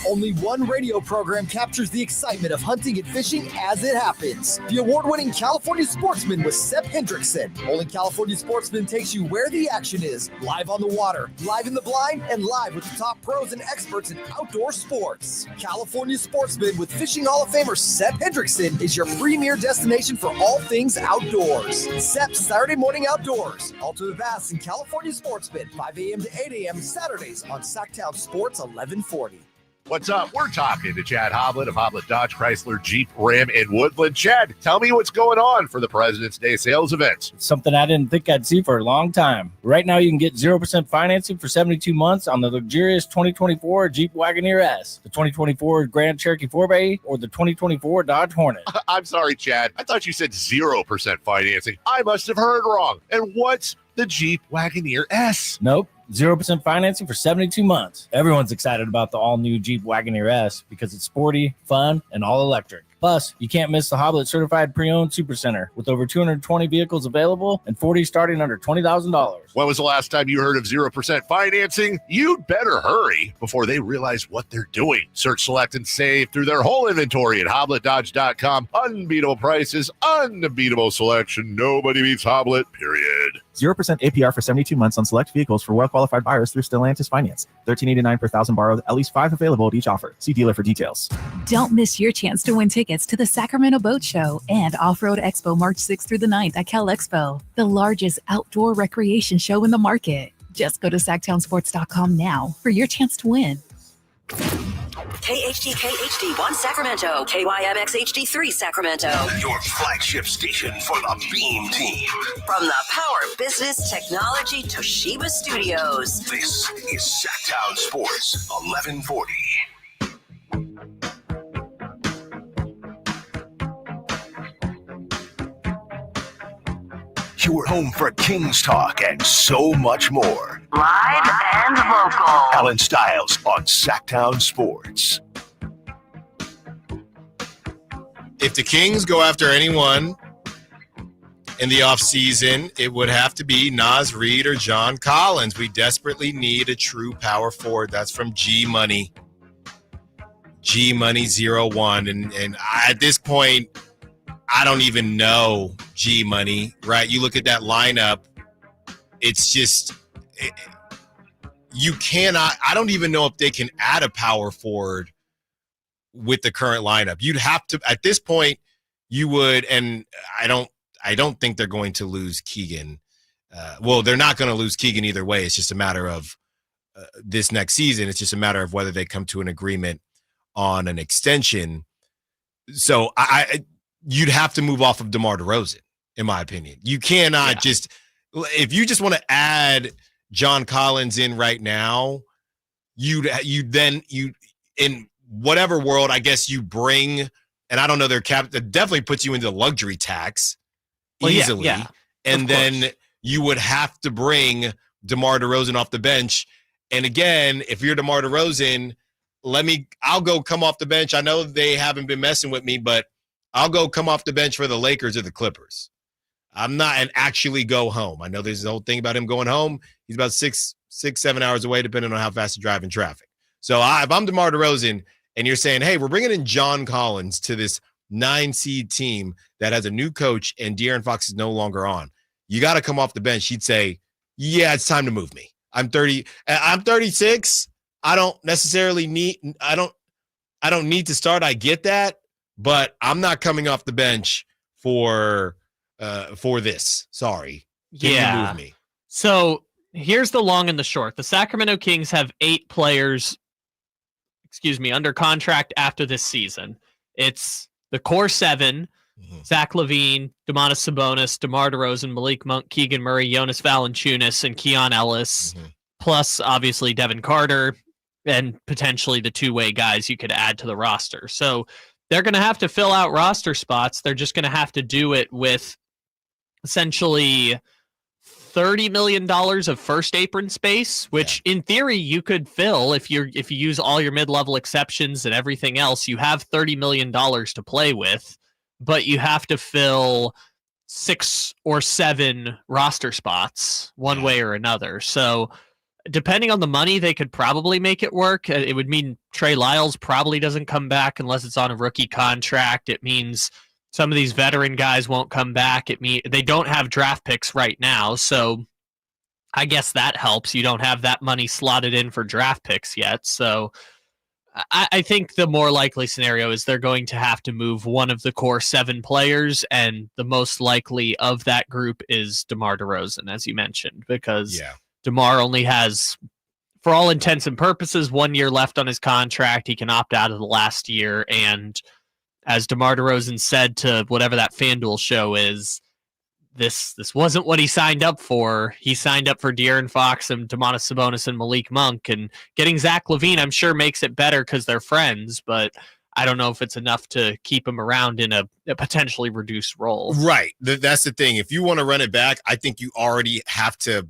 Only one radio program captures the excitement of hunting and fishing as it happens. The award-winning California Sportsman with Sep Hendrickson. Only California Sportsman takes you where the action is. Live on the water, live in the blind, and live with the top pros and experts in outdoor sports. California Sportsman with Fishing Hall of Famer Sep Hendrickson is your premier destination for all things outdoors. Sep's Saturday Morning Outdoors. Ultimate Bass and California Sportsman, 5 a.m. to 8 a.m. Saturdays on Sacktown Sports 1140. What's up? We're talking to Chad Hoblet of Hoblet Dodge Chrysler Jeep Ram in Woodland. Chad, tell me what's going on for the President's Day sales event. Something I didn't think I'd see for a long time. Right now, you can get 0% financing for 72 months on the luxurious 2024 Jeep Wagoneer S, the 2024 Grand Cherokee 4x8, or the 2024 Dodge Hornet. I'm sorry, Chad. I thought you said 0% financing. I must have heard wrong. And what's the Jeep Wagoneer S? Nope. 0% financing for 72 months. Everyone's excited about the all-new Jeep Wagoneer S because it's sporty, fun, and all-electric. Plus, you can't miss the Hoblet Certified Pre-Owned Supercenter with over 220 vehicles available and 40 starting under $20,000. When was the last time you heard of 0% financing? You'd better hurry before they realize what they're doing. Search, select, and save through their whole inventory at HobletDodge.com. Unbeatable prices, unbeatable selection. Nobody beats Hoblet, period. 0% APR for 72 months on select vehicles for well-qualified buyers through Stellantis Finance. $13.89 per thousand borrowed, at least 5 available at each offer. See dealer for details. Don't miss your chance to win tickets to the Sacramento Boat Show and Off-Road Expo March 6th through the 9th at Cal Expo, the largest outdoor recreation show in the market. Just go to SacktownSports.com now for your chance to win. KHTK HD1 Sacramento, KYMX HD3 Sacramento. Your flagship station for the Beam Team. From the Power Business Technology Toshiba Studios. This is Sacktown Sports 1140. Your home for Kings Talk and so much more. Live and local. Allen Stiles on Sacktown Sports. If the Kings go after anyone in the offseason, it would have to be Naz Reid or John Collins. We desperately need a true power forward. That's from G Money. G Money 01. And at this point, I don't even know G Money, right? You look at that lineup, it's just you cannot. I don't even know if they can add a power forward with the current lineup. You'd have to at this point. You would, and I don't think they're going to lose Keegan. Well, they're not going to lose Keegan either way. It's just a matter of this next season. It's just a matter of whether they come to an agreement on an extension. So you'd have to move off of DeMar DeRozan, in my opinion. You cannot just – if you just want to add John Collins in right now, you in whatever world, I guess you bring – and I don't know, their cap – that definitely puts you into luxury tax easily. Yeah. and then you would have to bring DeMar DeRozan off the bench. And again, if you're DeMar DeRozan, I'll go come off the bench. I know they haven't been messing with me, but I'll go come off the bench for the Lakers or the Clippers. I'm not and actually go home. I know there's the whole thing about him going home. He's about 6-7 hours away, depending on how fast you drive in traffic. So if I'm DeMar DeRozan and you're saying, hey, we're bringing in John Collins to this 9-seed team that has a new coach and De'Aaron Fox is no longer on, you got to come off the bench. He'd say, yeah, it's time to move me. I'm 30. I'm 36. I don't necessarily need – I don't need to start. I get that, but I'm not coming off the bench for this. Sorry. Can you move me? So here's the long and the short. The Sacramento Kings have 8 players, under contract after this season. It's the core 7, Zach LaVine, Domantas Sabonis, DeMar DeRozan, Malik Monk, Keegan Murray, Jonas Valanciunas, and Keon Ellis, plus obviously Devin Carter, and potentially the two-way guys you could add to the roster. So they're going to have to fill out roster spots. They're just going to have to do it with essentially $30 million of first apron space, which in theory you could fill if you use all your mid-level exceptions and everything else. You have $30 million to play with, but you have to fill 6 or 7 roster spots one way or another. So depending on the money, they could probably make it work. It would mean Trey Lyles probably doesn't come back unless it's on a rookie contract. It means some of these veteran guys won't come back. They don't have draft picks right now, so I guess that helps. You don't have that money slotted in for draft picks yet. So I think the more likely scenario is they're going to have to move one of the core 7 players, and the most likely of that group is DeMar DeRozan, as you mentioned, because DeMar only has, for all intents and purposes, 1 year left on his contract. He can opt out of the last year, and as DeMar DeRozan said to whatever that FanDuel show is, this wasn't what he signed up for. He signed up for De'Aaron Fox and Domantas Sabonis and Malik Monk, and getting Zach LaVine, I'm sure, makes it better because they're friends, but I don't know if it's enough to keep him around in a potentially reduced role. Right. That's the thing. If you want to run it back, I think you already have to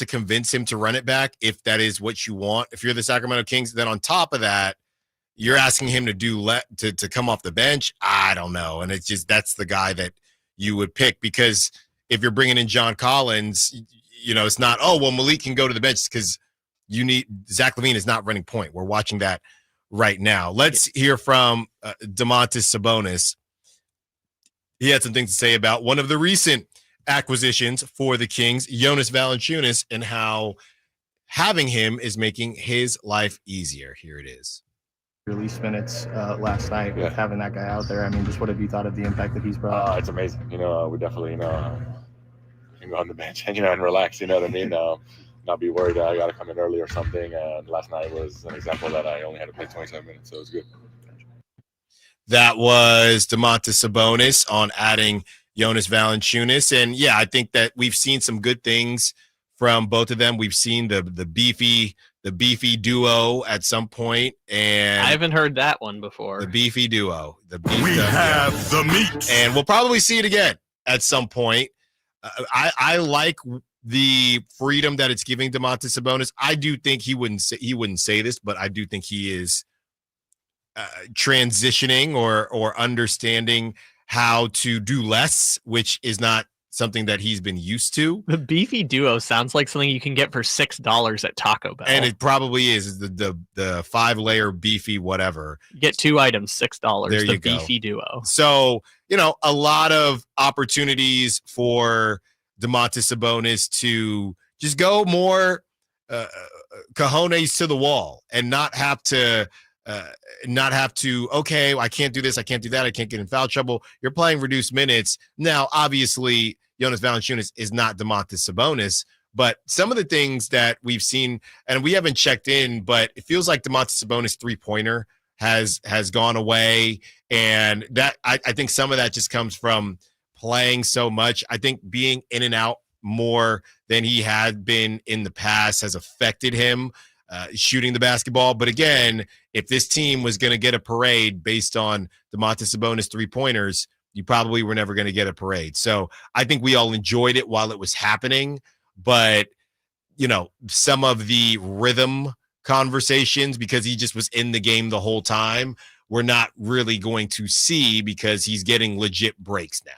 convince him to run it back if that is what you want. If you're the Sacramento Kings, then on top of that, you're asking him to to come off the bench. I don't know. And it's just, that's the guy that you would pick, because if you're bringing in John Collins, it's not, oh, well, Malik can go to the bench, because Zach LaVine is not running point. We're watching that right now. Let's hear from Domantas Sabonis. He had some things to say about one of the recent acquisitions for the Kings, Jonas Valanciunas, and how having him is making his life easier. Here it is. Release minutes last night with having that guy out there. I mean, just what have you thought of the impact that he's brought? It's amazing. We definitely, can go on the bench and, and relax, you know what I mean? Not be worried I got to come in early or something. And last night was an example that I only had to play 27 minutes, so it was good. That was Domantas Sabonis on adding Jonas Valanciunas. And yeah, I think that we've seen some good things from both of them. We've seen the beefy duo at some point, and I haven't heard that one before. The beefy duo. We have the meat, and we'll probably see it again at some point. I like the freedom that it's giving Domantas Sabonis. I do think he wouldn't say this, but I do think he is transitioning or understanding how to do less, which is not something that he's been used to. The beefy duo sounds like something you can get for $6 at Taco Bell. And it probably is the 5-layer beefy whatever. You get 2 items, $6. There the you go. Beefy duo. So, a lot of opportunities for Domantas Sabonis to just go more cojones to the wall and not have to, okay, I can't do this, I can't do that, I can't get in foul trouble. You're playing reduced minutes. Now, obviously, Jonas Valanciunas is not Domantas Sabonis, but some of the things that we've seen, and we haven't checked in, but it feels like Domantas Sabonis' three-pointer has gone away, and that I think some of that just comes from playing so much. I think being in and out more than he had been in the past has affected him shooting the basketball. But again, if this team was going to get a parade based on Domantas Sabonis three-pointers, you probably were never going to get a parade. So I think we all enjoyed it while it was happening, but some of the rhythm conversations, because he just was in the game the whole time, we're not really going to see because he's getting legit breaks now.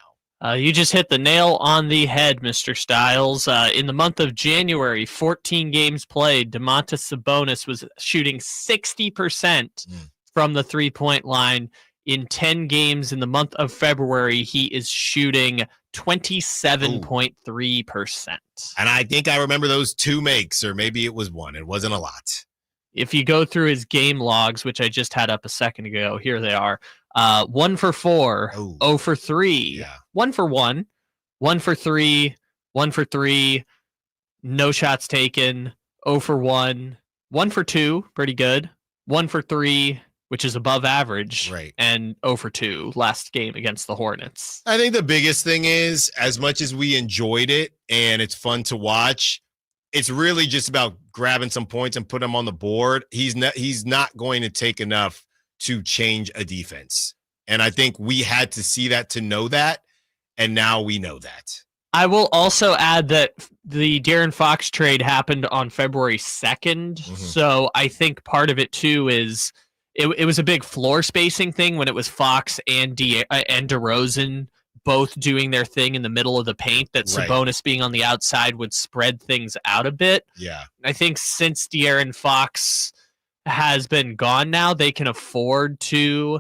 You just hit the nail on the head, Mr. Stiles. In the month of January, 14 games played, Domantas Sabonis was shooting 60% from the three-point line. In 10 games in the month of February, he is shooting 27.3%. And I think I remember those 2 makes, or maybe it was 1. It wasn't a lot. If you go through his game logs, which I just had up a second ago, here they are. 1 for 4, 0 for 3, 1 for 1, 1 for 3, 1 for 3, no shots taken, 0 for 1, 1 for 2, pretty good, 1 for 3, which is above average, right, and 0 for 2 last game against the Hornets. I think the biggest thing is, as much as we enjoyed it and it's fun to watch, it's really just about grabbing some points and putting them on the board. He's not going to take enough to change a defense. And I think we had to see that to know that, and now we know that. I will also add that the De'Aaron Fox trade happened on February 2nd, so I think part of it, too, is it was a big floor spacing thing when it was Fox and DeRozan both doing their thing in the middle of the paint, that Sabonis being on the outside would spread things out a bit. Yeah. I think since De'Aaron Fox has been gone now, they can afford to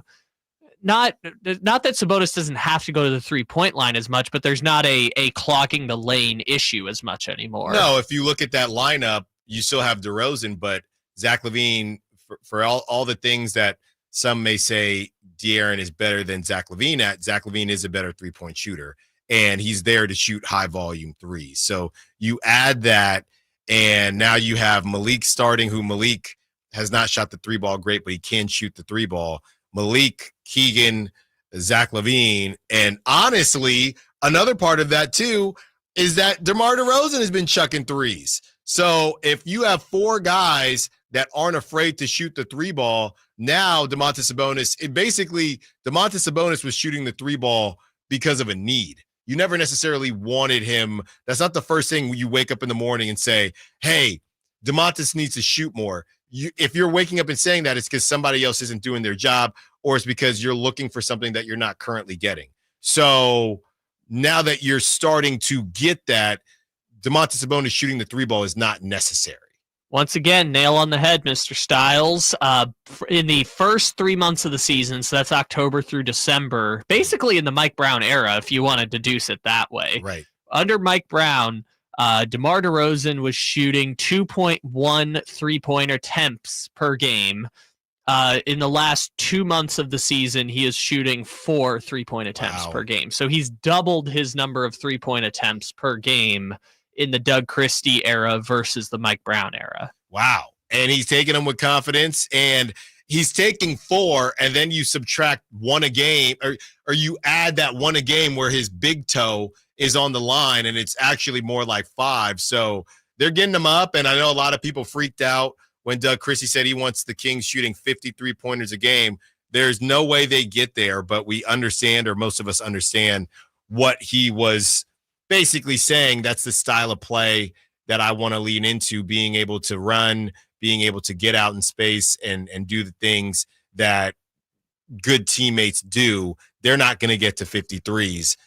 not that Sabonis doesn't have to go to the 3-point line as much, but there's not a clogging the lane issue as much anymore. No, if you look at that lineup, you still have DeRozan, but Zach LaVine, for all the things that some may say De'Aaron is better than Zach LaVine at, Zach LaVine is a better 3-point shooter, and he's there to shoot high volume threes. So you add that, and now you have Malik starting, who Malik has not shot the 3-ball great, but he can shoot the 3-ball. Malik, Keegan, Zach LaVine, and honestly, another part of that too is that DeMar DeRozan has been chucking threes. So if you have 4 guys that aren't afraid to shoot the 3-ball, now Domantas Sabonis was shooting the 3-ball because of a need. You never necessarily wanted him. That's not the first thing you wake up in the morning and say, hey, Domantas needs to shoot more. If you're waking up and saying that, it's because somebody else isn't doing their job, or it's because you're looking for something that you're not currently getting. So now that you're starting to get that, Domantas Sabonis shooting the 3-ball is not necessary. Once again, nail on the head, Mr. Stiles. In the first 3 months of the season, so that's October through December, basically in the Mike Brown era, if you want to deduce it that way. Right. Under Mike Brown, DeMar DeRozan was shooting 2.1 3-pointer attempts per game. In the last 2 months of the season, he is shooting 4 3-point attempts per game. So he's doubled his number of 3-point attempts per game in the Doug Christie era versus the Mike Brown era. Wow. And he's taking them with confidence, and he's taking 4, and then you subtract 1 a game, or you add that 1 a game where his big toe is on the line, and it's actually more like 5. So they're getting them up, and I know a lot of people freaked out when Doug Christie said he wants the Kings shooting 53 pointers a game. There's no way they get there, but we understand, or most of us understand, what he was basically saying. That's the style of play that I want to lean into, being able to run, being able to get out in space and do the things that good teammates do. They're not going to get to 53s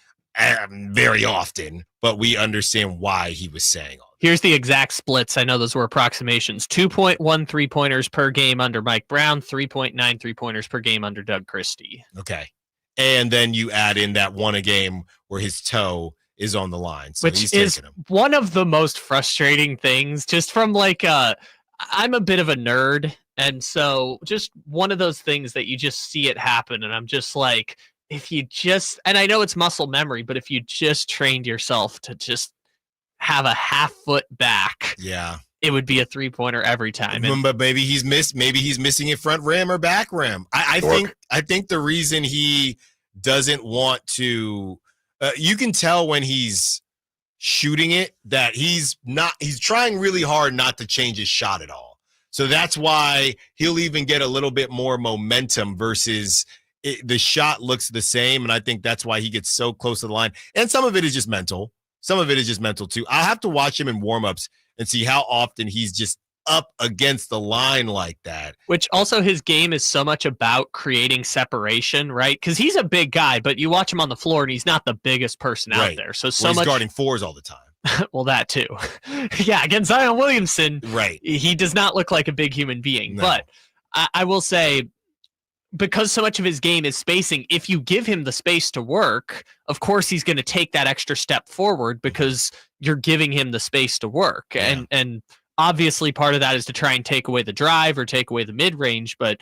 very often, but we understand why he was saying all that. Here's the exact splits. I know those were approximations. 2.1 3-pointers per game under Mike Brown, 3.9 3-pointers per game under Doug Christie. Okay. And then you add in that 1 a game where his toe is on the line. So which is one of the most frustrating things, just from I'm a bit of a nerd. And so just one of those things that you just see it happen. And I'm just like, if you just, and I know it's muscle memory, but if you just trained yourself to just have a half foot back, it would be a 3-pointer every time. But maybe he's missing it front rim or back rim. I think the reason he doesn't want to, you can tell when he's shooting it that he's trying really hard not to change his shot at all. So that's why he'll even get a little bit more momentum versus the shot looks the same, and I think that's why he gets so close to the line. And some of it is just mental. Some of it is just mental, too. I'll have to watch him in warm-ups and see how often he's just up against the line like that. Which also his game is so much about creating separation, right? Because he's a big guy, but you watch him on the floor, and he's not the biggest person out there. So he's much guarding fours all the time. Well, that too. Yeah, against Zion Williamson, right? He does not look like a big human being. No. But I will say, because so much of his game is spacing, if you give him the space to work, of course he's going to take that extra step forward because you're giving him the space to work. Yeah. And obviously part of that is to try and take away the drive or take away the mid-range, but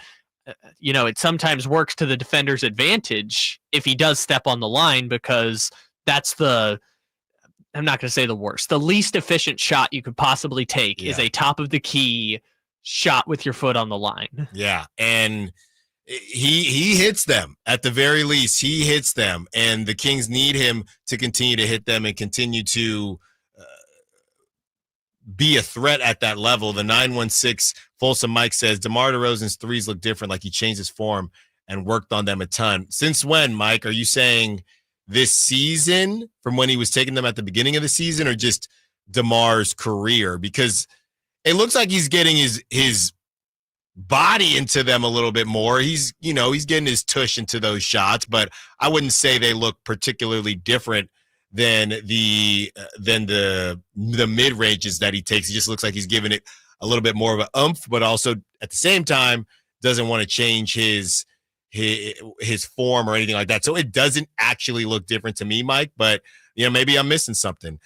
it sometimes works to the defender's advantage if he does step on the line, because that's I'm not going to say the worst, the least efficient shot you could possibly take is a top of the key shot with your foot on the line. Yeah. And he hits them at the very least. He hits them, and the Kings need him to continue to hit them and continue to be a threat at that level. The 916 Folsom Mike says DeMar DeRozan's threes look different, like he changed his form and worked on them a ton. Since when, Mike? Are you saying this season, from when he was taking them at the beginning of the season, or just DeMar's career? Because it looks like he's getting his body into them a little bit more. He's getting his tush into those shots, but I wouldn't say they look particularly different than the mid ranges that he takes. He just looks like he's giving it a little bit more of an oomph, but also at the same time doesn't want to change his form or anything like that. So it doesn't actually look different to me, Mike, but maybe I'm missing something.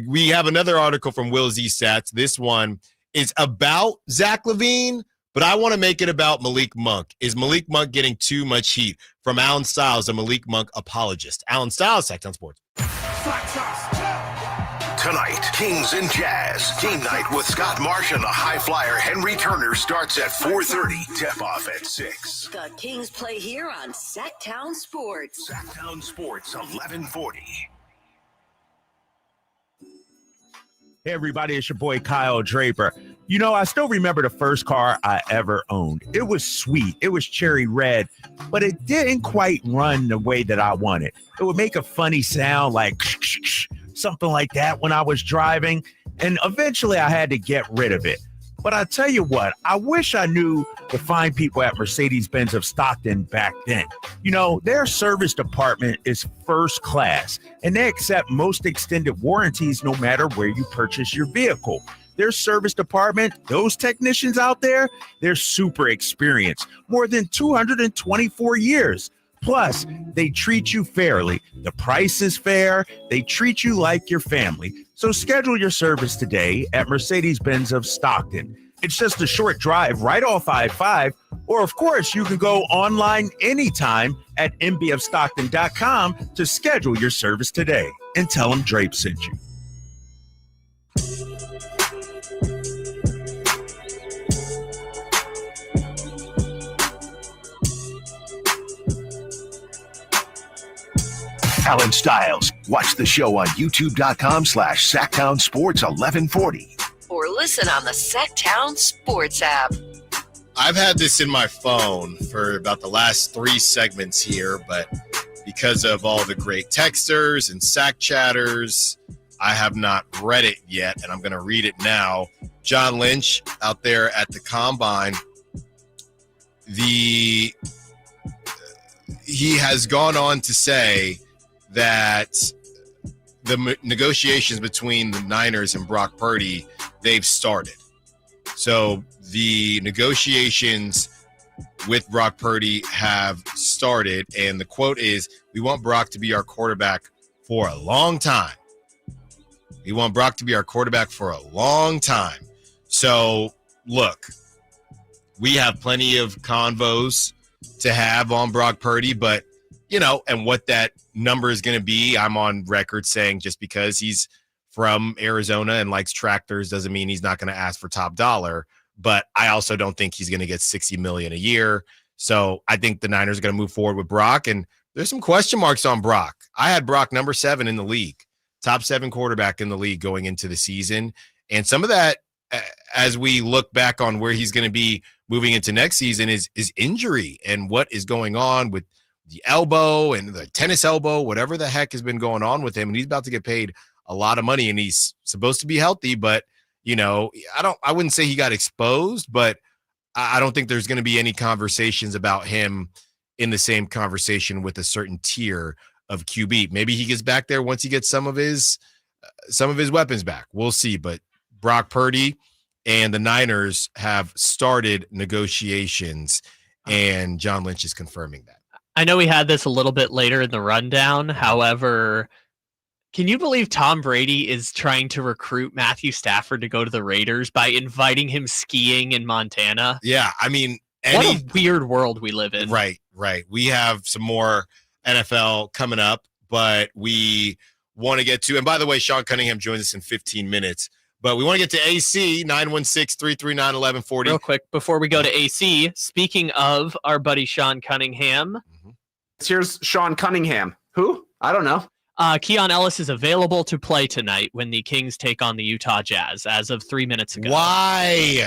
We have another article from Will Z Stats. This one is about Zach LaVine, but I want to make it about Malik Monk. Is Malik Monk getting too much heat? From Allen Stiles, a Malik Monk apologist. Allen Stiles, Sacktown Sports. Tonight, Kings and Jazz. Game night with Scott Marsh and the high flyer Henry Turner starts at 4:30. Tip off at 6. The Kings play here on Sacktown Sports. Sacktown Sports, 1140. Hey, everybody, it's your boy Kyle Draper. I still remember the first car I ever owned. It was sweet. It was cherry red, but it didn't quite run the way that I wanted. It would make a funny sound like something like that when I was driving, and eventually I had to get rid of it. But I tell you what, I wish I knew the fine people at Mercedes-Benz of Stockton back then. Their service department is first class, and they accept most extended warranties no matter where you purchase your vehicle. Their service department, those technicians out there, they're super experienced, more than 224 years. Plus, they treat you fairly. The price is fair. They treat you like your family. So schedule your service today at Mercedes-Benz of Stockton. It's just a short drive right off I-5, or of course, you can go online anytime at mbfstockton.com to schedule your service today and tell them Drape sent you. Allen Stiles. Watch the show on youtube.com/Sacktown Sports 1140. Or listen on the Sacktown Sports app. I've had this in my phone for about the last 3 segments here, but because of all the great texters and sack chatters, I have not read it yet, and I'm going to read it now. John Lynch out there at the Combine, he has gone on to say that the negotiations between the Niners and Brock Purdy, they've started. So the negotiations with Brock Purdy have started, and the quote is, "We want Brock to be our quarterback for a long time." We want Brock to be our quarterback for a long time. So, look, we have plenty of convos to have on Brock Purdy, but, and what that number is going to be, I'm on record saying just because he's from Arizona and likes tractors doesn't mean he's not going to ask for top dollar. But I also don't think he's going to get $60 million a year. So I think the Niners are going to move forward with Brock, and there's some question marks on Brock. I had Brock number 7 in the league, top 7 quarterback in the league going into the season. And some of that, as we look back on where he's going to be moving into next season, is injury and what is going on with elbow and the tennis elbow, whatever the heck has been going on with him, and he's about to get paid a lot of money, and he's supposed to be healthy, but I wouldn't say he got exposed, but I don't think there's going to be any conversations about him in the same conversation with a certain tier of QB. Maybe he gets back there once he gets some of his weapons back. We'll see. But Brock Purdy and the Niners have started negotiations, and John Lynch is confirming that. I know we had this a little bit later in the rundown. However, can you believe Tom Brady is trying to recruit Matthew Stafford to go to the Raiders by inviting him skiing in Montana? Yeah, I mean, what a weird world we live in. Right. We have some more NFL coming up, but we want to get to, and by the way, Sean Cunningham joins us in 15 minutes, but we want to get to AC, 916-339-1140. Real quick, before we go to AC, speaking of our buddy Sean Cunningham. Here's Sean Cunningham. Who? I don't know. Keon Ellis is available to play tonight when the Kings take on the Utah Jazz as of 3 minutes ago. Why?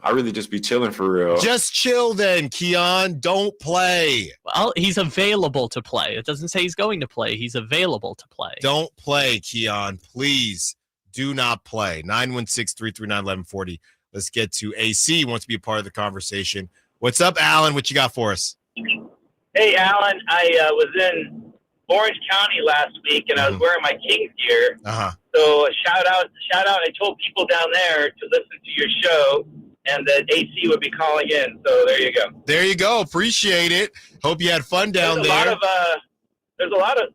I really just be chilling for real. Just chill then, Keon. Don't play. Well, he's available to play. It doesn't say he's going to play. He's available to play. Don't play, Keon. Please do not play. 916-339-1140. Let's get to AC. He wants to be a part of the conversation. What's up, Allen? What you got for us? Hey, Alan, I was in Orange County last week, and I was wearing my Kings gear. So shout out. I told people down there to listen to your show, and that AC would be calling in. So there you go. There you go. Appreciate it. Hope you had fun down there. There's a lot of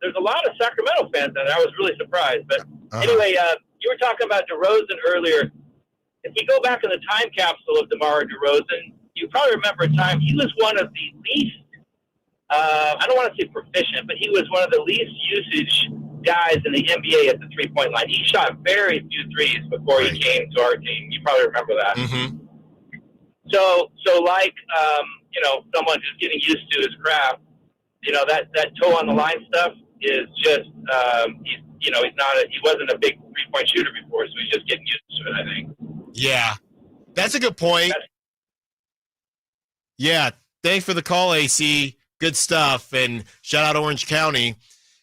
Sacramento fans down there. I was really surprised. But anyway, you were talking about DeRozan earlier. If we go back in the time capsule of DeMar DeRozan, you probably remember a time he was one of the least. I don't want to say proficient, but he was one of the least usage guys in the NBA at the three-point line. He shot very few threes before he came to our team. You probably remember that. Mm-hmm. So like, someone who's getting used to his craft, that toe on the line stuff is just, he wasn't a big three-point shooter before, so he's just getting used to it, I think. Yeah, that's a good point. Yeah, thanks for the call, AC. Good stuff, and shout out Orange County.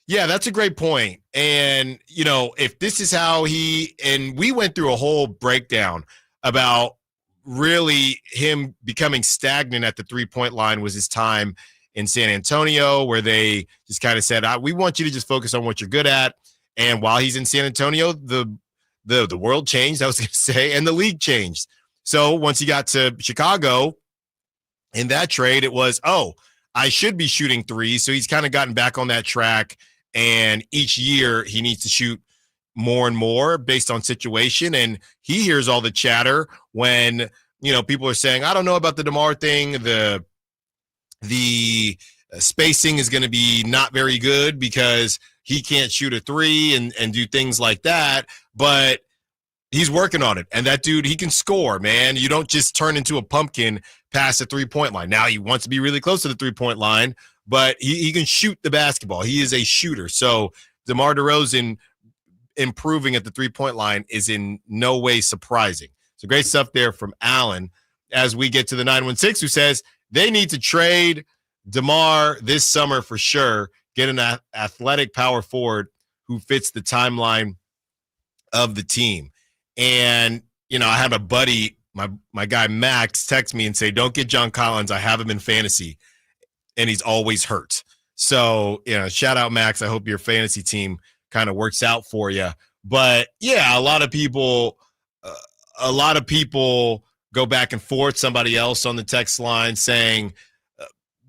Yeah, that's a great point. And, if this is how and we went through a whole breakdown about really him becoming stagnant at the three-point line was his time in San Antonio, where they just kind of said, we want you to just focus on what you're good at. And while he's in San Antonio, the world changed, I was going to say, and the league changed. So once he got to Chicago in that trade, it was, I should be shooting threes. So he's kind of gotten back on that track. And each year he needs to shoot more and more based on situation. And he hears all the chatter when, people are saying, I don't know about the DeMar thing. The spacing is going to be not very good because he can't shoot a three and do things like that. But he's working on it. And that dude, he can score, man. You don't just turn into a pumpkin past the three-point line. Now he wants to be really close to the three-point line, but he can shoot the basketball. He is a shooter. So DeMar DeRozan improving at the three-point line is in no way surprising. So great stuff there from Allen as we get to the 916 who says they need to trade DeMar this summer for sure, get an athletic power forward who fits the timeline of the team. And, I had a buddy, my guy Max, text me and say, don't get John Collins. I have him in fantasy, and he's always hurt. So, shout out, Max. I hope your fantasy team kind of works out for you. But, yeah, a lot of people go back and forth. Somebody else on the text line saying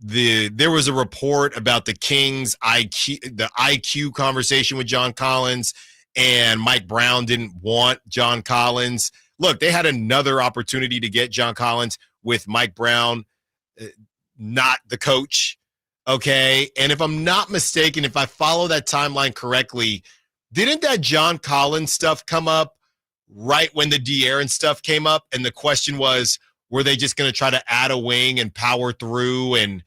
there was a report about the Kings' IQ conversation with John Collins, and Mike Brown didn't want John Collins. Look, they had another opportunity to get John Collins with Mike Brown, not the coach, okay? And if I'm not mistaken, if I follow that timeline correctly, didn't that John Collins stuff come up right when the De'Aaron stuff came up? And the question was, were they just going to try to add a wing and power through and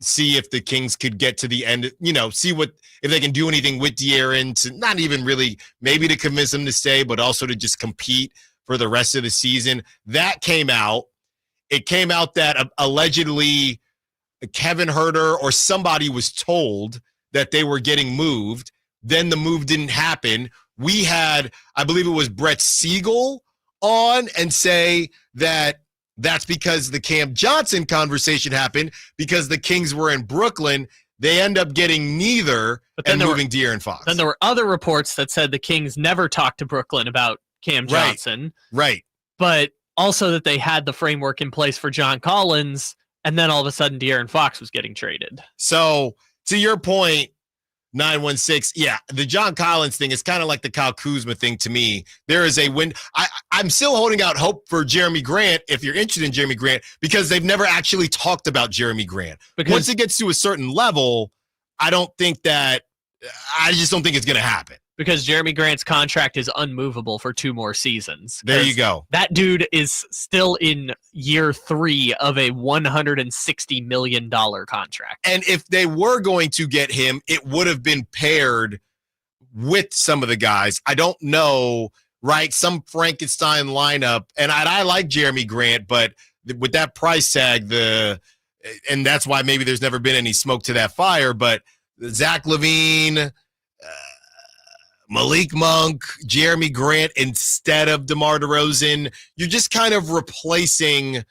see if the Kings could get to the end, see if they can do anything with De'Aaron to not even really maybe to convince him to stay, but also to just compete for the rest of the season. That came out. It came out that allegedly Kevin Herter or somebody was told that they were getting moved. Then the move didn't happen. We had, I believe it was Brett Siegel on and say that that's because the Cam Johnson conversation happened because the Kings were in Brooklyn. They end up getting neither and moving De'Aaron Fox. Then there were other reports that said the Kings never talked to Brooklyn about Cam Johnson. Right. But also that they had the framework in place for John Collins, and then all of a sudden De'Aaron Fox was getting traded. So, to your point, 916, yeah, the John Collins thing is kind of like the Kyle Kuzma thing to me. There is a win. I'm still holding out hope for Jeremy Grant, if you're interested in Jeremy Grant, because they've never actually talked about Jeremy Grant. Because once it gets to a certain level, I just don't think it's going to happen. Because Jeremy Grant's contract is unmovable for 2 more seasons. There you go. That dude is still in year 3 of a $160 million contract. And if they were going to get him, it would have been paired with some of the guys. I don't know, right? Some Frankenstein lineup. And I like Jeremy Grant, but with that price tag, and that's why maybe there's never been any smoke to that fire, but Zach LaVine, Malik Monk, Jeremy Grant instead of DeMar DeRozan, you're just kind of replacing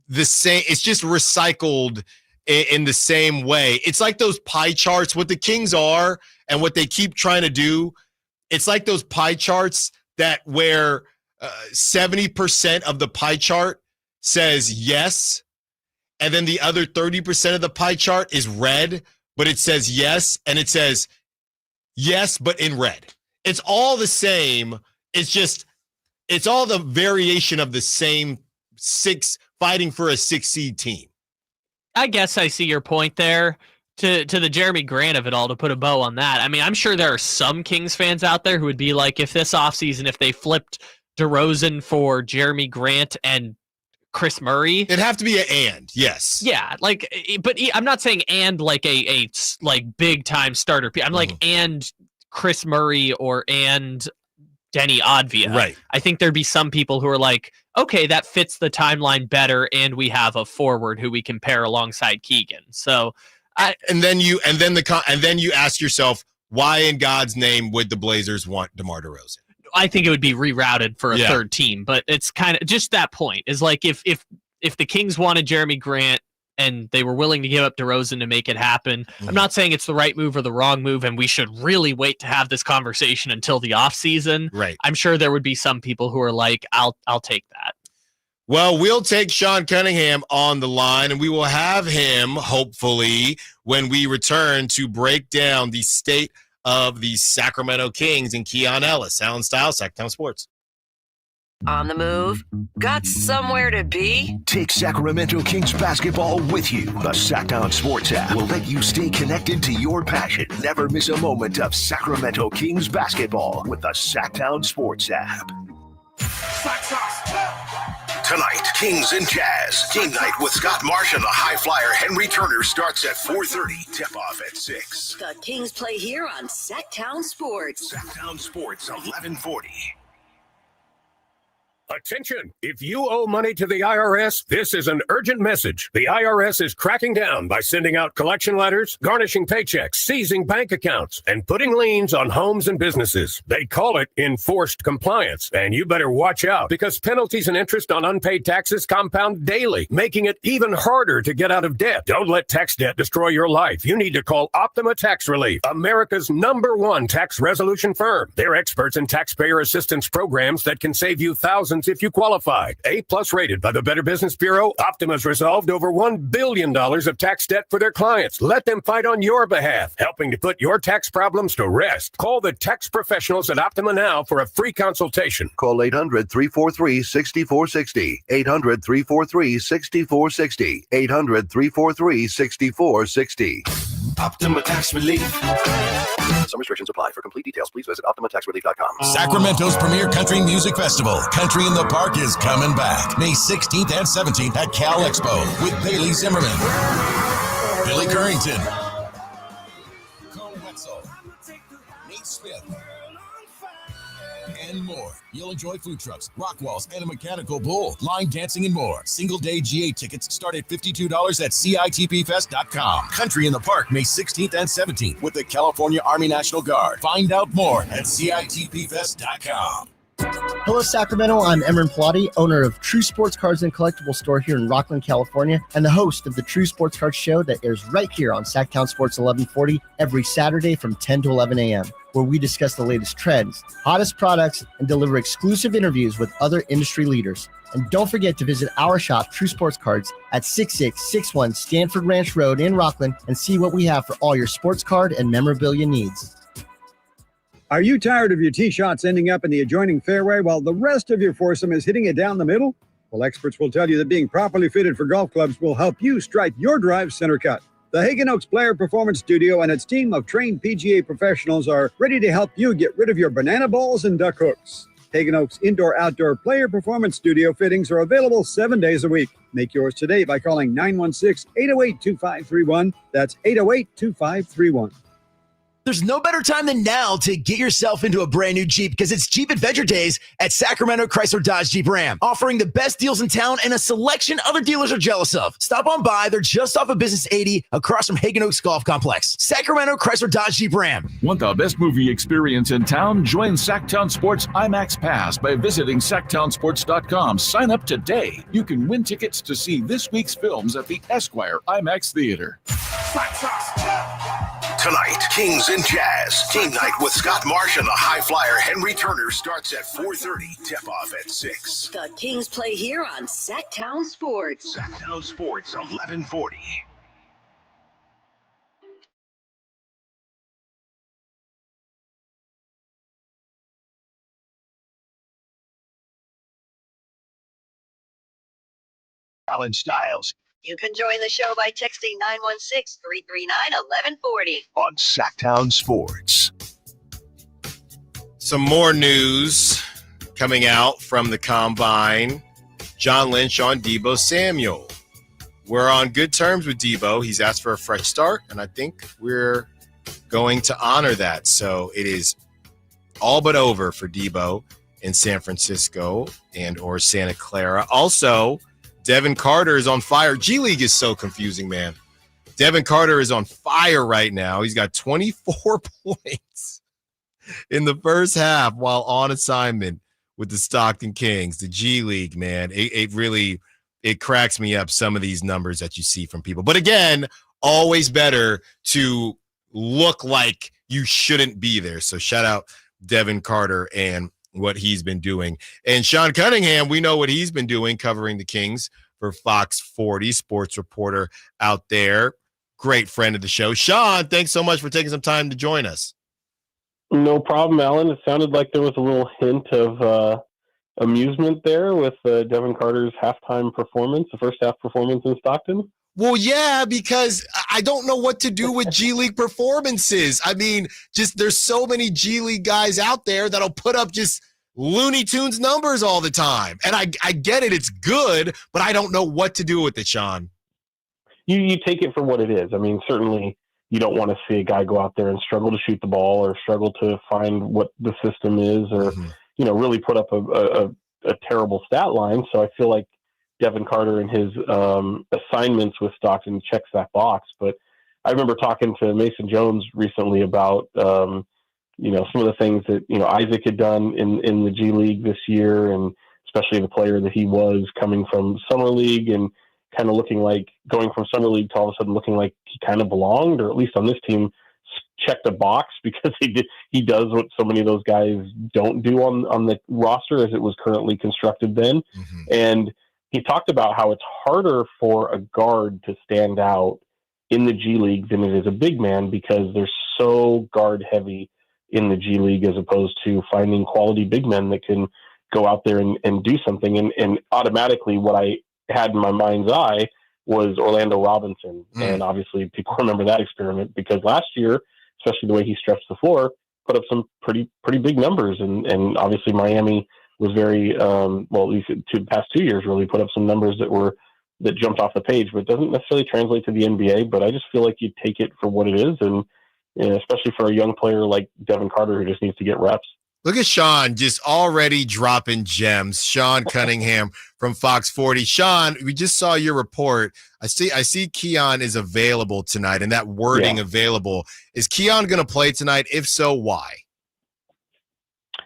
the same. It's just recycled in the same way. It's like those pie charts, what the Kings are and what they keep trying to do. It's like those pie charts that where 70% of the pie chart says yes, and then the other 30% of the pie chart is red, but it says yes, and it says yes, but in red. It's all the same. It's all the variation of the same 6 fighting for a 6 seed team. I guess I see your point there. To the Jeremy Grant of it all, to put a bow on that. I mean, I'm sure there are some Kings fans out there who would be like, if this offseason, if they flipped DeRozan for Jeremy Grant and Chris Murray, it'd have to be an and, yes. Yeah, like, but I'm not saying and like a like big time starter. I'm like and Chris Murray or and Denny Advia. Right. I think there'd be some people who are like, okay, that fits the timeline better, and we have a forward who we can pair alongside Keegan. So, and then you ask yourself, why in God's name would the Blazers want DeMar DeRozan? I think it would be rerouted for a third team, but it's kind of just that point is like if the Kings wanted Jeremy Grant and they were willing to give up DeRozan to make it happen. I'm not saying it's the right move or the wrong move, and we should really wait to have this conversation until the offseason. Right. I'm sure there would be some people who are like, I'll take that. Well, we'll take Sean Cunningham on the line, and we will have him, hopefully, when we return to break down the state of the Sacramento Kings and Keon Ellis. Allen Stiles, Sacramento Sports. On the move? Got somewhere to be? Take Sacramento Kings basketball with you. The Sacktown Sports app will let you stay connected to your passion. Never miss a moment of Sacramento Kings basketball with the Sacktown Sports app. Tonight, Kings and Jazz. Game night with Scott Marsh and the high flyer Henry Turner starts at 4:30. Tip-off at 6. The Kings play here on Sacktown Sports. Sacktown Sports, 1140. Attention! If you owe money to the IRS, this is an urgent message. The IRS is cracking down by sending out collection letters, garnishing paychecks, seizing bank accounts, and putting liens on homes and businesses. They call it enforced compliance, and you better watch out because penalties and interest on unpaid taxes compound daily, making it even harder to get out of debt. Don't let tax debt destroy your life. You need to call Optima Tax Relief, America's #1 tax resolution firm. They're experts in taxpayer assistance programs that can save you thousands if you qualify. A+ rated by the Better Business Bureau, Optima's resolved over $1 billion of tax debt for their clients. Let them fight on your behalf, helping to put your tax problems to rest. Call the tax professionals at Optima now for a free consultation. Call 800-343-6460. 800-343-6460. 800-343-6460. Optima Tax Relief. Some restrictions apply. For complete details, please visit OptimaTaxRelief.com. Sacramento's premier country music festival, Country in the Park, is coming back May 16th and 17th at Cal Expo with Bailey Zimmerman, Billy Currington, Cone Wetzel, Nate Smith, and more. You'll enjoy food trucks, rock walls, and a mechanical bull, line dancing, and more. Single-day GA tickets start at $52 at CITPFest.com. Country in the Park, May 16th and 17th with the California Army National Guard. Find out more at CITPFest.com. Hello, Sacramento. I'm Emran Pilati, owner of True Sports Cards and Collectible Store here in Rockland, California, and the host of the True Sports Cards Show that airs right here on Sacktown Sports 1140 every Saturday from 10 to 11 a.m., where we discuss the latest trends, hottest products, and deliver exclusive interviews with other industry leaders. And don't forget to visit our shop, True Sports Cards, at 6661 Stanford Ranch Road in Rockland and see what we have for all your sports card and memorabilia needs. Are you tired of your tee shots ending up in the adjoining fairway while the rest of your foursome is hitting it down the middle? Well, experts will tell you that being properly fitted for golf clubs will help you strike your drive center cut. The Hagen Oaks Player Performance Studio and its team of trained PGA professionals are ready to help you get rid of your banana balls and duck hooks. Hagen Oaks Indoor-Outdoor Player Performance Studio fittings are available 7 days a week. Make yours today by calling 916-808-2531. That's 808-2531. There's no better time than now to get yourself into a brand new Jeep because it's Jeep Adventure Days at Sacramento Chrysler Dodge Jeep Ram, offering the best deals in town and a selection other dealers are jealous of. Stop on by. They're just off of Business 80 across from Hagen Oaks Golf Complex. Sacramento Chrysler Dodge Jeep Ram. Want the best movie experience in town? Join Sacktown Sports IMAX Pass by visiting SacktownSports.com. Sign up today. You can win tickets to see this week's films at the Esquire IMAX Theater. Tonight, Kings and Jazz. Game night with Scott Marsh and the high flyer Henry Turner starts at 4:30. Tip-off at 6. The Kings play here on Sacktown Sports. Sacktown Sports 1140. Allen Stiles You can join the show by texting 916-339-1140. on Sacktown Sports. Some more news coming out from the Combine. John Lynch on Deebo Samuel. We're on good terms with Deebo. He's asked for a fresh start, and I think we're going to honor that. So it is all but over for Deebo in San Francisco and or Santa Clara. Also, Devin Carter is on fire. G League is so confusing, man. Devin Carter is on fire right now. He's got 24 points in the first half while on assignment with the Stockton Kings. The G League, man, it really cracks me up, some of these numbers that you see from people. But again, always better to look like you shouldn't be there. So shout out Devin Carter and what he's been doing. And Sean Cunningham, we know what he's been doing covering the Kings for Fox 40, sports reporter out there. Great friend of the show. Sean, thanks so much for taking some time to join us. No problem, Alan. It sounded like there was a little hint of amusement there with Devin Carter's halftime performance, the first half performance in Stockton. Well, yeah, because I don't know what to do with G League performances. I mean, just there's so many G League guys out there that'll put up just Looney Tunes numbers all the time. And I get it. It's good, but I don't know what to do with it, Sean. You take it for what it is. I mean, certainly you don't want to see a guy go out there and struggle to shoot the ball or struggle to find what the system is or, really put up a terrible stat line. So I feel like Devin Carter and his assignments with Stockton checks that box. But I remember talking to Mason Jones recently about, some of the things that, Isaac had done in the G League this year, and especially the player that he was coming from Summer League and kind of looking like going from Summer League to all of a sudden looking like he kind of belonged, or at least on this team, checked a box because he does what so many of those guys don't do on the roster as it was currently constructed then. Mm-hmm. And he talked about how it's harder for a guard to stand out in the G League than it is a big man because they're so guard heavy in the G League as opposed to finding quality big men that can go out there and do something. And automatically what I had in my mind's eye was Orlando Robinson. And obviously people remember that experiment because last year, especially the way he stretched the floor, put up some pretty big numbers. And obviously Miami was very, at least the past 2 years, really put up some numbers that jumped off the page, but it doesn't necessarily translate to the NBA. But I just feel like you take it for what it is. And especially for a young player like Devin Carter, who just needs to get reps. Look at Sean just already dropping gems. Sean Cunningham from Fox 40. Sean, we just saw your report. I see Keon is available tonight, and that wording available. Is Keon going to play tonight? If so, why?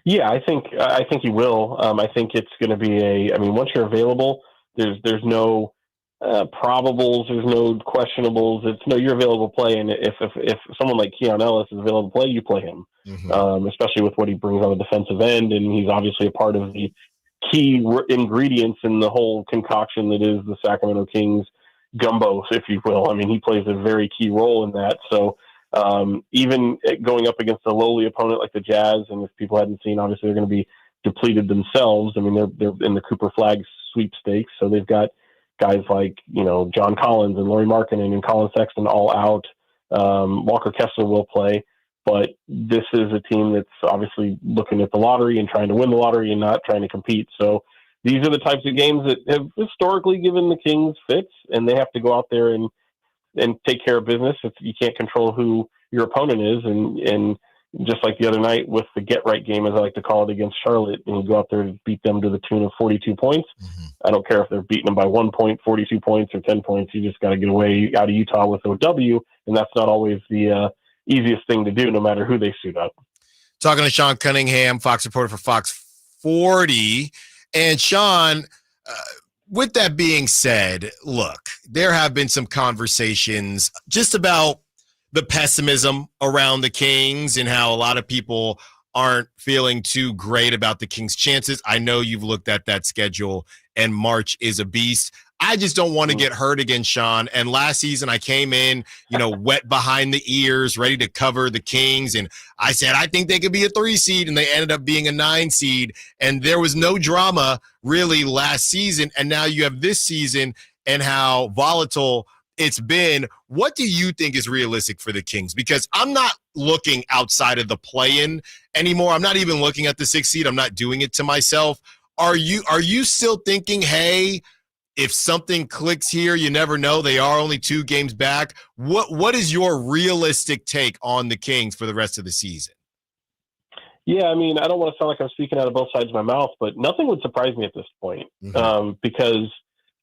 Yeah, I think he will. I think it's going to be once you're available, there's no probables, there's no questionables. You're available to play, and if someone like Keon Ellis is available to play, you play him. Especially with what he brings on the defensive end, and he's obviously a part of the key ingredients in the whole concoction that is the Sacramento Kings gumbo, if you will. I mean, he plays a very key role in that. So even going up against a lowly opponent like the Jazz, and if people hadn't seen, obviously they're going to be depleted themselves. I mean, they're in the Cooper Flag sweepstakes, so they've got guys like John Collins and Lauri Markkanen and Colin Sexton all out. Walker Kessler will play. But this is a team that's obviously looking at the lottery and trying to win the lottery and not trying to compete. So these are the types of games that have historically given the Kings fits, and they have to go out there and take care of business. You can't control who your opponent is. And just like the other night with the get-right game, as I like to call it, against Charlotte, and you go out there and beat them to the tune of 42 points. I don't care if they're beating them by 1 point, 42 points, or 10 points. You just got to get away out of Utah with a W, and that's not always the easiest thing to do, no matter who they suit up. Talking to Sean Cunningham, Fox reporter for Fox 40. And Sean, with that being said, look, there have been some conversations just about the pessimism around the Kings and how a lot of people aren't feeling too great about the Kings' chances. I know you've looked at that schedule, and March is a beast. I just don't want to get hurt again, Sean. And last season I came in, wet behind the ears, ready to cover the Kings. And I said, I think they could be a 3 seed, and they ended up being a 9 seed. And there was no drama really last season. And now you have this season and how volatile it's been. What do you think is realistic for the Kings? Because I'm not looking outside of the play-in anymore. I'm not even looking at the 6 seed. I'm not doing it to myself. Are you still thinking, hey, if something clicks here, you never know. They are only 2 games back. What is your realistic take on the Kings for the rest of the season? Yeah, I mean, I don't want to sound like I'm speaking out of both sides of my mouth, but nothing would surprise me at this point. Because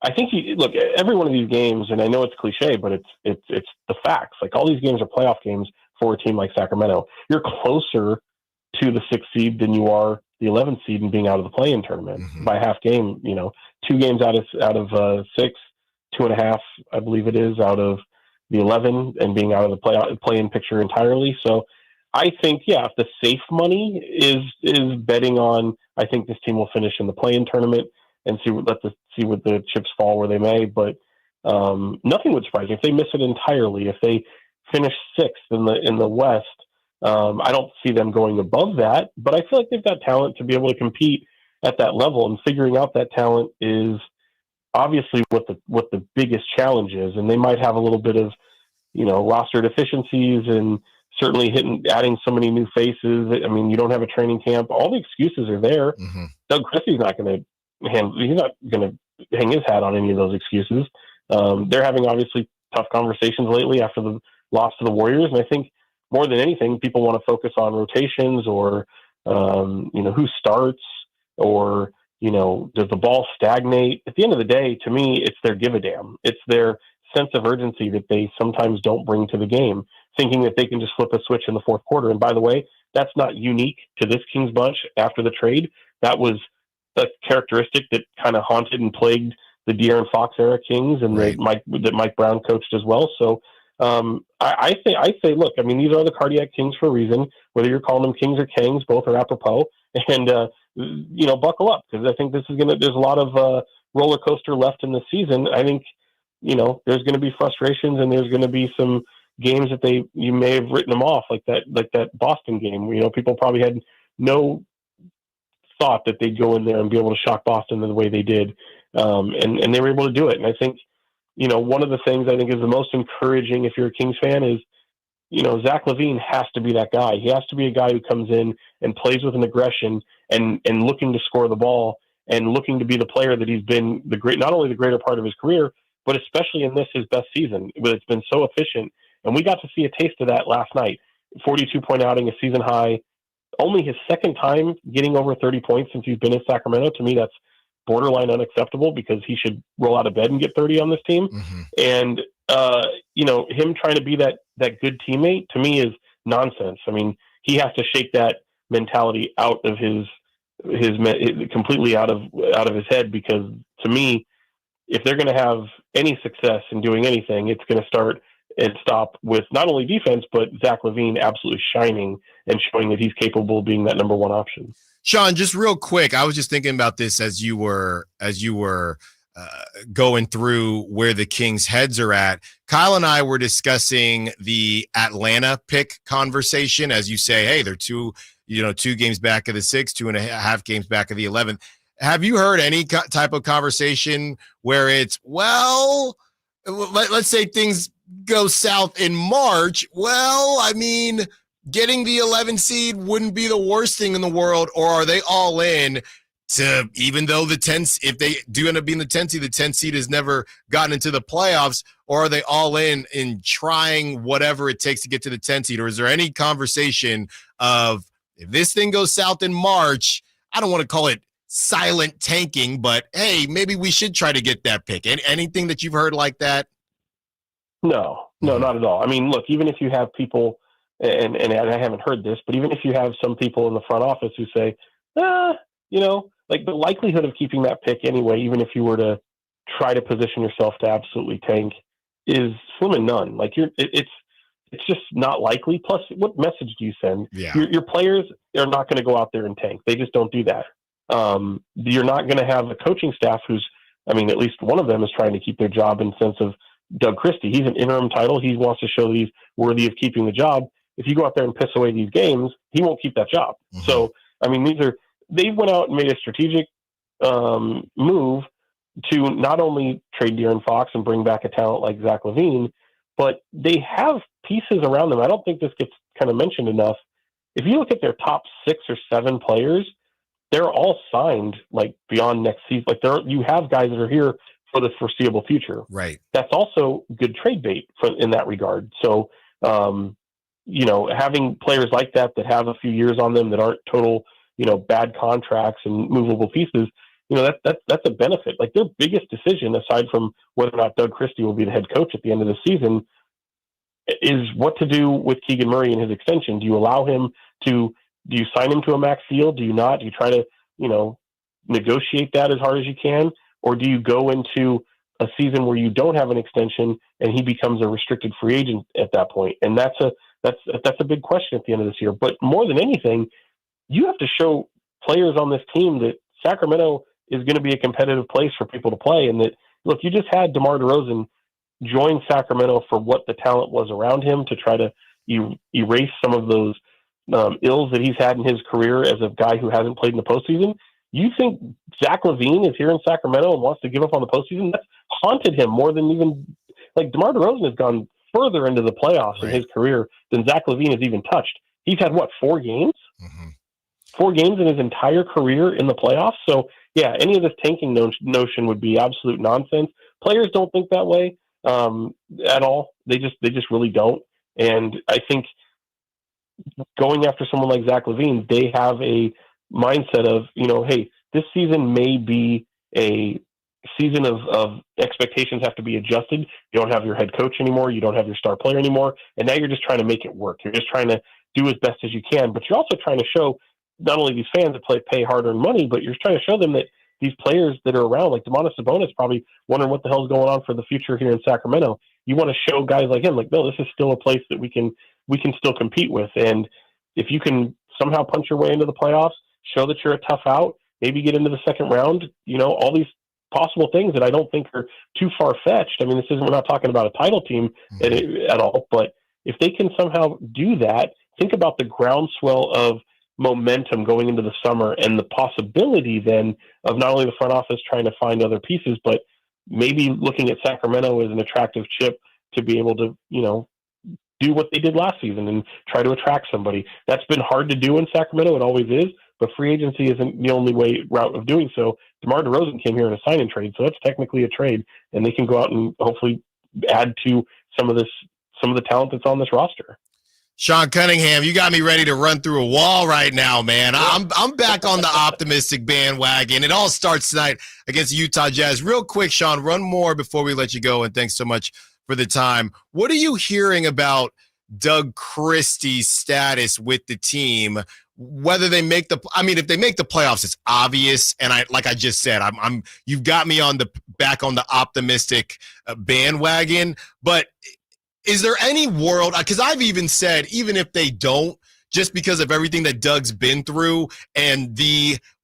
I think look, every one of these games, and I know it's cliche, but it's the facts. Like, all these games are playoff games for a team like Sacramento. You're closer to the 6th seed than you are the 11th seed and being out of the play-in tournament by half game. 2 games out of 6, 2.5, I believe it is, out of the 11, and being out of the play-in picture entirely. So I think, if the safe money is betting on, I think this team will finish in the play-in tournament and see what the chips fall where they may. But nothing would surprise me if they miss it entirely. If they finish 6th in the West, I don't see them going above that. But I feel like they've got talent to be able to compete at that level, and figuring out that talent is obviously what the biggest challenge is. And they might have a little bit of, roster deficiencies, and certainly adding so many new faces. I mean, you don't have a training camp. All the excuses are there. Doug Christie's not going to hang his hat on any of those excuses. They're having obviously tough conversations lately after the loss to the Warriors. And I think more than anything, people want to focus on rotations or, who starts, or, does the ball stagnate? At the end of the day, to me, it's their give a damn. It's their sense of urgency that they sometimes don't bring to the game, thinking that they can just flip a switch in the 4th quarter. And by the way, that's not unique to this Kings bunch after the trade. That was a characteristic that kind of haunted and plagued the De'Aaron Fox era Kings, and that Mike Brown coached as well. So I say, look, I mean, these are the cardiac Kings for a reason. Whether you're calling them Kings or Kangs, both are apropos. And buckle up, because I think this is there's a lot of roller coaster left in the season. I think there's going to be frustrations, and there's going to be some games that you may have written them off, like that Boston game. People probably had no thought that they'd go in there and be able to shock Boston the way they did, and they were able to do it. And I think one of the things I think is the most encouraging if you're a Kings fan is Zach LaVine has to be that guy. He has to be a guy who comes in and plays with an aggression and looking to score the ball and looking to be the player that he's been not only the greater part of his career, but especially in his best season. But it's been so efficient. And we got to see a taste of that last night. 42-point outing, a season high. only his second time getting over 30 points since he's been in Sacramento. To me, that's borderline unacceptable because he should roll out of bed and get 30 on this team. And, him trying to be that good teammate to me is nonsense. I mean, he has to shake that mentality out of his completely out of his head, because to me, if they're going to have any success in doing anything, it's going to start and stop with not only defense, but Zach LaVine absolutely shining and showing that he's capable of being that number one option. Sean, just real quick, I was just thinking about this as you were going through where the Kings' heads are at. Kyle and I were discussing the Atlanta pick conversation. As you say, hey, they're 2 games back of the 6, 2.5 games back of the 11th. Have you heard any type of conversation where it's, well, let's say things go south in March? Well, I mean, getting the 11 seed wouldn't be the worst thing in the world, or are they all in to, even though if they do end up being the 10 seed has never gotten into the playoffs, or are they all in trying whatever it takes to get to the 10 seed? Or is there any conversation of, if this thing goes south in March, I don't want to call it silent tanking, but hey, maybe we should try to get that pick? Anything that you've heard like that? No, not at all. I mean, look, even if you have people, and I haven't heard this, but even if you have some people in the front office who say, like the likelihood of keeping that pick anyway, even if you were to try to position yourself to absolutely tank, is slim and none. Like it's just not likely. Plus, what message do you send? Yeah. Your players are not going to go out there and tank. They just don't do that. You're not going to have a coaching staff at least one of them is trying to keep their job, in the sense of Doug Christie. He's an interim title. He wants to show that he's worthy of keeping the job. If you go out there and piss away these games, he won't keep that job. So, they went out and made a strategic move to not only trade De'Aaron Fox and bring back a talent like Zach LaVine, but they have pieces around them. I don't think this gets kind of mentioned enough. If you look at their top 6 or 7 players, they're all signed like beyond next season. Like you have guys that are here for the foreseeable future. Right. That's also good trade bait in that regard. So, having players like that have a few years on them that aren't total, bad contracts and movable pieces, that's a benefit. Like their biggest decision, aside from whether or not Doug Christie will be the head coach at the end of the season, is what to do with Keegan Murray and his extension. Do you sign him to a max deal? Do you not? Do you try to, negotiate that as hard as you can? Or do you go into a season where you don't have an extension and he becomes a restricted free agent at that point? And that's a big question at the end of this year. But more than anything, you have to show players on this team that Sacramento is going to be a competitive place for people to play. And that, look, you just had DeMar DeRozan join Sacramento for what the talent was around him, to try to erase some of those ills that he's had in his career as a guy who hasn't played in the postseason. You think Zach LaVine is here in Sacramento and wants to give up on the postseason? That's haunted him more than even, like, DeMar DeRozan has gone further into the playoffs in his career than Zach LaVine has even touched. He's had, 4 games? 4 games in his entire career in the playoffs. So, yeah, any of this tanking notion would be absolute nonsense. Players don't think that way at all. They just really don't. And I think going after someone like Zach LaVine, they have a mindset of, hey, this season may be a season of expectations have to be adjusted. You don't have your head coach anymore. You don't have your star player anymore. And now you're just trying to make it work. You're just trying to do as best as you can, but you're also trying to show not only these fans that pay hard-earned money, but you're trying to show them that these players that are around, like Domantas Sabonis, probably wondering what the hell's going on for the future here in Sacramento. You want to show guys like him, like, no, this is still a place that we can still compete with. And if you can somehow punch your way into the playoffs, show that you're a tough out, maybe get into the second round, all these possible things that I don't think are too far-fetched. I mean, we're not talking about a title team at all, but if they can somehow do that, think about the groundswell of momentum going into the summer and the possibility then of not only the front office trying to find other pieces, but maybe looking at Sacramento as an attractive chip to be able to, do what they did last season and try to attract somebody. That's been hard to do in Sacramento. It always is, but free agency isn't the only route of doing so. DeMar DeRozan came here in a sign and trade, so that's technically a trade, and they can go out and hopefully add to some of the talent that's on this roster. Sean Cunningham, you got me ready to run through a wall right now, man. I'm back on the optimistic bandwagon. It all starts tonight against the Utah Jazz. Real quick, Sean, run more before we let you go, and thanks so much for the time. What are you hearing about Doug Christie's status with the team? Whether they make if they make the playoffs, it's obvious. And like I just said, you've got me back on the optimistic bandwagon. But is there any world? Because I've even said, even if they don't, just because of everything that Doug's been through and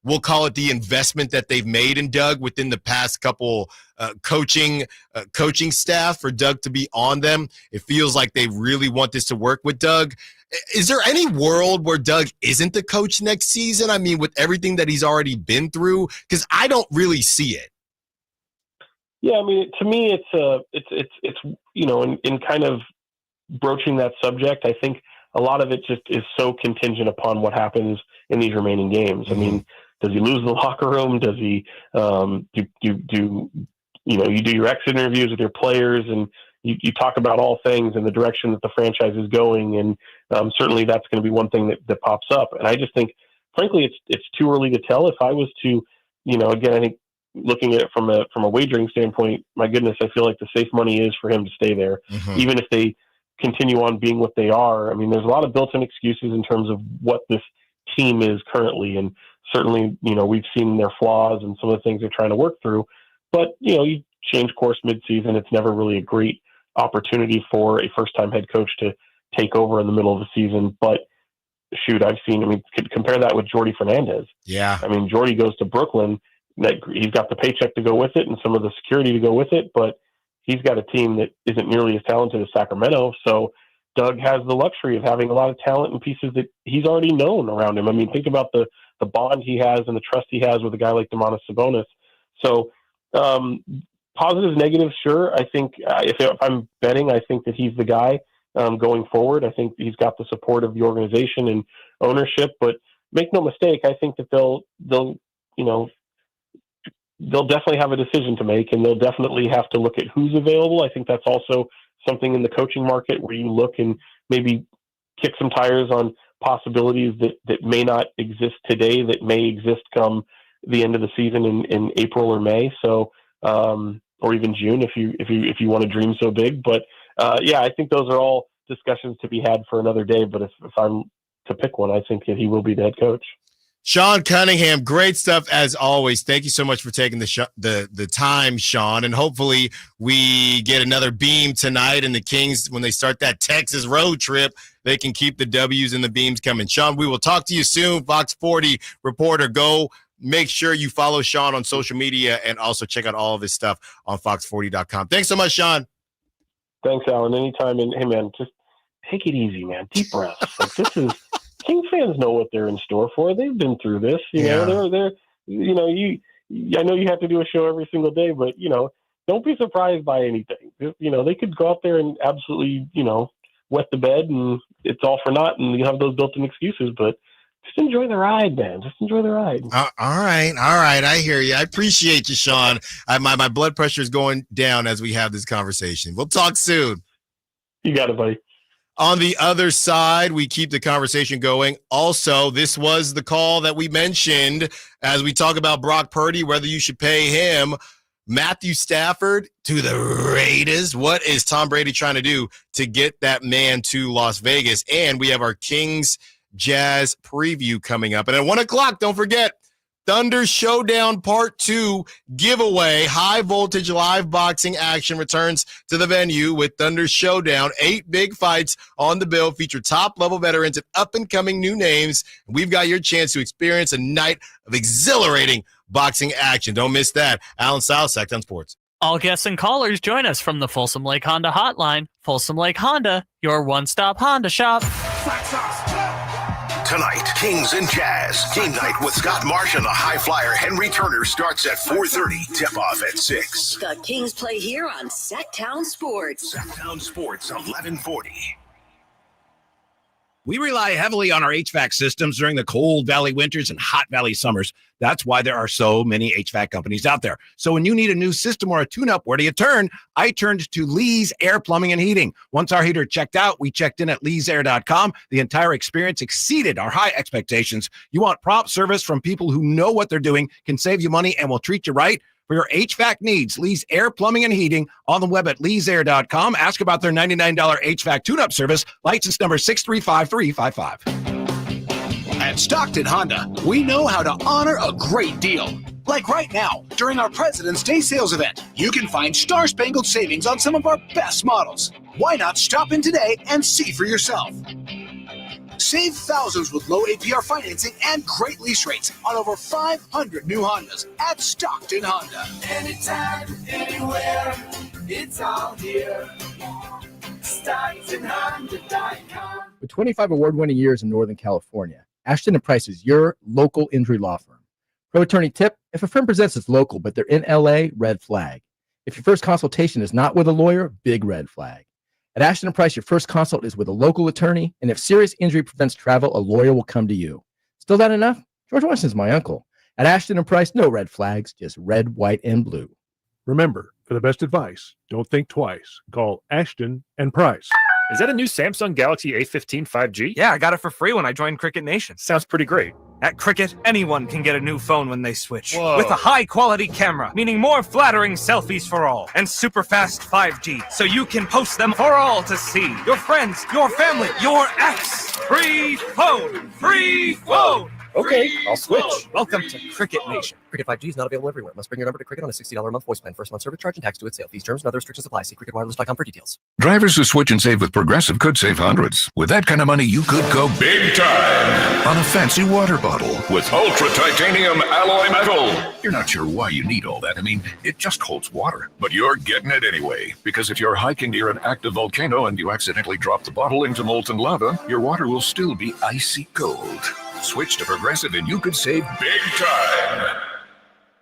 we'll call it the investment that they've made in Doug within the past couple coaching staff for Doug to be on them, it feels like they really want this to work with Doug. Is there any world where Doug isn't the coach next season? I mean, with everything that he's already been through, because I don't really see it. Yeah, I mean, to me, it's in kind of broaching that subject, I think a lot of it just is so contingent upon what happens in these remaining games. I mean, does he lose the locker room? Does he you do your exit interviews with your players and you talk about all things and the direction that the franchise is going, and certainly that's going to be one thing that pops up. And I just think, frankly, it's too early to tell. If I was to, again, I think looking at it from a wagering standpoint, my goodness, I feel like the safe money is for him to stay there, even if they continue on being what they are. I mean, there's a lot of built-in excuses in terms of what this team is currently, and certainly, we've seen their flaws and some of the things they're trying to work through. But you change course midseason. It's never really a great opportunity for a first-time head coach to take over in the middle of the season. But shoot, compare that with Jordy Fernandez. Yeah. I mean, Jordy goes to Brooklyn. He's got the paycheck to go with it and some of the security to go with it, but he's got a team that isn't nearly as talented as Sacramento. So Doug has the luxury of having a lot of talent and pieces that he's already known around him. I mean, think about the bond he has and the trust he has with a guy like Domantas Sabonis. So positives, negatives, sure. I think if I'm betting, I think that he's the guy going forward. I think he's got the support of the organization and ownership. But make no mistake, I think that they'll definitely have a decision to make, and they'll definitely have to look at who's available. I think that's also something in the coaching market where you look and maybe kick some tires on possibilities that may not exist today, that may exist come the end of the season in April or May. So, or even June, if you want to dream so big. But yeah, I think those are all discussions to be had for another day. But if I'm to pick one, I think that he will be the head coach. Sean Cunningham, great stuff as always. Thank you so much for taking the time, Sean. And hopefully we get another beam tonight, and the Kings, when they start that Texas road trip, they can keep the W's and the beams coming. Sean, we will talk to you soon. Fox 40 reporter, go make sure you follow Sean on social media and also check out all of his stuff on fox40.com. Thanks so much, Sean. Thanks, Alan. Anytime. And hey, man, just take it easy, man. Deep breaths. Like, this is King fans know what they're in store for. They've been through this. They're I know you have to do a show every single day, but don't be surprised by anything. They could go out there and absolutely, wet the bed and it's all for naught, and you have those built-in excuses, but just enjoy the ride, man. Just enjoy the ride. All right. I hear you. I appreciate you, Sean. My blood pressure is going down as we have this conversation. We'll talk soon. You got it, buddy. On the other side, we keep the conversation going. Also, this was the call that we mentioned as we talk about Brock Purdy, whether you should pay him. Matthew Stafford to the Raiders. What is Tom Brady trying to do to get that man to Las Vegas? And we have our Kings Jazz preview coming up. And at 1 o'clock, don't forget, Thunder Showdown Part 2 giveaway. High voltage live boxing action returns to the venue with Thunder Showdown. 8 big fights on the bill, feature top-level veterans and up-and-coming new names. We've got your chance to experience a night of exhilarating boxing action. Don't miss that. Allen Stiles, Sacktown Sports. All guests and callers join us from the Folsom Lake Honda hotline. Folsom Lake Honda, your one-stop Honda shop. Tonight, Kings and Jazz. Game night with Scott Marsh and the high flyer Henry Turner starts at 4:30. Tip-off at 6. The Kings play here on Sacktown Sports. Sacktown Sports, 1140. We rely heavily on our HVAC systems during the cold valley winters and hot valley summers. That's why there are so many HVAC companies out there. So when you need a new system or a tune-up, where do you turn? I turned to Lee's Air Plumbing and Heating. Once our heater checked out, we checked in at leesair.com. The entire experience exceeded our high expectations. You want prompt service from people who know what they're doing, can save you money, and will treat you right? For your HVAC needs, Lee's Air Plumbing and Heating, on the web at leesair.com. Ask about their $99 HVAC tune-up service, license number 635355. At Stockton Honda, we know how to honor a great deal. Like right now, during our President's Day sales event, you can find star-spangled savings on some of our best models. Why not stop in today and see for yourself? Save thousands with low APR financing and great lease rates on over 500 new Hondas at Stockton Honda. Anytime, anywhere, it's all here. StocktonHonda.com. With 25 award-winning years in Northern California, Ashton & Price is your local injury law firm. Pro attorney tip: if a firm presents as local but they're in LA, red flag. If your first consultation is not with a lawyer, big red flag. At Ashton & Price, your first consult is with a local attorney, and if serious injury prevents travel, a lawyer will come to you. Still not enough? George Washington's my uncle. At Ashton & Price, no red flags, just red, white, and blue. Remember, for the best advice, don't think twice. Call Ashton & Price. Is that a new Samsung Galaxy A15 5G? Yeah, I got it for free when I joined Cricket Nation. Sounds pretty great. At Cricket, anyone can get a new phone when they switch. Whoa. With a high-quality camera, meaning more flattering selfies for all, and super fast 5G, so you can post them for all to see. Your friends, your family, your ex. Free phone! Free phone! Okay, I'll switch. Welcome to Cricket Nation. Cricket 5G is not available everywhere. Must bring your number to Cricket on a $60 a month voice plan. First month service charge and tax to its sale. These terms and other restrictions apply. See cricketwireless.com for details. Drivers who switch and save with Progressive could save hundreds. With that kind of money, you could go big time on a fancy water bottle with ultra titanium alloy metal. You're not sure why you need all that. I mean, it just holds water. But you're getting it anyway. Because if you're hiking near an active volcano and you accidentally drop the bottle into molten lava, your water will still be icy cold. Switch to Progressive and you could save big time.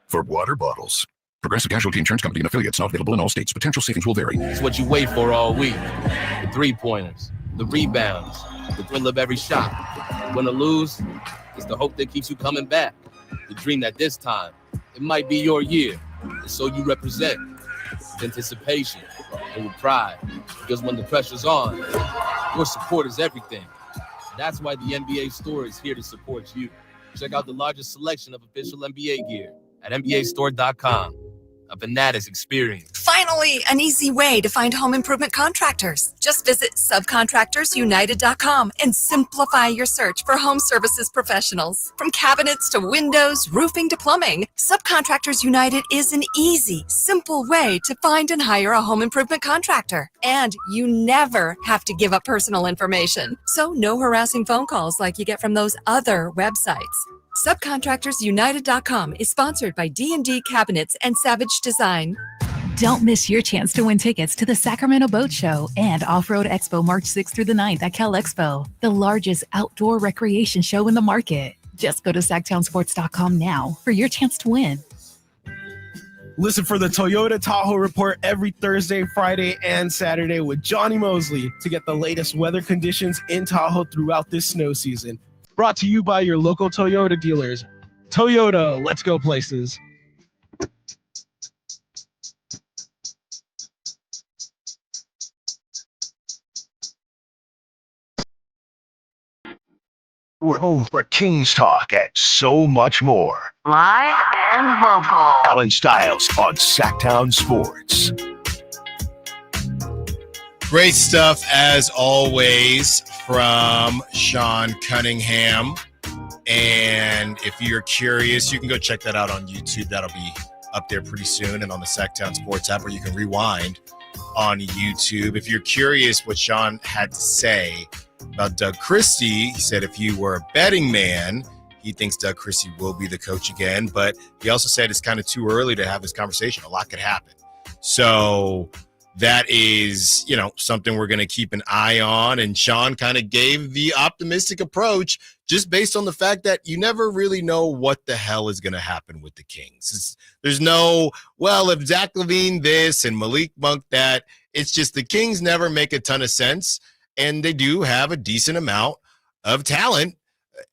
For water bottles. Progressive Casualty Insurance Company and affiliates, not available in all states. Potential savings will vary. It's what you wait for all week. The three-pointers, the rebounds, the thrill of every shot. Win or lose, it's the hope that keeps you coming back. The dream that this time, it might be your year. And so you represent with anticipation and with pride. Because when the pressure's on, your support is everything. That's why the NBA Store is here to support you. Check out the largest selection of official NBA gear at NBAstore.com. A Fanatics experience. Finally, an easy way to find home improvement contractors. Just visit subcontractorsunited.com and simplify your search for home services professionals. From cabinets to windows, roofing to plumbing, Subcontractors United is an easy, simple way to find and hire a home improvement contractor. And you never have to give up personal information. So no harassing phone calls like you get from those other websites. SubcontractorsUnited.com is sponsored by D&D Cabinets and Savage Design. Don't miss your chance to win tickets to the Sacramento Boat Show and Off-Road Expo March 6th through the 9th at Cal Expo, the largest outdoor recreation show in the market. Just go to SactownSports.com now for your chance to win. Listen for the Toyota Tahoe Report every Thursday, Friday, and Saturday with Johnny Mosley to get the latest weather conditions in Tahoe throughout this snow season. Brought to you by your local Toyota dealers. Toyota, let's go places. We're home for Kings Talk and so much more. Live and vocal. Allen Stiles on Sacktown Sports. Great stuff, as always, from Sean Cunningham. And if you're curious, you can go check that out on YouTube. That'll be up there pretty soon, and on the Sacktown Sports app, where you can rewind on YouTube. If you're curious what Sean had to say about Doug Christie, he said if you were a betting man, he thinks Doug Christie will be the coach again. But he also said it's kind of too early to have this conversation. A lot could happen. So that is, something we're going to keep an eye on. And Sean kind of gave the optimistic approach just based on the fact that you never really know what the hell is going to happen with the Kings. There's no, if Zach LaVine this and Malik Monk that, it's just the Kings never make a ton of sense. And they do have a decent amount of talent,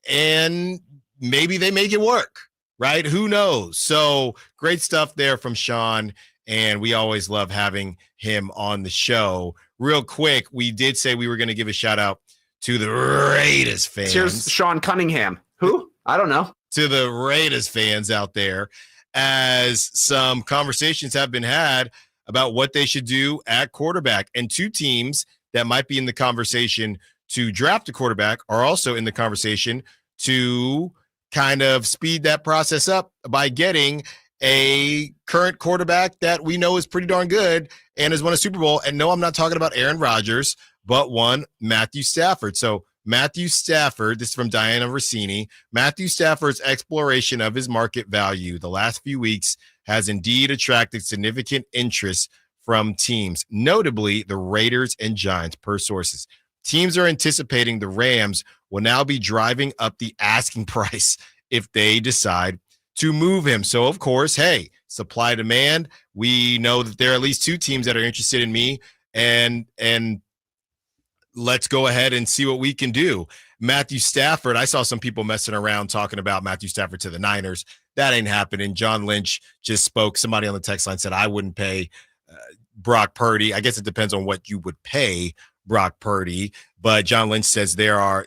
and maybe they make it work, right? Who knows? So great stuff there from Sean, and we always love having him on the show. Real quick, we did say we were going to give a shout out to the Raiders fans. Here's Sean Cunningham. Who? I don't know. To the Raiders fans out there, as some conversations have been had about what they should do at quarterback. And two teams that might be in the conversation to draft a quarterback are also in the conversation to kind of speed that process up by getting a current quarterback that we know is pretty darn good and has won a Super Bowl. And no, I'm not talking about Aaron Rodgers, but one Matthew Stafford. So Matthew Stafford, this is from Diana Rossini, Matthew Stafford's exploration of his market value the last few weeks has indeed attracted significant interest from teams, notably the Raiders and Giants, per sources. Teams are anticipating the Rams will now be driving up the asking price if they decide to move him. So, of course, hey, supply demand. We know that there are at least two teams that are interested in me, and let's go ahead and see what we can do. Matthew Stafford, I saw some people messing around talking about Matthew Stafford to the Niners. That ain't happening. John Lynch just spoke. Somebody on the text line said, I wouldn't pay Brock Purdy. I guess it depends on what you would pay Brock Purdy. But John Lynch says they are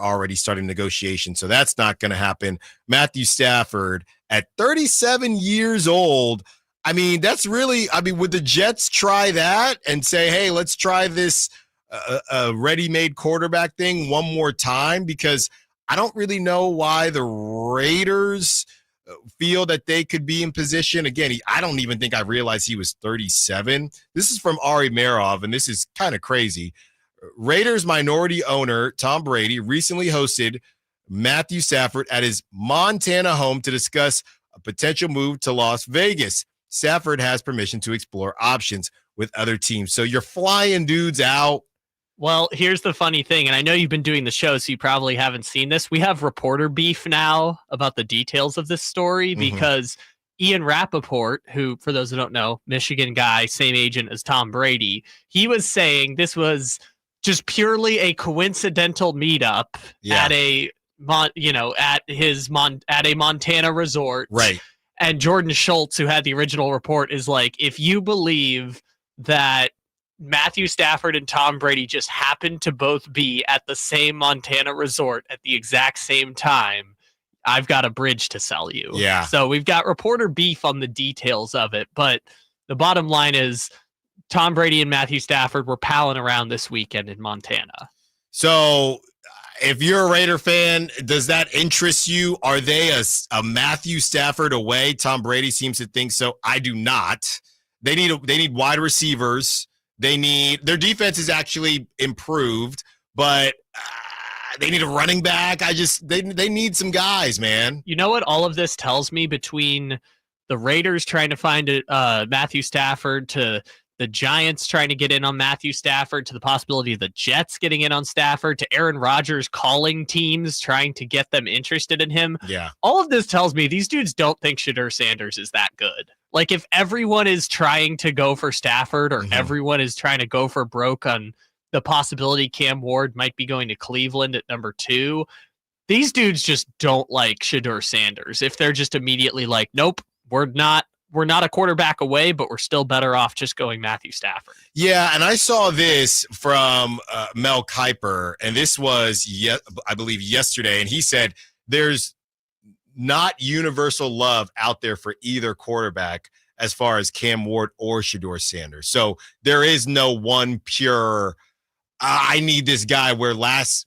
already starting negotiations. So that's not going to happen. Matthew Stafford at 37 years old. I mean, that's really, would the Jets try that and say, hey, let's try this a ready-made quarterback thing one more time? Because I don't really know why the Raiders feel that they could be in position. Again, I don't even think I realized he was 37. This is from Ari Merov, and this is kind of crazy. Raiders minority owner Tom Brady recently hosted Matthew Stafford at his Montana home to discuss a potential move to Las Vegas. Stafford has permission to explore options with other teams. So you're flying dudes out. Well, here's the funny thing, and I know you've been doing the show, so you probably haven't seen this. We have reporter beef now about the details of this story because Ian Rappaport, who, for those who don't know, Michigan guy, same agent as Tom Brady, he was saying this was just purely a coincidental meetup at a Montana resort. Right. And Jordan Schultz, who had the original report, is like, if you believe that Matthew Stafford and Tom Brady just happened to both be at the same Montana resort at the exact same time, I've got a bridge to sell you. Yeah. So we've got reporter beef on the details of it, but the bottom line is Tom Brady and Matthew Stafford were palling around this weekend in Montana. So if you're a Raider fan, does that interest you? Are they a Matthew Stafford away? Tom Brady seems to think so. I do not. They need wide receivers. Their defense is actually improved, but they need a running back. They need some guys, man. You know what all of this tells me, between the Raiders trying to find Matthew Stafford, to the Giants trying to get in on Matthew Stafford, to the possibility of the Jets getting in on Stafford, to Aaron Rodgers calling teams trying to get them interested in him. Yeah. All of this tells me these dudes don't think Shedeur Sanders is that good. Like, if everyone is trying to go for Stafford, or everyone is trying to go for broke on the possibility Cam Ward might be going to Cleveland at number 2, these dudes just don't like Shedeur Sanders. If they're just immediately like, nope, we're not a quarterback away, but we're still better off just going Matthew Stafford. Yeah, and I saw this from Mel Kiper, and this was, I believe, yesterday, and he said there's not universal love out there for either quarterback as far as Cam Ward or Shedeur Sanders. So there is no one pure, I need this guy, where last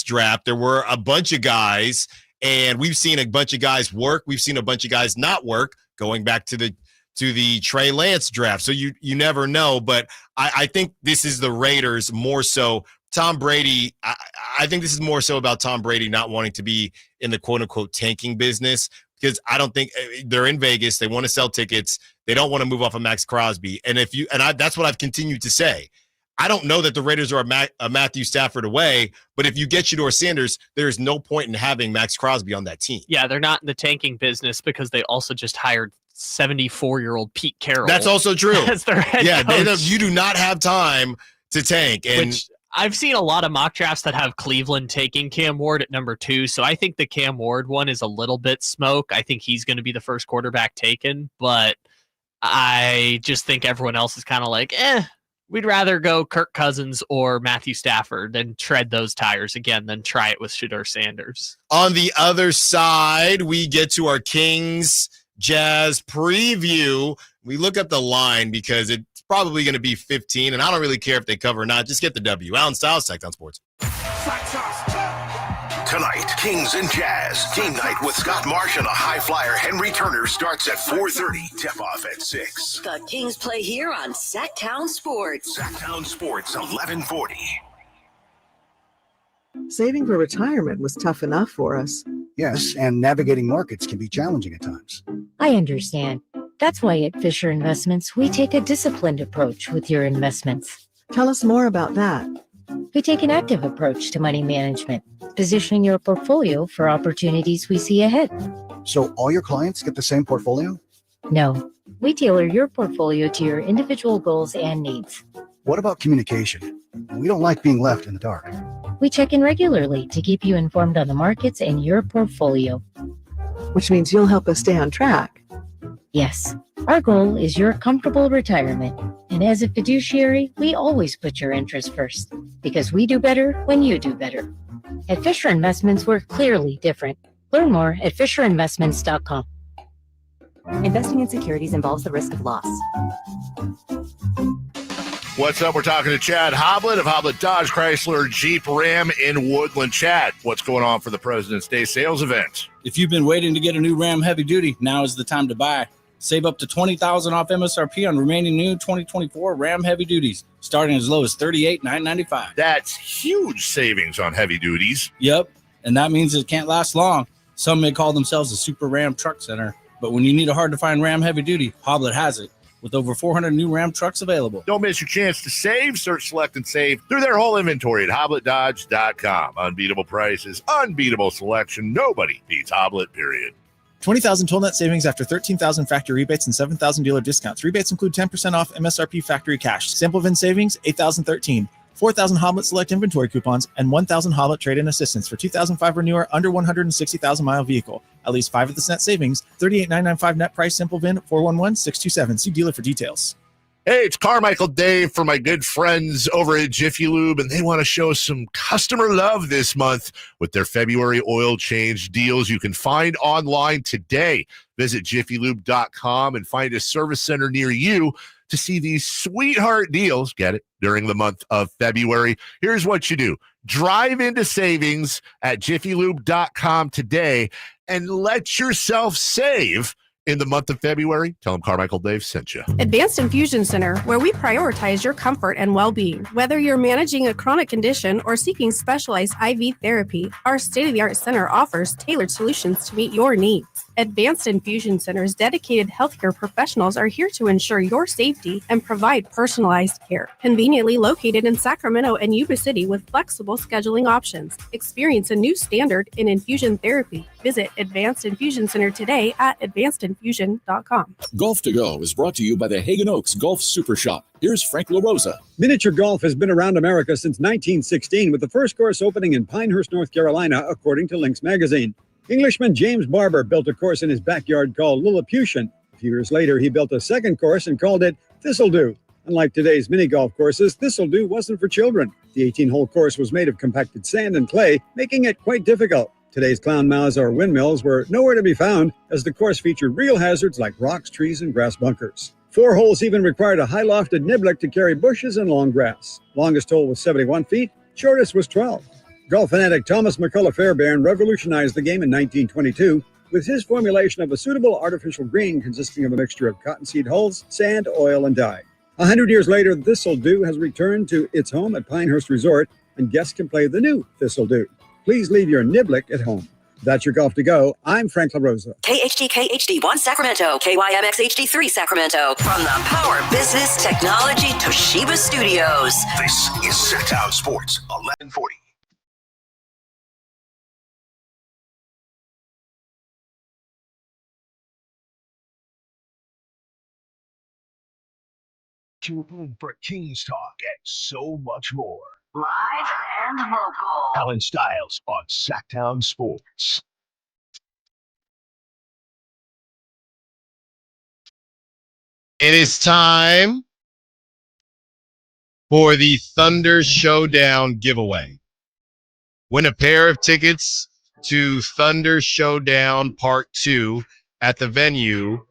draft, there were a bunch of guys, and we've seen a bunch of guys work. We've seen a bunch of guys not work, going back to the Trey Lance draft. So you never know, but I think this is the Raiders more so. Tom Brady, I think this is more so about Tom Brady not wanting to be in the quote-unquote tanking business, because I don't think they're in Vegas. They want to sell tickets. They don't want to move off of Max Crosby. And that's what I've continued to say. I don't know that the Raiders are a Matthew Stafford away, but if you get Shedeur Sanders, there's no point in having Max Crosby on that team. Yeah, they're not in the tanking business because they also just hired 74-year-old Pete Carroll. That's also true. As their head coach. You do not have time to tank. And which I've seen a lot of mock drafts that have Cleveland taking Cam Ward at number 2, so I think the Cam Ward one is a little bit smoke. I think he's going to be the first quarterback taken, but I just think everyone else is kind of like, we'd rather go Kirk Cousins or Matthew Stafford and tread those tires again than try it with Shedeur Sanders. On the other side, we get to our Kings Jazz preview. We look up the line because it's probably going to be 15, and I don't really care if they cover or not. Just get the W. Allen Stiles, Sacktown Sports. Tonight, Kings and Jazz. Game night with Scott Marsh and a high flyer Henry Turner starts at 4:30. Tip off at 6. The Kings play here on Sactown Sports. Sactown Sports, 1140. Saving for retirement was tough enough for us. Yes, and navigating markets can be challenging at times. I understand. That's why at Fisher Investments, we take a disciplined approach with your investments. Tell us more about that. We take an active approach to money management, positioning your portfolio for opportunities we see ahead. So all your clients get the same portfolio? No, we tailor your portfolio to your individual goals and needs. What about communication? We don't like being left in the dark. We check in regularly to keep you informed on the markets and your portfolio. Which means you'll help us stay on track. Yes, our goal is your comfortable retirement. And as a fiduciary, we always put your interests first, because we do better when you do better. At Fisher Investments, we're clearly different. Learn more at FisherInvestments.com. Investing in securities involves the risk of loss. What's up? We're talking to Chad Hoblet of Hoblet Dodge Chrysler Jeep Ram in Woodland. Chad, what's going on for the President's Day sales event? If you've been waiting to get a new Ram Heavy Duty, now is the time to buy. Save up to $20,000 off MSRP on remaining new 2024 Ram Heavy Duties, starting as low as $38,995. That's huge savings on heavy duties. Yep, and that means it can't last long. Some may call themselves a Super Ram Truck Center, but when you need a hard-to-find Ram Heavy Duty, Hoblet has it, with over 400 new Ram trucks available. Don't miss your chance to save. Search, select, and save through their whole inventory at HobletDodge.com. Unbeatable prices, unbeatable selection. Nobody beats Hoblet, period. 20,000 total net savings after 13,000 factory rebates and 7,000 dealer discounts. Rebates include 10% off MSRP factory cash. Sample VIN savings, 8,013. 4,000 Hoblet Select inventory coupons, and 1,000 Hoblet trade-in assistance for 2005 or newer under 160,000-mile vehicle. At least 5 of this net savings. $38,995 net price. Simple VIN 411627. See dealer for details. Hey, it's Carmichael Dave for my good friends over at Jiffy Lube, and they want to show some customer love this month with their February oil change deals you can find online today. Visit jiffylube.com and find a service center near you to see these sweetheart deals, get it, during the month of February. Here's what you do. Drive into savings at jiffylube.com today and let yourself save in the month of February. Tell them Carmichael Dave sent you. Advanced Infusion Center, where we prioritize your comfort and well-being. Whether you're managing a chronic condition or seeking specialized IV therapy, our state-of-the-art center offers tailored solutions to meet your needs. Advanced Infusion Center's dedicated healthcare professionals are here to ensure your safety and provide personalized care. Conveniently located in Sacramento and Yuba City with flexible scheduling options. Experience a new standard in infusion therapy. Visit Advanced Infusion Center today at advancedinfusion.com. Golf to Go is brought to you by the Hagen Oaks Golf Super Shop. Here's Frank LaRosa. Miniature golf has been around America since 1916, with the first course opening in Pinehurst, North Carolina, according to Links magazine. Englishman James Barber built a course in his backyard called Lilliputian. A few years later, he built a second course and called it Thistledew. Unlike today's mini golf courses, Thistledew wasn't for children. The 18-hole course was made of compacted sand and clay, making it quite difficult. Today's clown mouths or windmills were nowhere to be found, as the course featured real hazards like rocks, trees, and grass bunkers. 4 holes even required a high-lofted niblick to carry bushes and long grass. Longest hole was 71 feet, shortest was 12. Golf fanatic Thomas McCullough Fairbairn revolutionized the game in 1922 with his formulation of a suitable artificial green consisting of a mixture of cottonseed hulls, sand, oil, and dye. 100 years later, Thistledew has returned to its home at Pinehurst Resort, and guests can play the new Thistledew. Please leave your niblick at home. That's your Golf to Go. I'm Frank LaRosa. KHTK HD1 Sacramento, KYMX HD3 Sacramento. From the Power Business Technology Toshiba Studios. This is Sactown Sports, 1140. Tune in for Kings Talk and so much more. Live and local. Allen Stiles on Sacktown Sports. It is time for the Thunder Showdown giveaway. Win a pair of tickets to Thunder Showdown Part 2 at the venue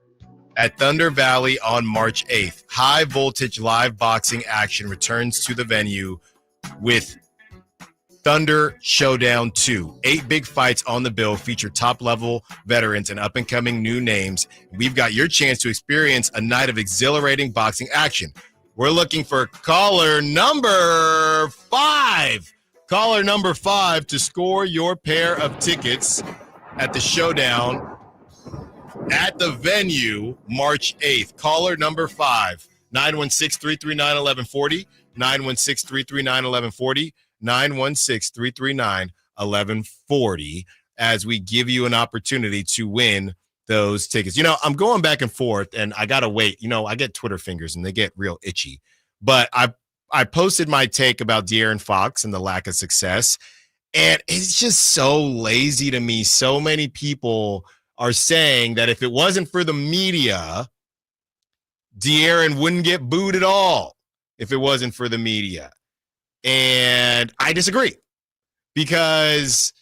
at Thunder Valley on March 8th. High voltage live boxing action returns to the venue with Thunder Showdown 2. 8 big fights on the bill feature top-level veterans and up-and-coming new names. We've got your chance to experience a night of exhilarating boxing action. We're looking for caller number 5. Caller number 5 to score your pair of tickets at the Showdown at the venue March 8th. Caller number 5, 916-339-1140, 916-339-1140, 916-339-1140 as we give you an opportunity to win those tickets. You know, I'm going back and forth, and I got to wait. You know, I get Twitter fingers, and they get real itchy. But I posted my take about De'Aaron Fox and the lack of success, and it's just so lazy to me. So many people are saying that if it wasn't for the media, De'Aaron wouldn't get booed at all if it wasn't for the media. And I disagree, because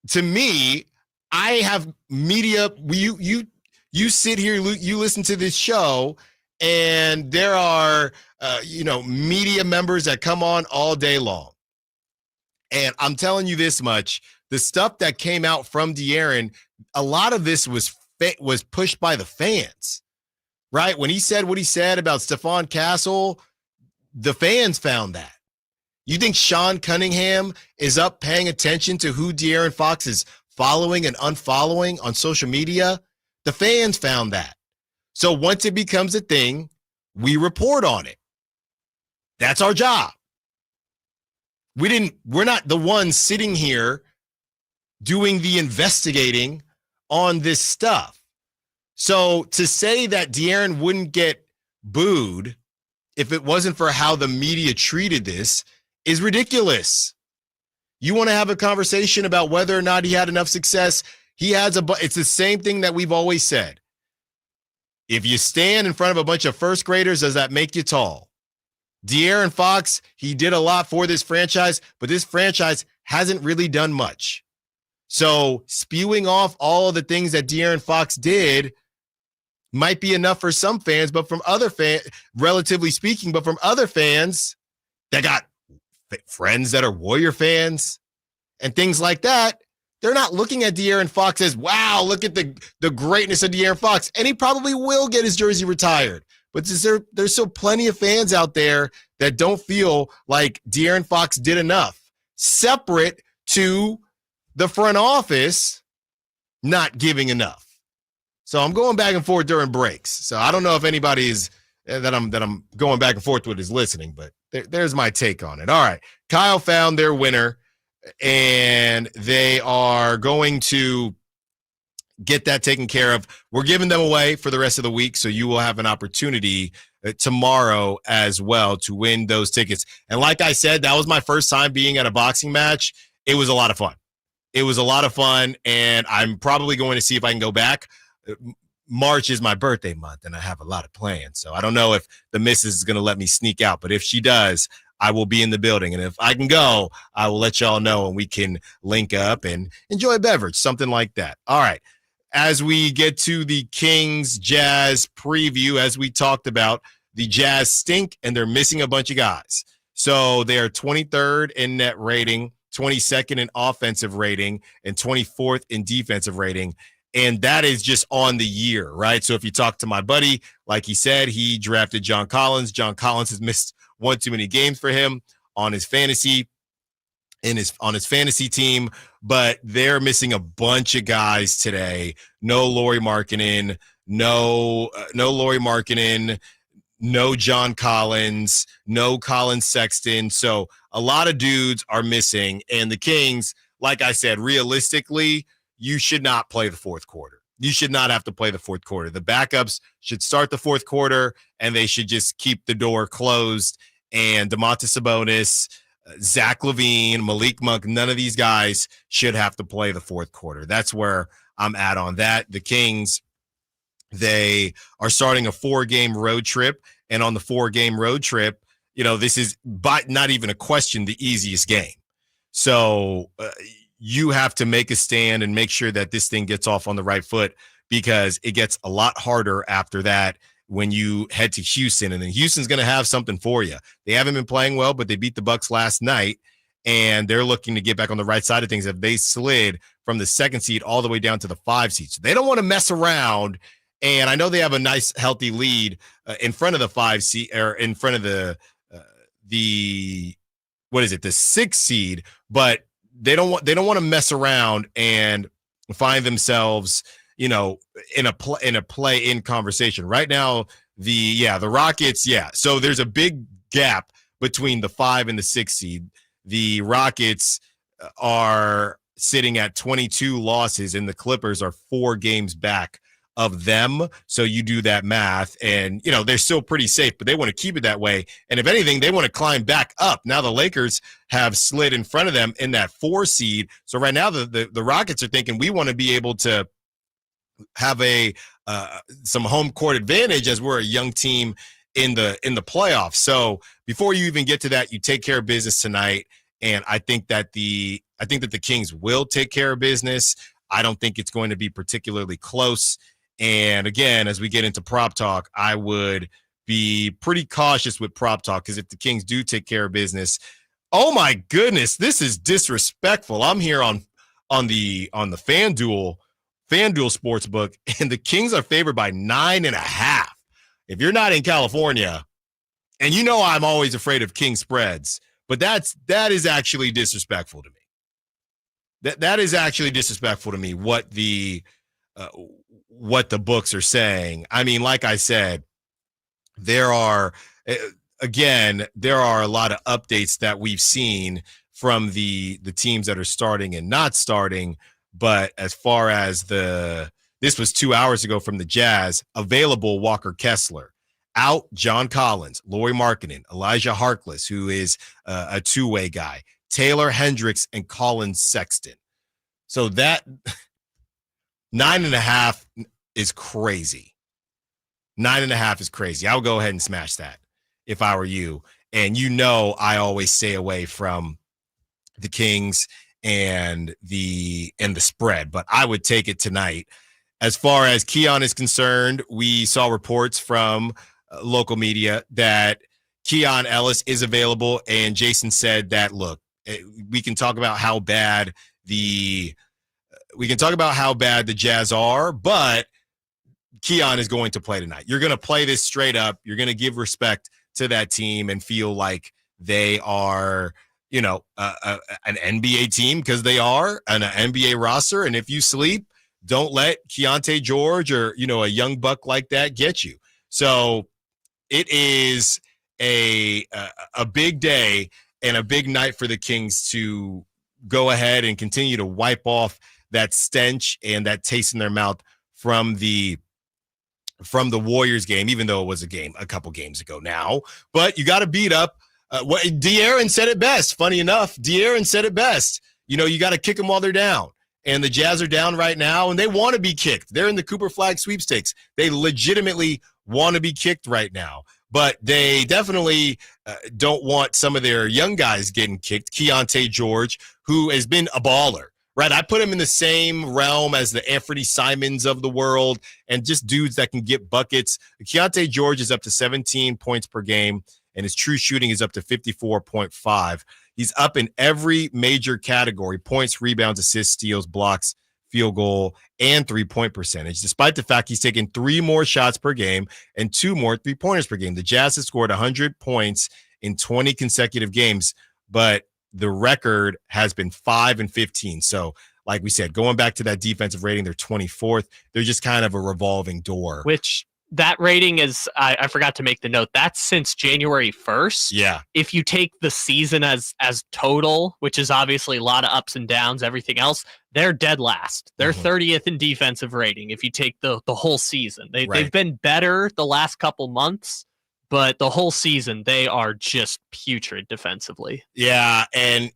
to me, I have media. You sit here, you listen to this show, and there are media members that come on all day long. And I'm telling you this much: the stuff that came out from De'Aaron, a lot of this was pushed by the fans, right? When he said what he said about Stephon Castle, the fans found that. You think Sean Cunningham is up paying attention to who De'Aaron Fox is following and unfollowing on social media? The fans found that. So once it becomes a thing, we report on it. That's our job. We're not the ones sitting here doing the investigating on this stuff. So to say that De'Aaron wouldn't get booed if it wasn't for how the media treated this is ridiculous. You want to have a conversation about whether or not he had enough success? It's the same thing that we've always said. If you stand in front of a bunch of first graders, does that make you tall? De'Aaron Fox, he did a lot for this franchise, but this franchise hasn't really done much. So spewing off all of the things that De'Aaron Fox did might be enough for some fans, but from other fans, relatively speaking, but from other fans that got friends that are Warrior fans and things like that, they're not looking at De'Aaron Fox as, wow, look at the greatness of De'Aaron Fox. And he probably will get his jersey retired. But there's still plenty of fans out there that don't feel like De'Aaron Fox did enough, separate to the front office not giving enough. So I'm going back and forth during breaks. So I don't know if anybody is that I'm going back and forth with is listening, but there's my take on it. All right. Kyle found their winner, and they are going to get that taken care of. We're giving them away for the rest of the week, so you will have an opportunity tomorrow as well to win those tickets. And like I said, that was my first time being at a boxing match. It was a lot of fun. And I'm probably going to see if I can go back. March is my birthday month, and I have a lot of plans. So I don't know if the missus is going to let me sneak out, but if she does, I will be in the building. And if I can go, I will let y'all know, and we can link up and enjoy a beverage, something like that. All right. As we get to the Kings Jazz preview, as we talked about, the Jazz stink, and they're missing a bunch of guys. So they are 23rd in net rating, 22nd in offensive rating, and 24th in defensive rating. And that is just on the year, right? So if you talk to my buddy, like he said, he drafted John Collins. John Collins has missed one too many games for him on his fantasy team, but they're missing a bunch of guys today. No Lauri Markkanen, no John Collins, no Colin Sexton. So a lot of dudes are missing. And the Kings, like I said, realistically, you should not play the fourth quarter. You should not have to play the fourth quarter. The backups should start the fourth quarter, and they should just keep the door closed. And Domantas Sabonis, Zach LaVine, Malik Monk, none of these guys should have to play the fourth quarter. That's where I'm at on that. The Kings, they are starting a 4-game road trip, and on the 4-game road trip, this is not even a question the easiest game. So you have to make a stand and make sure that this thing gets off on the right foot, because it gets a lot harder after that when you head to Houston, and then Houston's going to have something for you. They haven't been playing well, but they beat the Bucks last night, and they're looking to get back on the right side of things. If they slid from the 2nd seed all the way down to the 5 seed, so they don't want to mess around. And I know they have a nice, healthy lead in front of the 5 seed, or in front of the 6th seed, but they don't want to mess around and find themselves, in a play-in conversation right now. The Rockets. Yeah. So there's a big gap between the 5 and the 6 seed. The Rockets are sitting at 22 losses, and the Clippers are 4 games back of them. So you do that math, and they're still pretty safe, but they want to keep it that way. And if anything, they want to climb back up. Now the Lakers have slid in front of them in that 4 seed. So right now the Rockets are thinking, we want to be able to have some home court advantage, as we're a young team in the playoffs. So before you even get to that, you take care of business tonight, and I think that the Kings will take care of business. I don't think it's going to be particularly close. And again, as we get into prop talk, I would be pretty cautious with prop talk, because if the Kings do take care of business, oh my goodness, this is disrespectful. I'm here on the FanDuel Sportsbook, and the Kings are favored by 9.5. If you're not in California, and I'm always afraid of King spreads, but that is actually disrespectful to me. That is actually disrespectful to me, what the books are saying. I mean, like I said, there are a lot of updates that we've seen from the teams that are starting and not starting. But as far as this was 2 hours ago from the Jazz, available Walker Kessler, out John Collins, Lauri Markkanen, Elijah Harkless, who is a two-way guy, Taylor Hendricks, and Colin Sexton. So that 9.5 is crazy. 9.5 is crazy. I would go ahead and smash that if I were you. And I always stay away from the Kings and the spread, but I would take it tonight. As far as Keon is concerned, we saw reports from local media that Keon Ellis is available, and Jason said that, look, we can talk about how bad the Jazz are, but Keon is going to play tonight. You're going to play this straight up. You're going to give respect to that team and feel like they are, an NBA team, because they are an NBA roster. And if you sleep, don't let Keontae George or, a young buck like that get you. So it is a big day and a big night for the Kings to go ahead and continue to wipe off that stench and that taste in their mouth from the Warriors game, even though it was a couple games ago now. But you got to beat up. De'Aaron said it best. Funny enough, De'Aaron said it best. You got to kick them while they're down. And the Jazz are down right now, and they want to be kicked. They're in the Cooper Flag sweepstakes. They legitimately want to be kicked right now. But they definitely don't want some of their young guys getting kicked. Keontae George, who has been a baller, right? I put him in the same realm as the Anthony Simons of the world, and just dudes that can get buckets. Keontae George is up to 17 points per game, and his true shooting is up to 54.5. He's up in every major category: points, rebounds, assists, steals, blocks, field goal, and 3-point percentage, despite the fact he's taken 3 more shots per game and 2 more 3-pointers per game. The Jazz have scored 100 points in 20 consecutive games, but the record has been 5-15. So, like we said, going back to that defensive rating, they're 24th. They're just kind of a revolving door. Which that rating is, I forgot to make the note, that's since January 1st. Yeah. If you take the season as total, which is obviously a lot of ups and downs, everything else, they're dead last. They're 30th in defensive rating if you take the whole season. They've been better the last couple months, but the whole season they are just putrid defensively. Yeah, and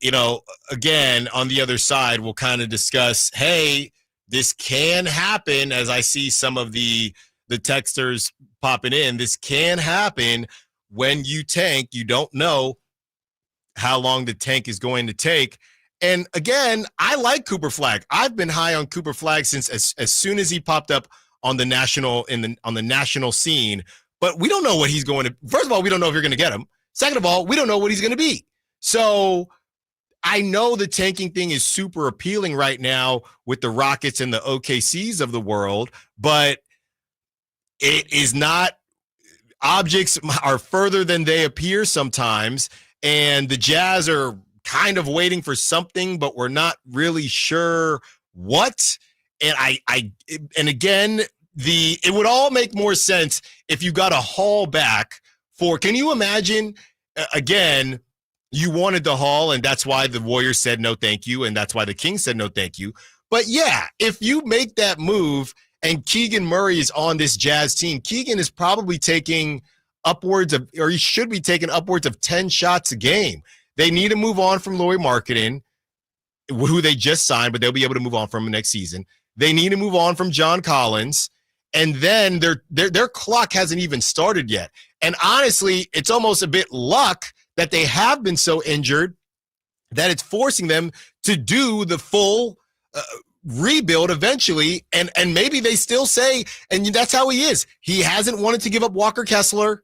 again, on the other side, we'll kind of discuss, hey, this can happen as I see some of the texters popping in. This can happen when you tank. You don't know how long the tank is going to take. And again, I like Cooper Flagg. I've been high on Cooper Flagg since as soon as he popped up on the national on the national scene. But we don't know what he's going to. First of all, we don't know if you're going to get him. Second of all, we don't know what he's going to be. So I know the tanking thing is super appealing right now with the Rockets and the OKCs of the world, but it is not. Objects are further than they appear sometimes, and the Jazz are kind of waiting for something, but we're not really sure what. And and again, it would all make more sense if you got a haul back for. Can you imagine? Again, you wanted the haul, and that's why the Warriors said no, thank you, and that's why the Kings said no, thank you. But yeah, if you make that move. And Keegan Murray is on this Jazz team. Keegan is probably taking he should be taking upwards of 10 shots a game. They need to move on from Lauri Markkanen, who they just signed, but they'll be able to move on from next season. They need to move on from John Collins, and then their clock hasn't even started yet. And honestly, it's almost a bit luck that they have been so injured that it's forcing them to do the full rebuild eventually, and maybe they still say, and that's how he is. He hasn't wanted to give up Walker Kessler,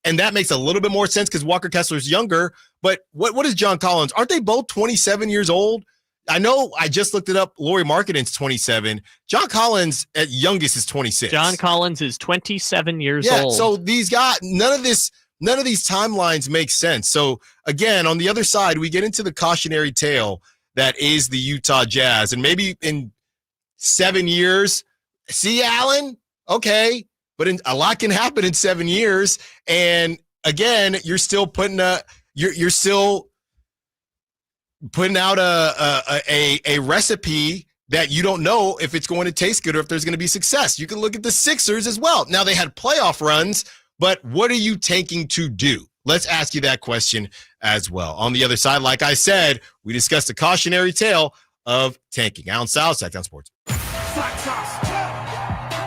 and that makes a little bit more sense because Walker Kessler's younger. But what is John Collins? Aren't they both 27 years old? I know I just looked it up. Lauri Markkanen's 27. John Collins at youngest is 26. John Collins is 27 years old. So these guys, none of these timelines make sense. So again, on the other side, we get into the cautionary tale that is the Utah Jazz. And maybe in 7 years, see, Allen? Okay. But a lot can happen in 7 years. And again, you're still putting you're still putting out a recipe that you don't know if it's going to taste good or if there's going to be success. You can look at the Sixers as well. Now, they had playoff runs, but what are you tanking to do? Let's ask you that question as well. On the other side, like I said, we discussed the cautionary tale of tanking. Allen Stiles, Sacktown Sports.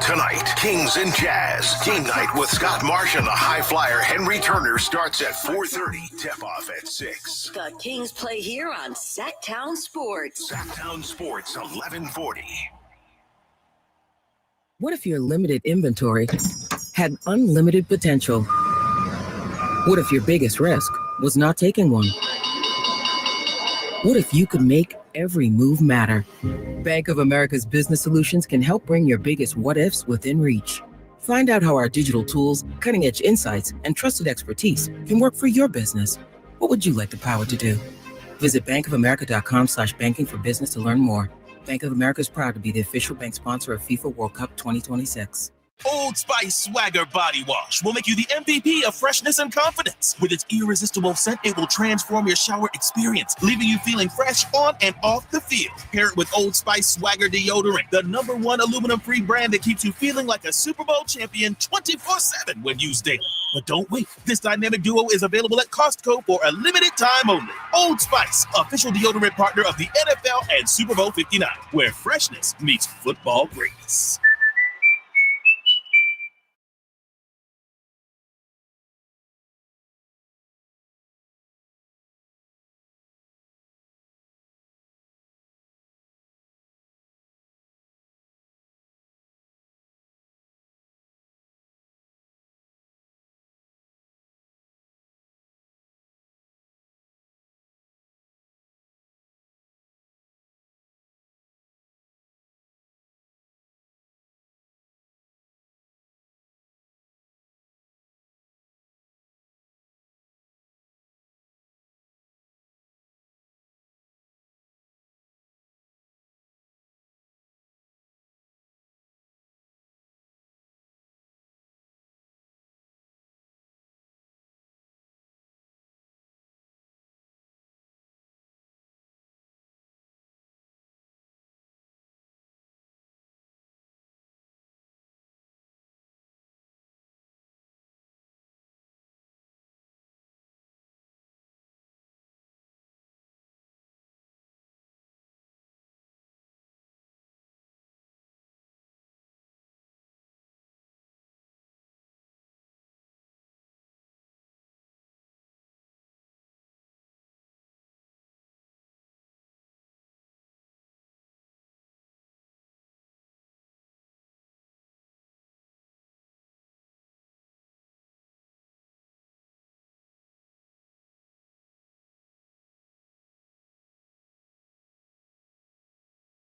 Tonight, Kings and Jazz. Game night with Scott Marsh and the high flyer Henry Turner starts at 4:30. Tip-off at 6. The Kings play here on Sacktown Sports. Sacktown Sports, 1140. What if your limited inventory had unlimited potential? What if your biggest risk was not taking one? What if you could make every move matter? Bank of America's business solutions can help bring your biggest what-ifs within reach. Find out how our digital tools, cutting-edge insights, and trusted expertise can work for your business. What would you like the power to do? Visit bankofamerica.com/banking for business to learn more. Bank of America is proud to be the official bank sponsor of FIFA World Cup 2026. Old Spice Swagger Body Wash will make you the MVP of freshness and confidence. With its irresistible scent, it will transform your shower experience, leaving you feeling fresh on and off the field. Pair it with Old Spice Swagger Deodorant, the #1 aluminum-free brand that keeps you feeling like a Super Bowl champion 24/7 when used daily. But don't wait. This dynamic duo is available at Costco for a limited time only. Old Spice, official deodorant partner of the NFL and Super Bowl 59, where freshness meets football greatness.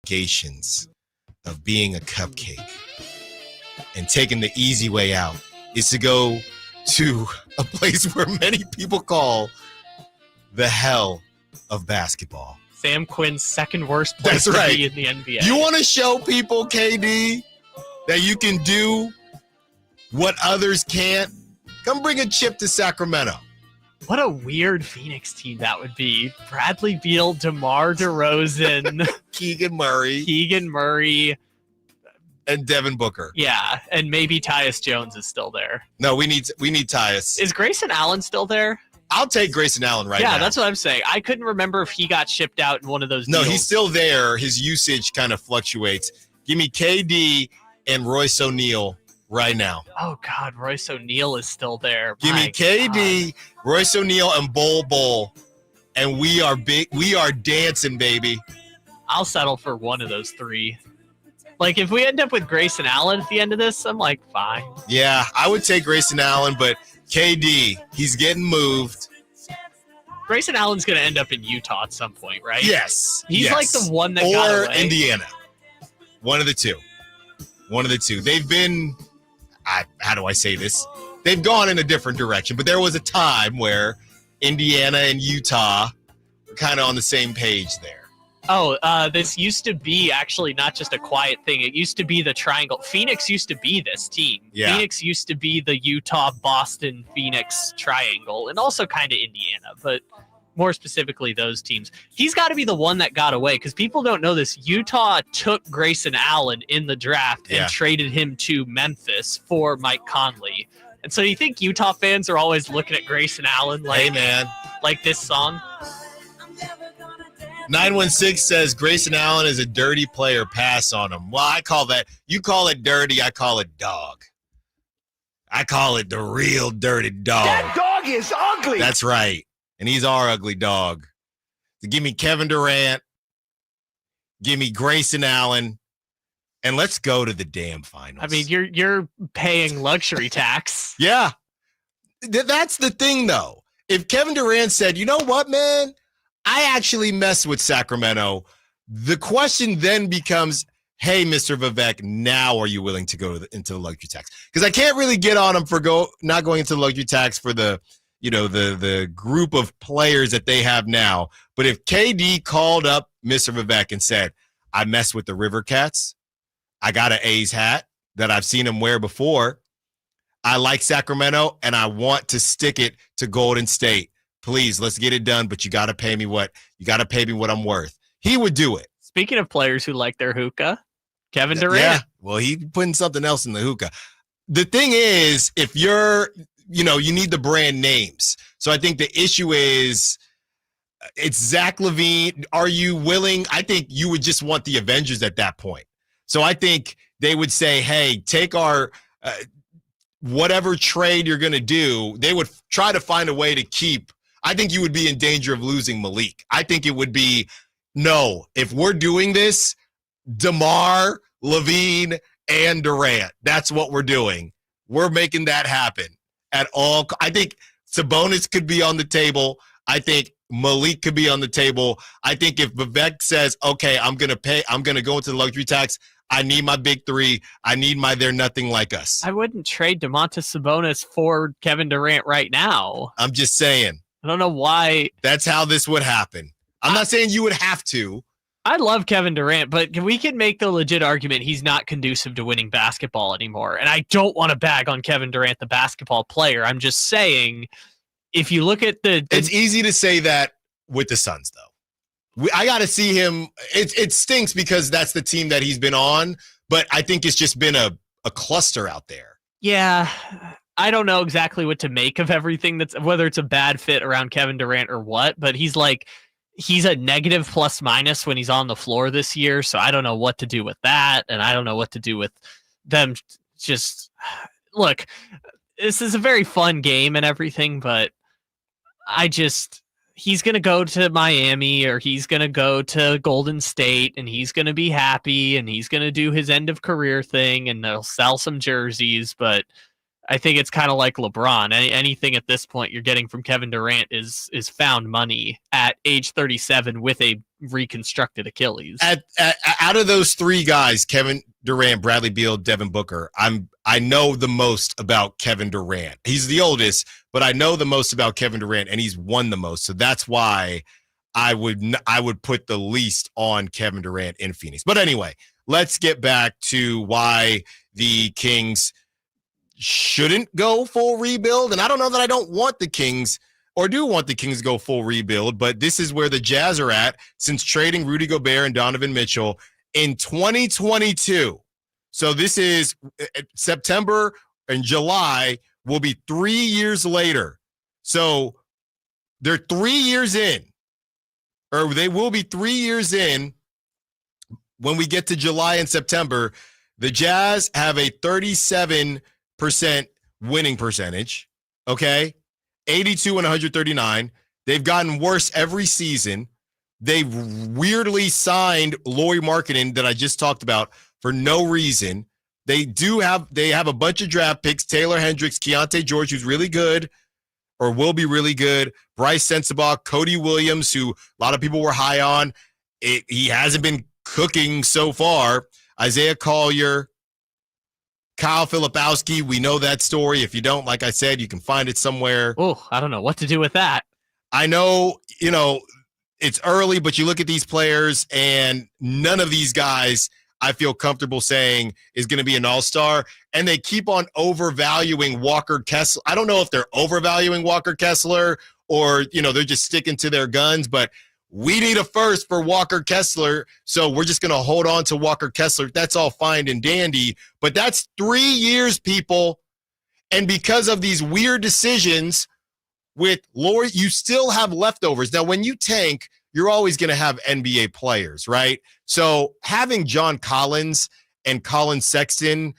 ramifications of being a cupcake and taking the easy way out is to go to a place where many people call the hell of basketball. Sam Quinn's second worst place to be in the NBA. You want to show people, KD, that you can do what others can't? Come bring a chip to Sacramento. What a weird Phoenix team that would be. Bradley Beal, DeMar DeRozan, Keegan Murray, and Devin Booker. Yeah, and maybe Tyus Jones is still there. No, we need Tyus. Is Grayson Allen still there? I'll take Grayson Allen now. Yeah, that's what I'm saying. I couldn't remember if he got shipped out in one of those deals. No, he's still there. His usage kind of fluctuates. Give me KD and Royce O'Neal right now. Oh, God, Royce O'Neal is still there. Give me KD, Royce O'Neal, and Bol, and we are big. We are dancing, baby. I'll settle for one of those three. Like, if we end up with Grayson Allen at the end of this, I'm like, fine. Yeah, I would take Grayson Allen, but KD, he's getting moved. Grayson Allen's going to end up in Utah at some point, right? Yes. He's like the one that got away. Or Indiana. One of the two. They've been, how do I say this? They've gone in a different direction, but there was a time where Indiana and Utah were kind of on the same page there. Oh, this used to be actually not just a quiet thing. It used to be the triangle. Phoenix used to be this team. Yeah. Phoenix used to be the Utah, Boston, Phoenix triangle, and also kind of Indiana, but more specifically those teams. He's got to be the one that got away because people don't know this. Utah took Grayson Allen in the draft and traded him to Memphis for Mike Conley. And so you think Utah fans are always looking at Grayson Allen like, hey, man, like this song? 916 says Grayson Allen is a dirty player. Pass on him. Well, I call that, you call it dirty, I call it dog. I call it the real dirty dog. That dog is ugly. That's right. And he's our ugly dog. So give me Kevin Durant. Give me Grayson Allen. And let's go to the damn finals. I mean, you're paying luxury tax. Yeah. That's the thing, though. If Kevin Durant said, you know what, man? I actually mess with Sacramento. The question then becomes, hey, Mr. Vivek, now are you willing to go into the luxury tax? Because I can't really get on him for not going into the luxury tax for the group of players that they have now. But if KD called up Mr. Vivek and said, I mess with the River Cats, I got an A's hat that I've seen him wear before, I like Sacramento, and I want to stick it to Golden State. Please, let's get it done, but you got to pay me what I'm worth. He would do it. Speaking of players who like their hookah, Kevin Durant. Yeah, well, he's putting something else in the hookah. The thing is, if you're, you need the brand names. So I think the issue is it's Zach LaVine. Are you willing? I think you would just want the Avengers at that point. So I think they would say, hey, take our whatever trade you're going to do. They would try to find a way to keep. I think you would be in danger of losing Malik. I think it would be, no, if we're doing this, DeMar, LaVine, and Durant, that's what we're doing. We're making that happen at all. I think Sabonis could be on the table. I think Malik could be on the table. I think if Vivek says, okay, I'm going to go into the luxury tax, I need my big three. I need my they're nothing like us. I wouldn't trade Domantas Sabonis for Kevin Durant right now. I'm just saying. I don't know why. That's how this would happen. I'm not saying you would have to. I love Kevin Durant, but we can make the legit argument he's not conducive to winning basketball anymore. And I don't want to bag on Kevin Durant, the basketball player. I'm just saying, if you look at it's easy to say that with the Suns, though. I got to see him. It stinks because that's the team that he's been on, but I think it's just been a cluster out there. Yeah. I don't know exactly what to make of everything whether it's a bad fit around Kevin Durant or what, but he's a negative plus minus when he's on the floor this year. So I don't know what to do with that. And I don't know what to do with them. Just look, this is a very fun game and everything, but he's going to go to Miami or he's going to go to Golden State and he's going to be happy and he's going to do his end of career thing and they'll sell some jerseys. But I think it's kind of like LeBron. Anything at this point you're getting from Kevin Durant is found money at age 37 with a reconstructed Achilles. Out of those three guys, Kevin Durant, Bradley Beal, Devin Booker, I know the most about Kevin Durant. He's the oldest, but I know the most about Kevin Durant, and he's won the most. So that's why I would put the least on Kevin Durant in Phoenix. But anyway, let's get back to why the Kings shouldn't go full rebuild. And I don't know that I don't want the Kings or do want the Kings to go full rebuild, but this is where the Jazz are at since trading Rudy Gobert and Donovan Mitchell in 2022. So this is September and July will be 3 years later. So they're 3 years in, or they will be 3 years in when we get to July and September. The Jazz have a 37% winning percentage, okay? 82 and 139. They've gotten worse every season. They weirdly signed Lauri Markkanen that I just talked about for no reason. They have a bunch of draft picks, Taylor Hendricks, Keontae George, who's really good or will be really good, Bryce Sensabaugh, Cody Williams, who a lot of people were high on. He hasn't been cooking so far. Isaiah Collier, Kyle Filipowski, we know that story. If you don't, like I said, you can find it somewhere. Oh, I don't know what to do with that. I know, it's early, but you look at these players, and none of these guys I feel comfortable saying is going to be an all-star, and they keep on overvaluing Walker Kessler. I don't know if they're overvaluing Walker Kessler or, they're just sticking to their guns, but we need a first for Walker Kessler, so we're just going to hold on to Walker Kessler. That's all fine and dandy, but that's 3 years, people. And because of these weird decisions with Lauri, you still have leftovers. Now, when you tank, you're always going to have NBA players, right? So having John Collins and Colin Sexton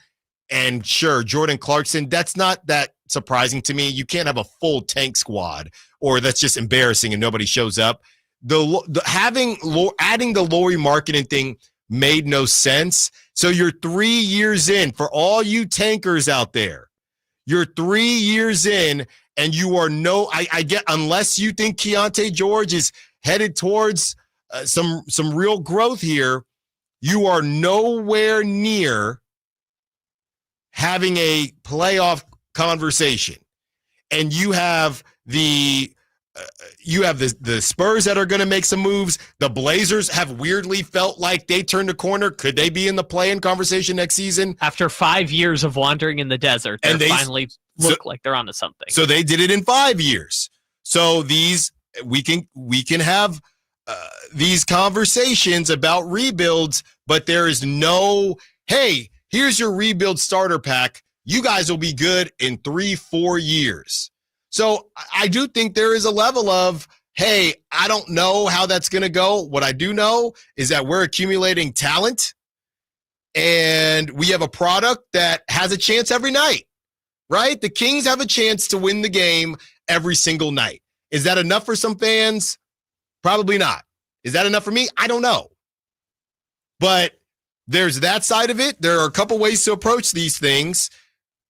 and sure, Jordan Clarkson, that's not that surprising to me. You can't have a full tank squad, or that's just embarrassing and nobody shows up. Adding the Lauri Markkanen thing made no sense. So you're 3 years in. For all you tankers out there, you're 3 years in, and you are I get, unless you think Keontae George is headed towards some real growth here, you are nowhere near having a playoff conversation. And you have the Spurs that are going to make some moves. The Blazers have weirdly felt like they turned the corner. Could they be in the play-in conversation next season? After 5 years of wandering in the desert, they finally look like they're onto something. So they did it in 5 years. So we can have these conversations about rebuilds, but there is no, hey, here's your rebuild starter pack. You guys will be good in 3-4 years. So I do think there is a level of, hey, I don't know how that's going to go. What I do know is that we're accumulating talent, and we have a product that has a chance every night, right? The Kings have a chance to win the game every single night. Is that enough for some fans? Probably not. Is that enough for me? I don't know. But there's that side of it. There are a couple ways to approach these things.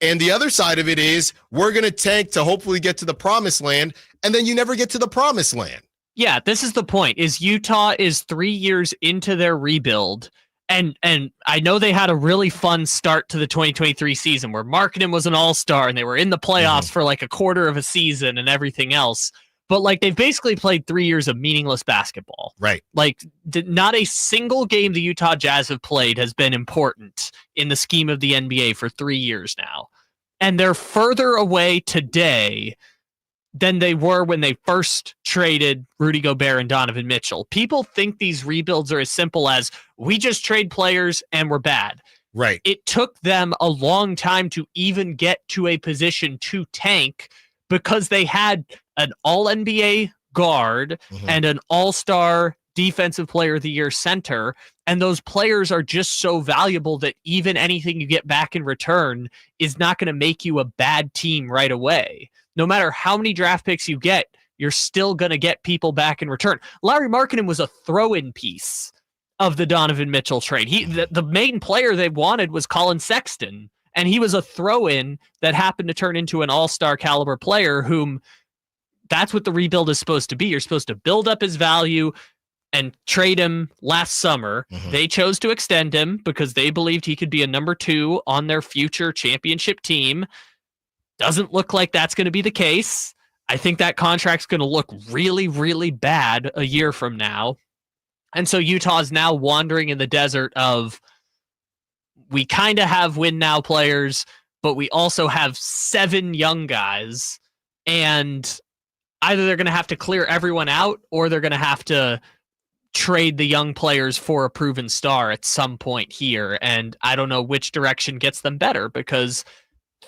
And the other side of it is we're going to tank to hopefully get to the promised land, and then you never get to the promised land. Yeah, this is the point. Is Utah is 3 years into their rebuild, and I know they had a really fun start to the 2023 season where Markkanen was an all-star and they were in the playoffs for like a quarter of a season and everything else. But like they've basically played 3 years of meaningless basketball. Right. Like not a single game the Utah Jazz have played has been important in the scheme of the NBA for 3 years now. And they're further away today than they were when they first traded Rudy Gobert and Donovan Mitchell. People think these rebuilds are as simple as we just trade players and we're bad. Right. It took them a long time to even get to a position to tank because they had an all-NBA guard and an all-star defensive player of the year center. And those players are just so valuable that even anything you get back in return is not going to make you a bad team right away. No matter how many draft picks you get, you're still going to get people back in return. Lauri Markkanen was a throw-in piece of the Donovan Mitchell trade. The main player they wanted was Colin Sexton, And he was a throw-in that happened to turn into an all-star caliber player whom that's what the rebuild is supposed to be. You're supposed to build up his value and trade him last summer. They chose to extend him because they believed he could be a number 2 on their future championship team. Doesn't look like that's going to be the case. I think that contract's going to look really, really bad a year from now. And so Utah's now wandering in the desert of, we kind of have win now players, but we also have 7 young guys, and either they're going to have to clear everyone out or they're going to have to trade the young players for a proven star at some point here. And I don't know which direction gets them better, because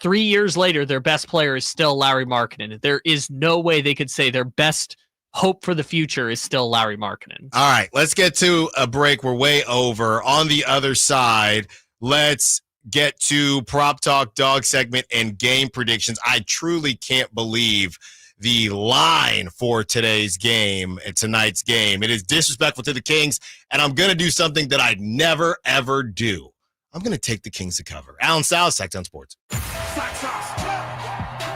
3 years later, their best player is still Lauri Markkanen. There is no way they could say their best hope for the future is still Lauri Markkanen. All right, let's get to a break. We're way over. On the other side, let's get to Prop Talk Dog segment and game predictions. I truly can't believe the line for today's game and tonight's game. It is disrespectful to the Kings, and I'm going to do something that I'd never, ever do. I'm going to take the Kings to cover. Allen Stiles, Sacktown Sports.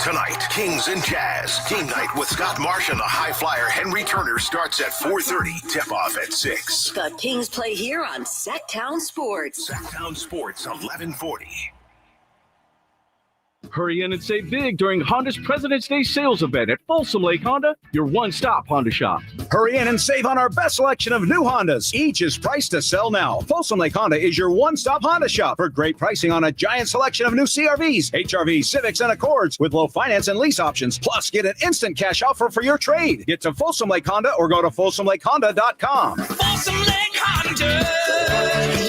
Tonight, Kings and Jazz. Game night with Scott Marsh and the high flyer Henry Turner starts at 4:30. Tip-off at 6. The Kings play here on Sacktown Sports. Sacktown Sports, 1140. Hurry in and save big during Honda's President's Day sales event at Folsom Lake Honda, your one-stop Honda shop. Hurry in and save on our best selection of new Hondas. Each is priced to sell now. Folsom Lake Honda is your one-stop Honda shop for great pricing on a giant selection of new CRVs, HRVs, Civics, and Accords with low finance and lease options. Plus, get an instant cash offer for your trade. Get to Folsom Lake Honda or go to FolsomLakeHonda.com. Folsom Lake Honda,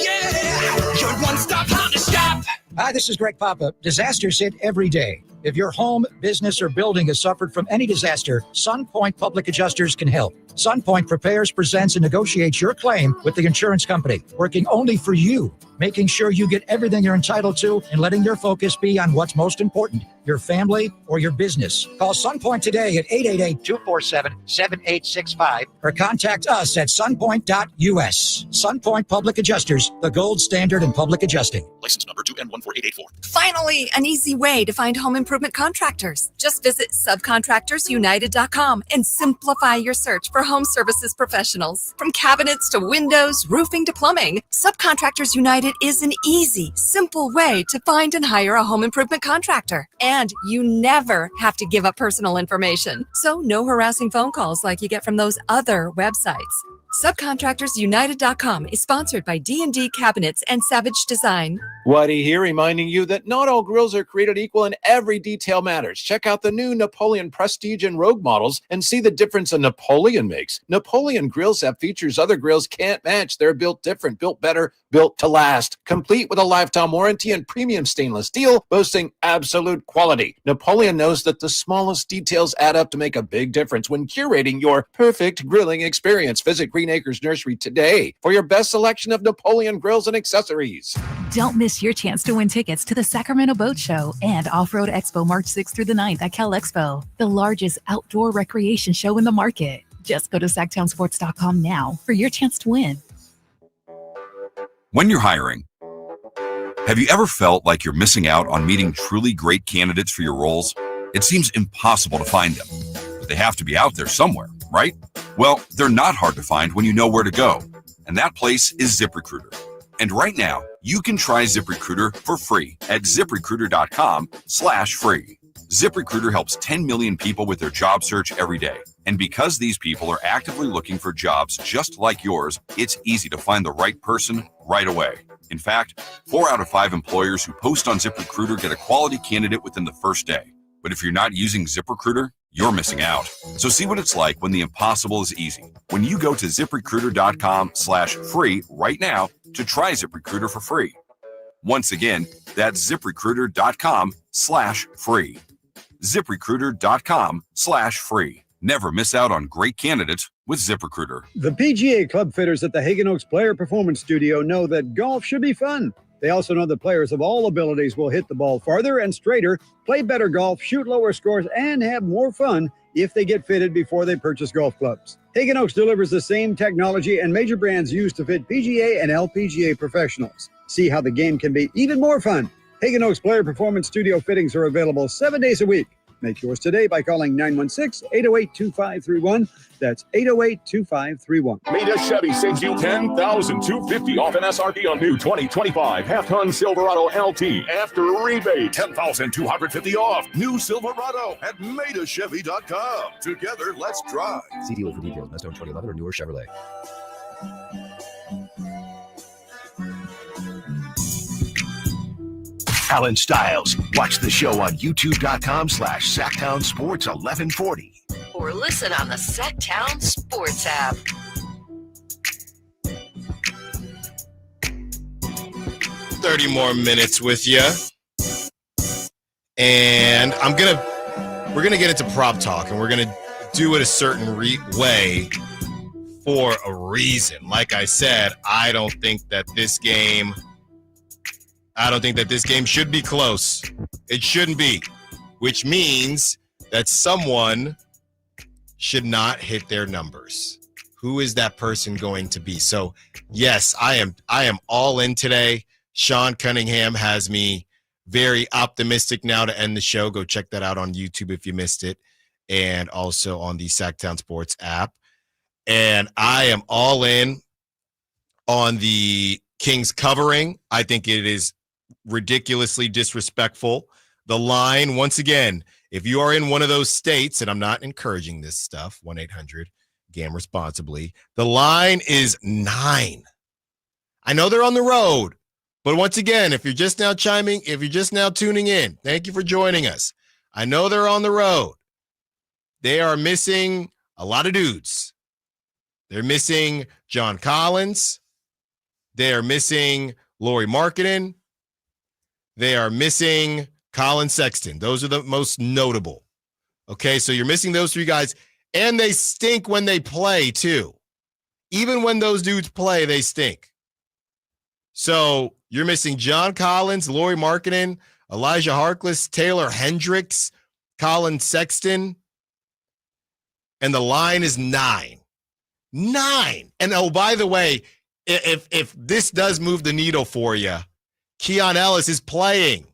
yeah, your one-stop Honda shop. Hi, this is Greg Papa. Disasters hit every day. If your home, business, or building has suffered from any disaster, SunPoint Public Adjusters can help. SunPoint prepares, presents, and negotiates your claim with the insurance company, working only for you, making sure you get everything you're entitled to and letting your focus be on what's most important, your family or your business. Call SunPoint today at 888-247-7865 or contact us at sunpoint.us. SunPoint Public Adjusters, the gold standard in public adjusting. License number 2N14884. Finally, an easy way to find home improvement contractors. Just visit subcontractorsunited.com and simplify your search for home services professionals. From cabinets to windows, roofing to plumbing, Subcontractors United is an easy, simple way to find and hire a home improvement contractor. And you never have to give up personal information. So no harassing phone calls like you get from those other websites. Subcontractorsunited.com is sponsored by D&D Cabinets and Savage Design. Whitey here, reminding you that not all grills are created equal and every detail matters. Check out the new Napoleon Prestige and Rogue models and see the difference a Napoleon makes. Napoleon grills have features other grills can't match. They're built different, built better, built to last. Complete with a lifetime warranty and premium stainless steel, boasting absolute quality. Napoleon knows that the smallest details add up to make a big difference when curating your perfect grilling experience. Visit Green Acres Nursery today for your best selection of Napoleon grills and accessories. Don't miss your chance to win tickets to the Sacramento Boat Show and Off-Road Expo March 6th through the 9th at Cal Expo, the largest outdoor recreation show in the market. Just go to sacktownsports.com now for your chance to win. When you're hiring, have you ever felt like you're missing out on meeting truly great candidates for your roles? It seems impossible to find them, but they have to be out there somewhere, right? Well, they're not hard to find when you know where to go, and that place is ZipRecruiter. And right now, you can try ZipRecruiter for free at ZipRecruiter.com/free. ZipRecruiter helps 10 million people with their job search every day. And because these people are actively looking for jobs just like yours, it's easy to find the right person right away. In fact, 4 out of 5 employers who post on ZipRecruiter get a quality candidate within the first day. But if you're not using ZipRecruiter, you're missing out. So see what it's like when the impossible is easy. When you go to ZipRecruiter.com/free right now to try ZipRecruiter for free. Once again, that's ZipRecruiter.com/free. ZipRecruiter.com/free. Never miss out on great candidates with ZipRecruiter. The PGA club fitters at the Hagen Oaks Player Performance Studio know that golf should be fun. They also know that players of all abilities will hit the ball farther and straighter, play better golf, shoot lower scores, and have more fun if they get fitted before they purchase golf clubs. Hagen Oaks delivers the same technology and major brands used to fit PGA and LPGA professionals. See how the game can be even more fun. Hagen Oaks Player Performance Studio fittings are available 7 days a week. Make yours today by calling 916-808-2531. That's 808-2531. Meda Chevy saves you $10,250 off MSRP on new 2025 half-ton Silverado LT after rebate. $10,250 off new Silverado at MedaChevy.com. Together, let's drive. See dealer for details. Best owned 2011 or newer Chevrolet. Allen Stiles. Watch the show on youtube.com/SacktownSports1140. Or listen on the Sacktown Sports app. 30 more minutes with you. And we're gonna get into prop talk, and we're gonna do it a certain way for a reason. Like I said, I don't think that this game should be close. It shouldn't be, which means that someone should not hit their numbers. Who is that person going to be? So, yes, I am all in today. Sean Cunningham has me very optimistic now to end the show. Go check that out on YouTube if you missed it, and also on the Sacktown Sports app. And I am all in on the Kings covering. I think it is ridiculously disrespectful. The line, once again, if you are in one of those states, and I'm not encouraging this stuff, 1-800-GAM responsibly, the line is 9. I know they're on the road, but once again, if you're just now tuning in, thank you for joining us. I know they're on the road. They are missing a lot of dudes. They're missing John Collins. They are missing Lauri Markkanen. They are missing Colin Sexton. Those are the most notable. Okay, so you're missing those 3 guys, and they stink when they play too. Even when those dudes play, they stink. So you're missing John Collins, Lauri Markkanen, Elijah Harkless, Taylor Hendricks, Colin Sexton, and the line is 9. 9. And oh, by the way, if this does move the needle for you, Keon Ellis is playing.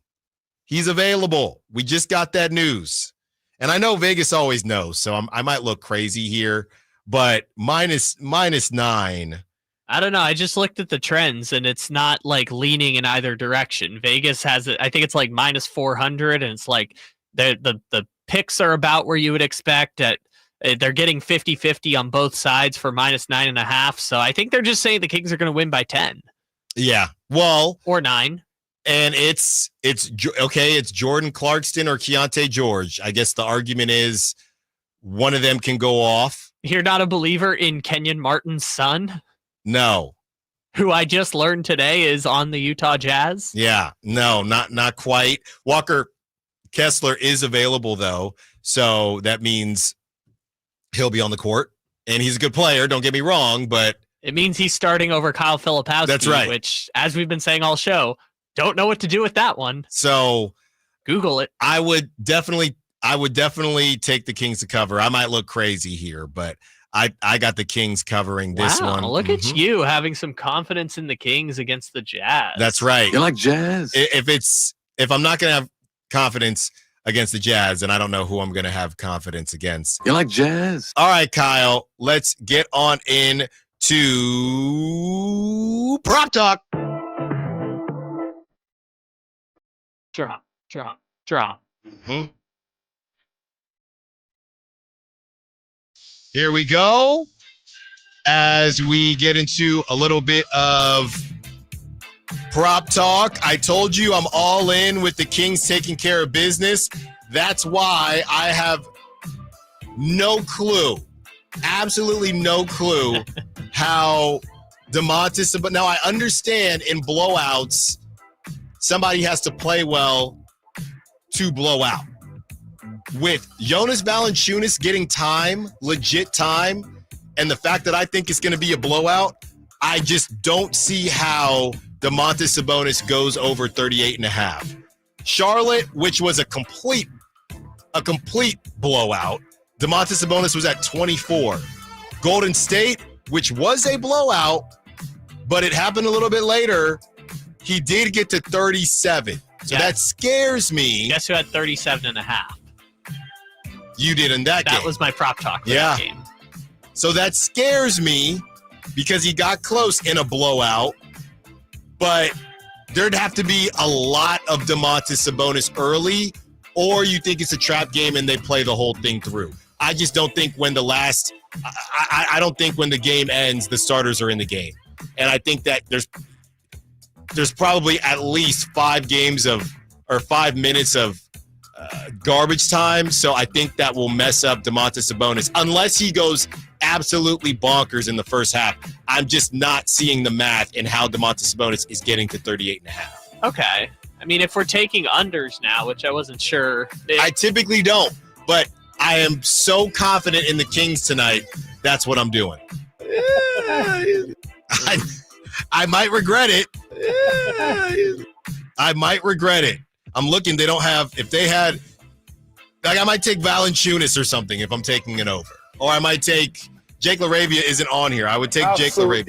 He's available. We just got that news. And I know Vegas always knows, so I might look crazy here, but minus 9. I don't know. I just looked at the trends, and it's not like leaning in either direction. Vegas has it. I think it's like minus 400, and it's like the picks are about where you would expect. They're getting 50-50 on both sides for minus 9.5. So I think they're just saying the Kings are going to win by 10. Yeah. Well, or 9. And it's okay. It's Jordan Clarkson or Keontae George. I guess the argument is one of them can go off. You're not a believer in Kenyon Martin's son? No. Who I just learned today is on the Utah Jazz? Yeah. No, not quite. Walker Kessler is available, though. So that means he'll be on the court. And he's a good player, don't get me wrong, but it means he's starting over Kyle Filipowski. That's right. Which, as we've been saying all show, don't know what to do with that one. So Google it. I would definitely take the Kings to cover. I might look crazy here, but I got the Kings covering this one. Look at you having some confidence in the Kings against the Jazz. That's right. You like Jazz? If I'm not going to have confidence against the Jazz, and I don't know who I'm going to have confidence against. You like Jazz? All right, Kyle, let's get on in to prop talk. Draw. Mm-hmm. Here we go. As we get into a little bit of prop talk, I told you I'm all in with the Kings taking care of business. That's why I have no clue, absolutely no clue how DeMontis, but now I understand in blowouts, somebody has to play well to blow out. With Jonas Valanciunas getting time, legit time, and the fact that I think it's going to be a blowout, I just don't see how Domantas Sabonis goes over 38.5. Charlotte, which was a complete blowout, Domantas Sabonis was at 24. Golden State, which was a blowout, but it happened a little bit later, he did get to 37. So that scares me. Guess who had 37.5? You did in that game. That was my prop talk for that game. So that scares me because he got close in a blowout, but there'd have to be a lot of Domantas Sabonis early, or you think it's a trap game and they play the whole thing through. I just don't think when I don't think when the game ends, the starters are in the game. And I think that there's probably at least 5 minutes of garbage time. So I think that will mess up Domantas Sabonis unless he goes absolutely bonkers in the first half. I'm just not seeing the math in how Domantas Sabonis is getting to 38.5. Okay. I mean, if we're taking unders now, which I wasn't sure. I typically don't, but I am so confident in the Kings tonight. That's what I'm doing. I might regret it. I might regret it. I'm looking. They don't have. If they had, I might take Valanciunas or something if I'm taking it over, or I might take. Jake LaRavia isn't on here. I would take Jake LaRavia.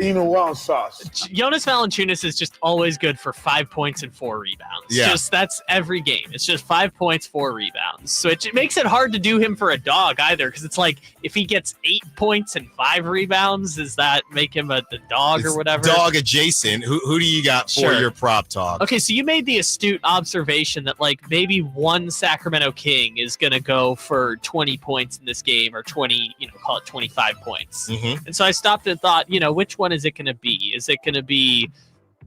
Jonas Valanciunas is just always good for 5 points and 4 rebounds. Yeah. That's every game. It's just 5 points, 4 rebounds. So it makes it hard to do him for a dog either, because it's like if he gets 8 points and 5 rebounds, does that make him the dog or whatever? Dog adjacent. Who do you got for your prop talk? Okay, so you made the astute observation that like maybe one Sacramento King is going to go for 20 points in this game, or 20, call it 25 points. Mm-hmm. And so I stopped and thought, which one is it going to be? Is it going to be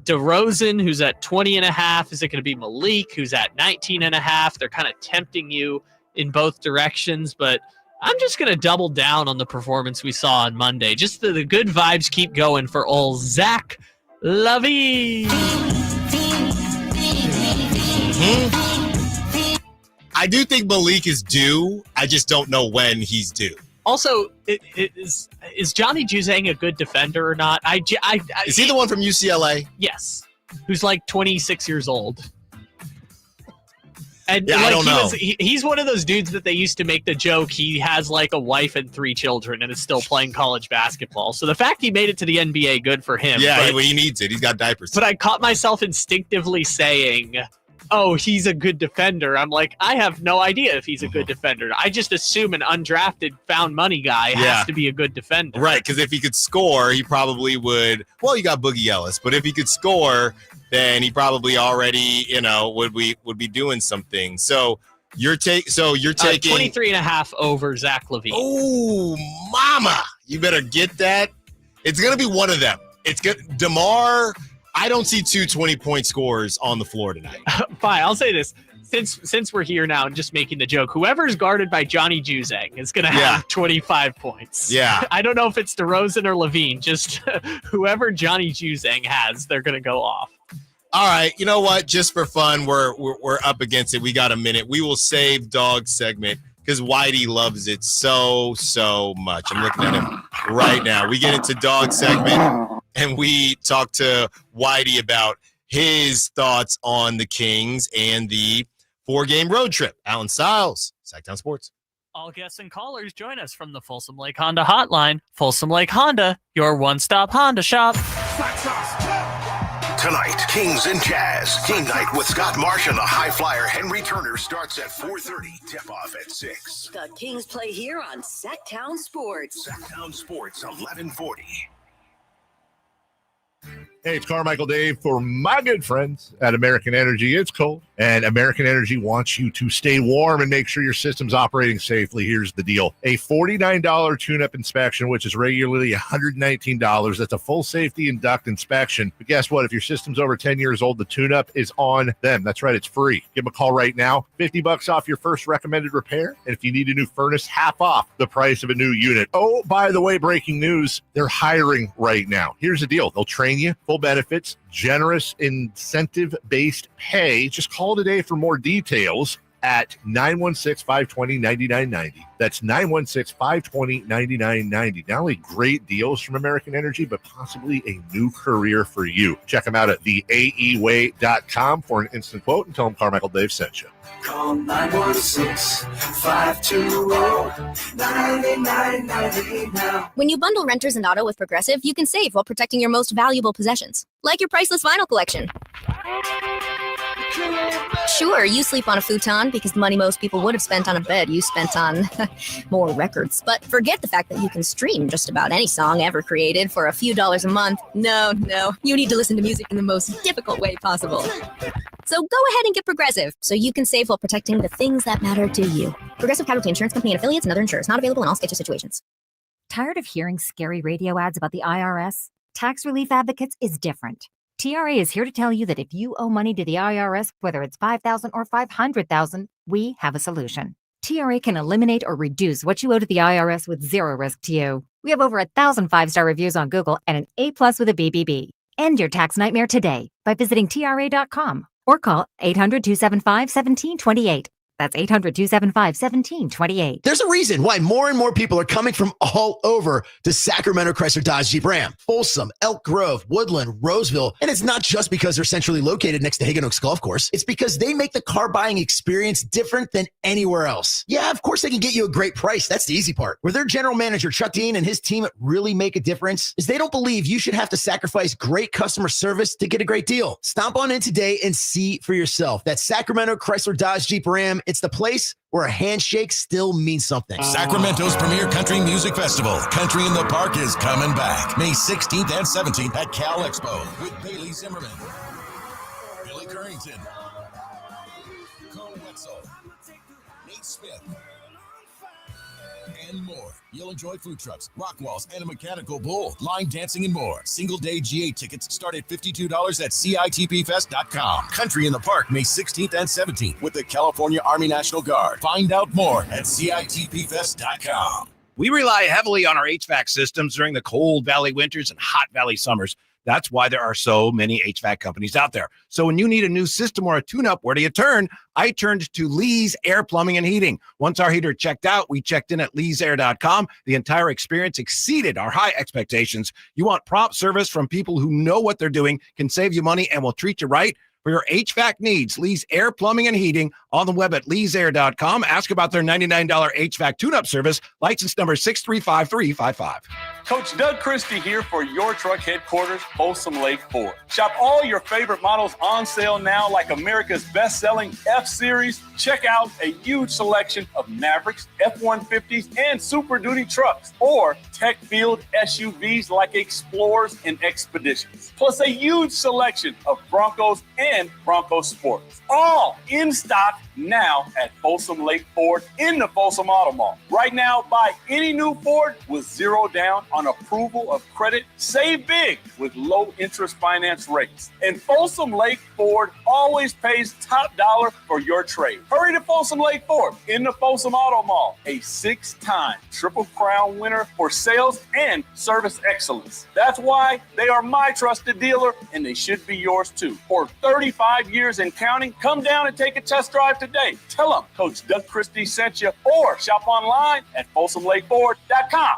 DeRozan, who's at 20.5? Is it going to be Malik, who's at 19.5? They're kind of tempting you in both directions, but I'm just going to double down on the performance we saw on Monday. Just the good vibes keep going for old Zach LaVine. Mm-hmm. I do think Malik is due. I just don't know when he's due. Also, is Johnny Juzang a good defender or not? Is he the one from UCLA? Yes, who's like 26 years old. And I don't know. He's one of those dudes that they used to make the joke he has like a wife and 3 children and is still playing college basketball. So the fact he made it to the NBA, good for him. Yeah, he needs it. He's got diapers. But I caught myself instinctively saying, oh, he's a good defender. I'm like, I have no idea if he's a good defender. I just assume an undrafted found money guy has to be a good defender. Right, because if he could score, he probably would. Well, you got Boogie Ellis, but if he could score, then he probably already, would be doing something. So you're taking 23.5 over Zach LaVine. Oh, mama, you better get that. It's gonna be one of them. It's good. DeMar. I don't see 2 20-point scores on the floor tonight. Fine, I'll say this. Since we're here now and just making the joke, whoever's guarded by Johnny Juzang is going to have 25 points. Yeah. I don't know if it's DeRozan or LaVine. Just whoever Johnny Juzang has, they're going to go off. All right, you know what? Just for fun, we're up against it. We got a minute. We will save dog segment because Whitey loves it so much. I'm looking at him right now. We get into dog segment. And we talked to Whitey about his thoughts on the Kings and the 4-game road trip. Allen Stiles, Sacktown Sports. All guests and callers join us from the Folsom Lake Honda hotline. Folsom Lake Honda, your one-stop Honda shop. Tonight, Kings and Jazz. Game night with Scott Marsh and the high flyer Henry Turner starts at 4:30. Tip-off at 6. The Kings play here on Sacktown Sports. Sacktown Sports, 1140. Hey, it's Carmichael Dave for my good friends at American Energy. It's cold, and American Energy wants you to stay warm and make sure your system's operating safely. Here's the deal. A $49 tune-up inspection, which is regularly $119. That's a full safety and duct inspection. But guess what? If your system's over 10 years old, the tune-up is on them. That's right. It's free. Give them a call right now. $50 off your first recommended repair. And if you need a new furnace, half off the price of a new unit. Oh, by the way, breaking news, they're hiring right now. Here's the deal. They'll train you, full benefits, generous incentive-based pay. Just call today for more details at 916-520-9990. That's 916-520-9990. Not only great deals from American Energy, but possibly a new career for you. Check them out at theaeway.com for an instant quote and tell them Carmichael Dave sent you. Call 916-520-9990 now. When you bundle renters and auto with Progressive, you can save while protecting your most valuable possessions, like your priceless vinyl collection. Sure, you sleep on a futon because the money most people would have spent on a bed you spent on more records. But forget the fact that you can stream just about any song ever created for a few dollars a month. No, you need to listen to music in the most difficult way possible. So go ahead and get Progressive so you can save while protecting the things that matter to you. Progressive Casualty Insurance Company and affiliates and other insurers. Not available in all states or situations. Tired of hearing scary radio ads about the IRS? Tax Relief Advocates is different. TRA is here to tell you that if you owe money to the IRS, whether it's $5,000 or $500,000, we have a solution. TRA can eliminate or reduce what you owe to the IRS with zero risk to you. We have over 1,000 5-star reviews on Google and an A+ with a BBB. End your tax nightmare today by visiting TRA.com or call 800-275-1728. That's 800-275-1728. There's a reason why more and more people are coming from all over to Sacramento Chrysler Dodge Jeep Ram. Folsom, Elk Grove, Woodland, Roseville. And it's not just because they're centrally located next to Hagan Oaks Golf Course. It's because they make the car buying experience different than anywhere else. Yeah, of course they can get you a great price. That's the easy part. Where their general manager, Chuck Dean, and his team really make a difference is they don't believe you should have to sacrifice great customer service to get a great deal. Stomp on in today and see for yourself. That's Sacramento Chrysler Dodge Jeep Ram. It's the place where a handshake still means something. Sacramento's premier country music festival, Country in the Park, is coming back May 16th and 17th at Cal Expo with Bailey Zimmerman, Billy Currington, Cole Wetzel, Nate Smith, and more. You'll enjoy food trucks, rock walls, and a mechanical bull, line dancing, and more. Single-day GA tickets start at $52 at CITPFest.com. Country in the Park, May 16th and 17th with the California Army National Guard. Find out more at CITPFest.com. We rely heavily on our HVAC systems during the cold valley winters and hot valley summers. That's why there are so many HVAC companies out there. So when you need a new system or a tune-up, where do you turn? I turned to Lee's Air Plumbing and Heating. Once our heater checked out, we checked in at leesair.com. The entire experience exceeded our high expectations. You want prompt service from people who know what they're doing, can save you money, and will treat you right? For your HVAC needs, Lee's Air Plumbing and Heating, on the web at leesair.com. Ask about their $99 HVAC tune-up service, license number 635355. Coach Doug Christie here for your truck headquarters, Folsom Lake Ford. Shop all your favorite models on sale now, like America's best-selling F-Series. Check out a huge selection of Mavericks, F-150s, and Super Duty trucks, or tech-filled SUVs like Explorers and Expeditions, plus a huge selection of Broncos and Bronco Sports, all in stock now at Folsom Lake Ford in the Folsom Auto Mall. Right now, buy any new Ford with zero down on approval of credit. Save big with low interest finance rates. And Folsom Lake Ford always pays top dollar for your trade. Hurry to Folsom Lake Ford in the Folsom Auto Mall, a 6-time Triple Crown winner for sales and service excellence. That's why they are my trusted dealer, and they should be yours too. For 35 years and counting, come down and take a test drive today. Tell them Coach Doug Christie sent you, or shop online at FolsomLakeFord.com.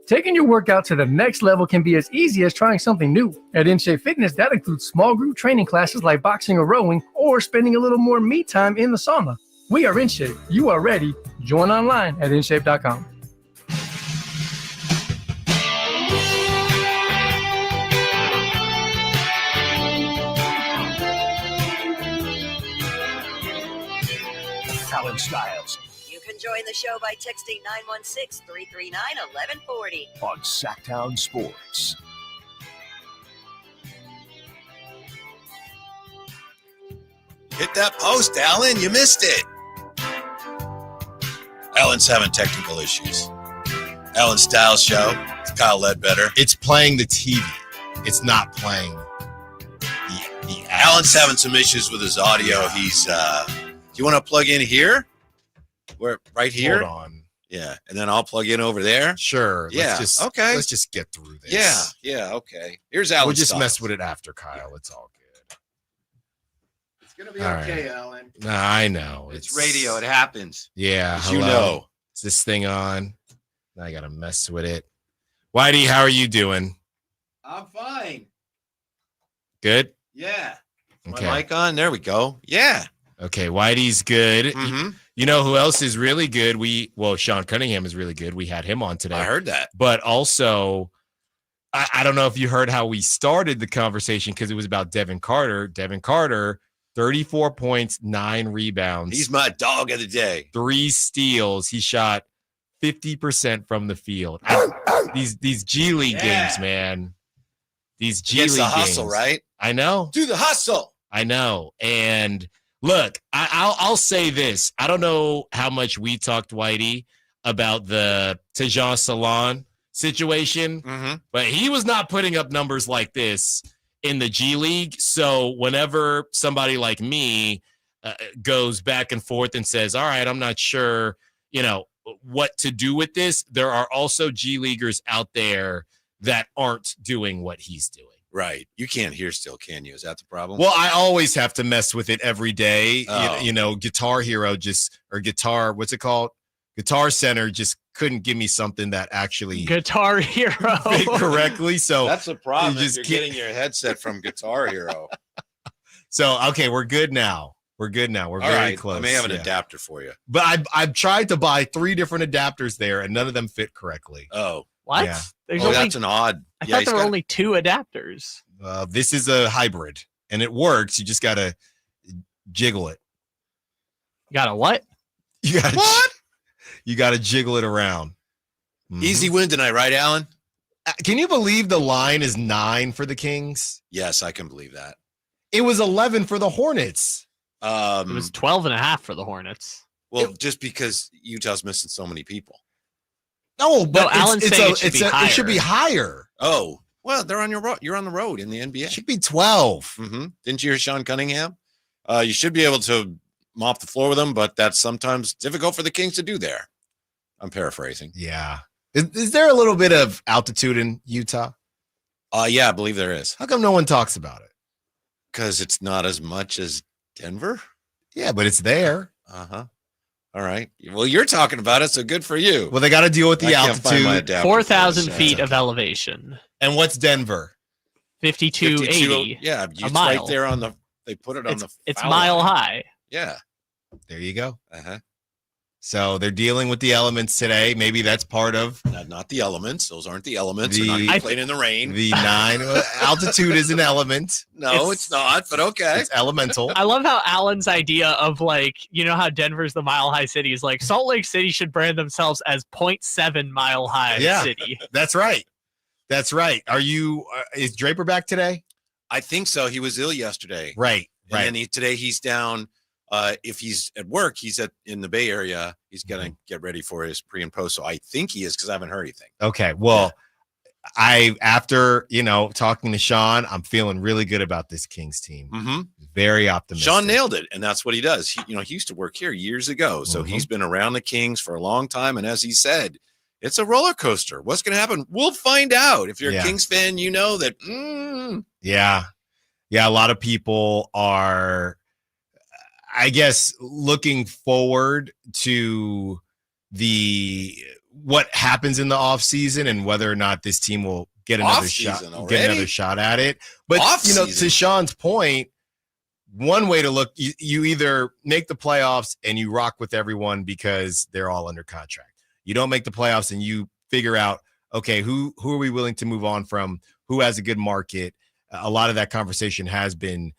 Taking your workout to the next level can be as easy as trying something new. At InShape Fitness, that includes small group training classes like boxing or rowing, or spending a little more me time in the sauna. We are InShape. You are ready. Join online at InShape.com. Allen Stiles You can join the show by texting 916-339-1140. on Sacktown Sports. Hit that post, Alan. You missed it. Alan's having technical issues. Allen Stiles Show. It's Kyle Ledbetter. It's playing the TV. It's not playing the ads. Alan's having some issues with his audio. He's do you want to plug in here? We're right here. Hold on. Yeah, and then I'll plug in over there. Sure. Yeah. Okay. Let's just get through this. Yeah. Okay. Here's Alan. We'll just Stiles. mess with it after, Kyle. It's all good. It's going to be All okay, right. Alan. Nah, I know. It's radio. It happens. Yeah. As Hello. you know. Is this thing on? Now I got to mess with it. Whitey, how are you doing? I'm fine. Good? Yeah. Okay. My mic on? There we go. Yeah. Okay. Whitey's good. Mm-hmm. You know who else is really good? Sean Cunningham is really good. We had him on today. I heard that. But also, I don't know if you heard how we started the conversation because it was about Devin Carter. Devin Carter 34 points, 9 rebounds. He's my dog of the day. 3 steals. He shot 50% from the field. These G League games, man. These G League games. It's the hustle, right? I know. Do the hustle. I know. And look, I'll say this. I don't know how much we talked, Whitey, about the Tejan Salon situation, but he was not putting up numbers like this in the G League. So whenever somebody like me goes back and forth and says, all right, I'm not sure, what to do with this, there are also G Leaguers out there that aren't doing what he's doing. Right. You can't hear still, can you? Is that the problem? Well, I always have to mess with it every day. Oh. Guitar Hero what's it called? Guitar Center just couldn't give me something that actually Guitar Hero fit correctly. So that's the problem. You just You're getting your headset from Guitar Hero. So, okay, we're good now. We're All very right. close. I may have an adapter for you. But I've tried to buy 3 different adapters there, and none of them fit correctly. Oh. What? Yeah. That's an odd. I thought there were only 2 adapters. This is a hybrid, and it works. You just got to jiggle it. Got to what? You got what? You got to jiggle it around. Easy win tonight, right, Alan? Can you believe the line is 9 for the Kings? Yes, I can believe that. It was 11 for the Hornets. It was 12.5 for the Hornets. Well, just because Utah's missing so many people. No, but Alan's saying it should be higher. Oh, well, they're on your road. You're on the road in the NBA. It should be 12. Didn't you hear Sean Cunningham? You should be able to mop the floor with them, but that's sometimes difficult for the Kings to do there. I'm paraphrasing. Yeah. Is there a little bit of altitude in Utah? Yeah, I believe there is. How come no one talks about it? Because it's not as much as Denver. Yeah, but it's there. Uh-huh. All right. Well, you're talking about it, so good for you. Well, they got to deal with the altitude. 4,000 feet of elevation. And what's Denver? 5280. Yeah, a it's mile. right there on the. They put it on the. It's foul mile line. high. Yeah. There you go. Uh-huh. So they're dealing with the elements today. Maybe that's part of not the elements. Those aren't the elements. The- They're not even playing in the rain. the 9. Altitude is an element. No, it's not. But okay. It's elemental. I love how Alan's idea of how Denver's the mile high city is like Salt Lake City should brand themselves as 0.7 mile high city. That's right. That's right. Is Draper back today? I think so. He was ill yesterday. Right. And then today he's down. If he's at work, he's in the Bay Area. He's going to get ready for his pre and post. So I think he is because I haven't heard anything. Okay. Well, after talking to Sean, I'm feeling really good about this Kings team. Very optimistic. Sean nailed it, and that's what he does. He used to work here years ago, so he's been around the Kings for a long time. And as he said, it's a roller coaster. What's going to happen? We'll find out. If you're a Kings fan, you know that. Yeah. A lot of people are, I guess, looking forward to what happens in the offseason and whether or not this team will get another shot at it. But to Sean's point, one way to look, you either make the playoffs and you rock with everyone because they're all under contract. You don't make the playoffs and you figure out, okay, who are we willing to move on from? Who has a good market? A lot of that conversation has been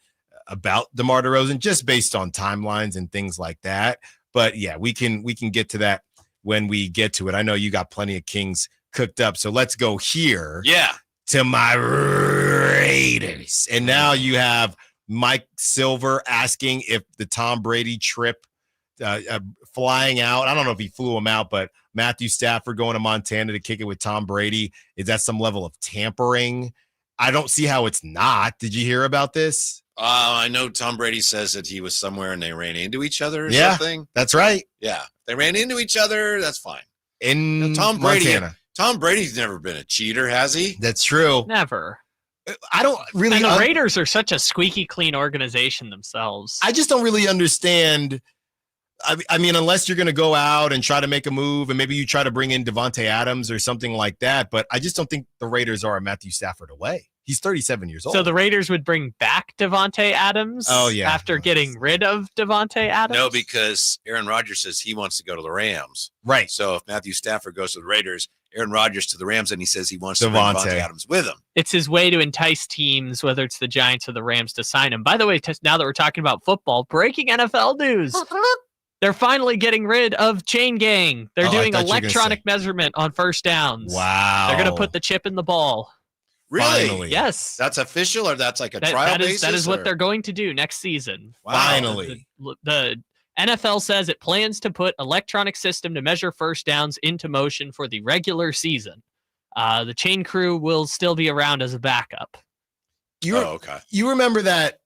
about DeMar DeRozan just based on timelines and things like that. But yeah, we can get to that when we get to it. I know you got plenty of Kings cooked up, so let's go here. Yeah. To my Raiders. And now you have Mike Silver asking if the Tom Brady trip flying out. I don't know if he flew him out, but Matthew Stafford going to Montana to kick it with Tom Brady. Is that some level of tampering? I don't see how it's not. Did you hear about this? I know Tom Brady says that he was somewhere and they ran into each other or something. That's right. Yeah. They ran into each other. That's fine. In Tom Brady, Montana. Tom Brady's never been a cheater, has he? That's true. Never. I don't really. And the Raiders are such a squeaky clean organization themselves. I just don't really understand. I mean, unless you're going to go out and try to make a move and maybe you try to bring in Devontae Adams or something like that. But I just don't think the Raiders are a Matthew Stafford away. He's 37 years old. So the Raiders would bring back Devontae Adams after getting rid of Devontae Adams? No, because Aaron Rodgers says he wants to go to the Rams. Right. So if Matthew Stafford goes to the Raiders, Aaron Rodgers to the Rams, and he says he wants to bring Devontae Adams with him. It's his way to entice teams, whether it's the Giants or the Rams, to sign him. By the way, now that we're talking about football, breaking NFL news. They're finally getting rid of Chain Gang. They're doing electronic measurement on first downs. Wow. They're going to put the chip in the ball. Really? Finally. Yes. That's official, or that's like a trial basis? That is what they're going to do next season. Wow. Finally. The NFL says it plans to put electronic system to measure first downs into motion for the regular season. The chain crew will still be around as a backup. Okay. You remember that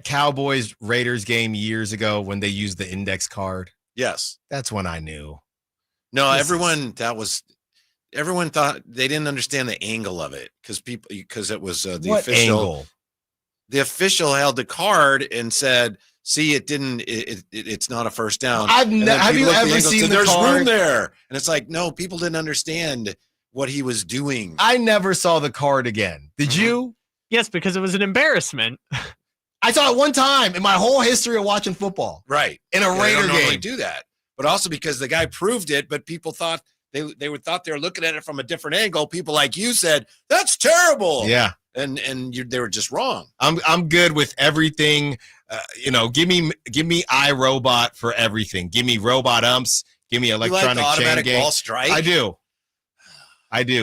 Cowboys Raiders game years ago when they used the index card? Yes. That's when I knew. No, everyone thought they didn't understand the angle of it because it was the what official angle? The official held the card and said, "See, it's not a first down." Have you ever seen the There's card? room there, and it's like, no, people didn't understand what he was doing. I never saw the card again. Did you? Yes, because it was an embarrassment. I saw it one time in my whole history of watching football. Right. In a Raider they don't normally game. do that. But also because the guy proved it, but people thought they were looking at it from a different angle. People like you said, that's terrible. Yeah. And they were just wrong. I'm good with everything. Give me iRobot for everything. Give me robot umps. Give me electronic you like the automatic chain ball gang. strike? I do.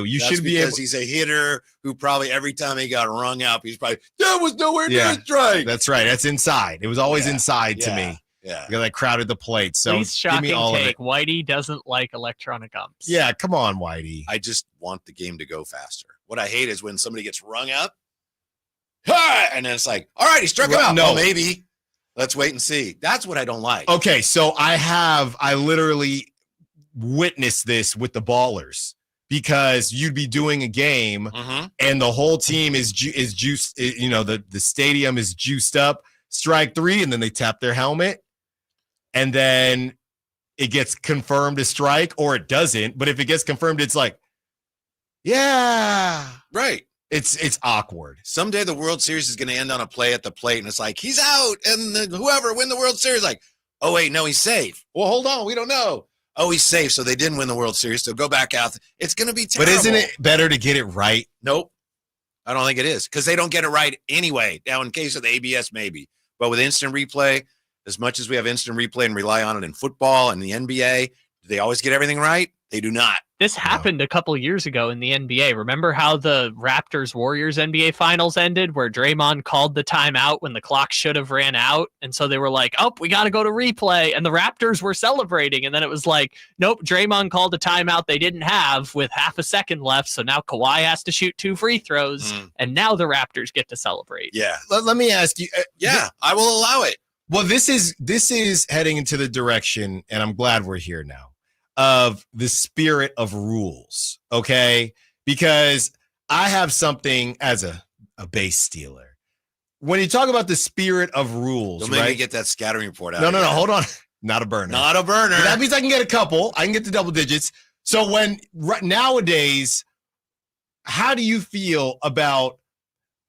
You That's should be because able. he's a hitter who probably every time he got rung out, he's probably that was nowhere near strike. That's right. That's inside. It was always inside to me. Yeah. Because I crowded the plate. So Least give shocking me all take. of it. Whitey doesn't like electronic umps. Yeah, come on, Whitey. I just want the game to go faster. What I hate is when somebody gets rung up, and then it's like, all right, he struck him out. No. Oh, maybe. Let's wait and see. That's what I don't like. Okay, so I literally witnessed this with the Ballers because you'd be doing a game and the whole team is juiced. The stadium is juiced up. Strike three, and then they tap their helmet, and then it gets confirmed a strike, or it doesn't. But if it gets confirmed, it's like, yeah, right. It's awkward. Someday the World Series is going to end on a play at the plate, and it's like, he's out, and whoever win the World Series, like, oh, wait, no, he's safe. Well, hold on, we don't know. Oh, he's safe, so they didn't win the World Series, so go back out. It's going to be terrible. But isn't it better to get it right? Nope. I don't think it is, because they don't get it right anyway. Now, in case of the ABS, maybe. But with instant replay, as much as we have instant replay and rely on it in football and the NBA, do they always get everything right? They do not. This happened a couple years ago in the NBA. Remember how the Raptors-Warriors NBA Finals ended, where Draymond called the timeout when the clock should have ran out? And so they were like, oh, we got to go to replay. And the Raptors were celebrating. And then it was like, nope, Draymond called a timeout they didn't have with half a second left. So now Kawhi has to shoot 2 free throws. And now the Raptors get to celebrate. Yeah. Let me ask you. I will allow it. Well, this is heading into the direction, and I'm glad we're here now, of the spirit of rules, okay? Because I have something as a base stealer. When you talk about the spirit of rules, Don't make me get that scattering report out. No, hold on. Not a burner. Not a burner. But that means I can get a couple. I can get to double digits. So nowadays, how do you feel about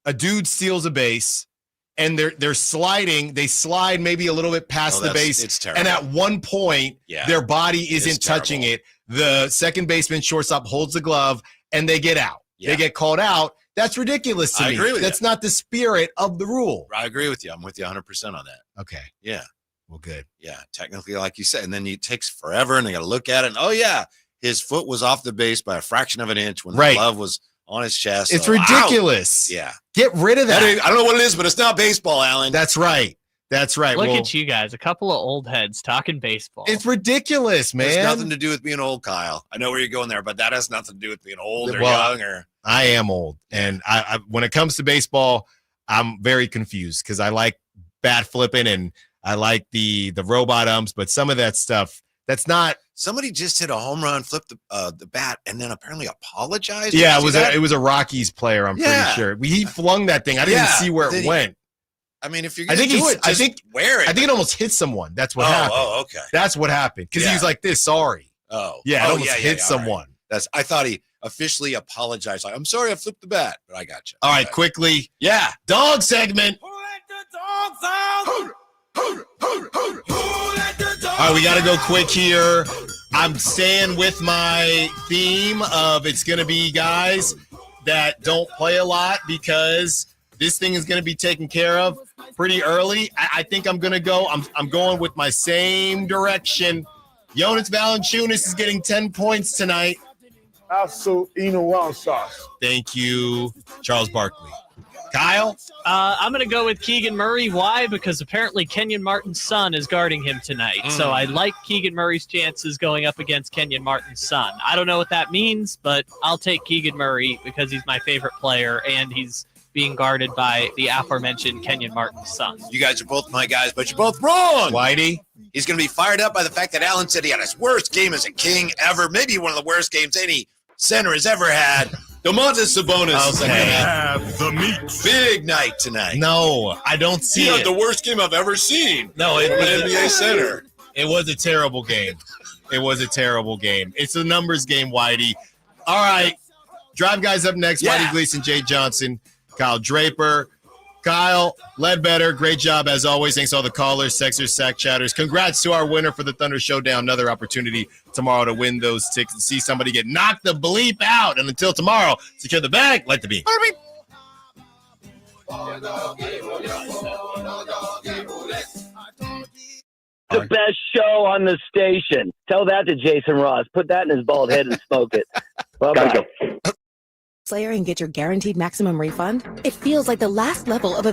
a dude steals a base and they're sliding, they slide maybe a little bit past the base. It's terrible. And at one point, their body isn't touching it. The second baseman, shortstop, holds the glove and they get out. Yeah. They get called out. That's ridiculous to me. I agree with That's you. not the spirit of the rule. I agree with you. I'm with you 100% on that. Okay. Yeah. Well, good. Yeah. Technically, like you said, and then it takes forever and they got to look at it. And, oh, yeah, his foot was off the base by a fraction of an inch when the glove was on his chest. It's ridiculous. Yeah. Get rid of that. I don't know what it is, but it's not baseball, Alan. That's right. That's right. Look at you guys, a couple of old heads talking baseball. It's ridiculous, man. It has nothing to do with being old, Kyle. I know where you're going there, but that has nothing to do with being old or young. Or I am old, and I when it comes to baseball, I'm very confused because I like bat flipping and I like the robot umps, but some of that stuff that's not. Somebody just hit a home run, flipped the bat, and then apparently apologized. Yeah, it was a Rockies player. I'm pretty sure he flung that thing. I didn't even see where it went. I mean, if you're going to do it, just wear it. I think it almost hit someone. That's what happened. Oh, okay. That's what happened because he was like this. Sorry. Oh, yeah. It almost hit someone. Right. I thought he officially apologized. Like, I'm sorry, I flipped the bat, but I got you. All right, quickly. Yeah, dog segment. Who let the dogs out? Who let the dogs out? All right, we got to go quick here. I'm staying with my theme of it's going to be guys that don't play a lot because this thing is going to be taken care of pretty early. I think I'm going to go. I'm going with my same direction. Jonas Valanciunas is getting 10 points tonight. Also, sauce. Thank you, Charles Barkley. Kyle? I'm going to go with Keegan Murray. Why? Because apparently Kenyon Martin's son is guarding him tonight. So I like Keegan Murray's chances going up against Kenyon Martin's son. I don't know what that means, but I'll take Keegan Murray because he's my favorite player, and he's being guarded by the aforementioned Kenyon Martin's son. You guys are both my guys, but you're both wrong. Whitey? He's going to be fired up by the fact that Allen said he had his worst game as a King ever, maybe one of the worst games any center has ever had. Domantas Sabonis. Okay. Have the meat. Big night tonight. No, I don't see he it. had the worst game I've ever seen. No, it was an NBA center. It was a terrible game. It was a terrible game. It's a numbers game, Whitey. All right. Drive guys up next. Yeah. Whitey Gleason, Jay Johnson, Kyle Draper. Kyle Ledbetter, great job as always. Thanks to all the callers, sexers, sack chatters. Congrats to our winner for the Thunder Showdown. Another opportunity tomorrow to win those tickets and see somebody get knocked the bleep out. And until tomorrow, secure the bag, let the beat. The best show on the station. Tell that to Jason Ross. Put that in his bald head and smoke it. Bye-bye. Slayer and get your guaranteed maximum refund? It feels like the last level of a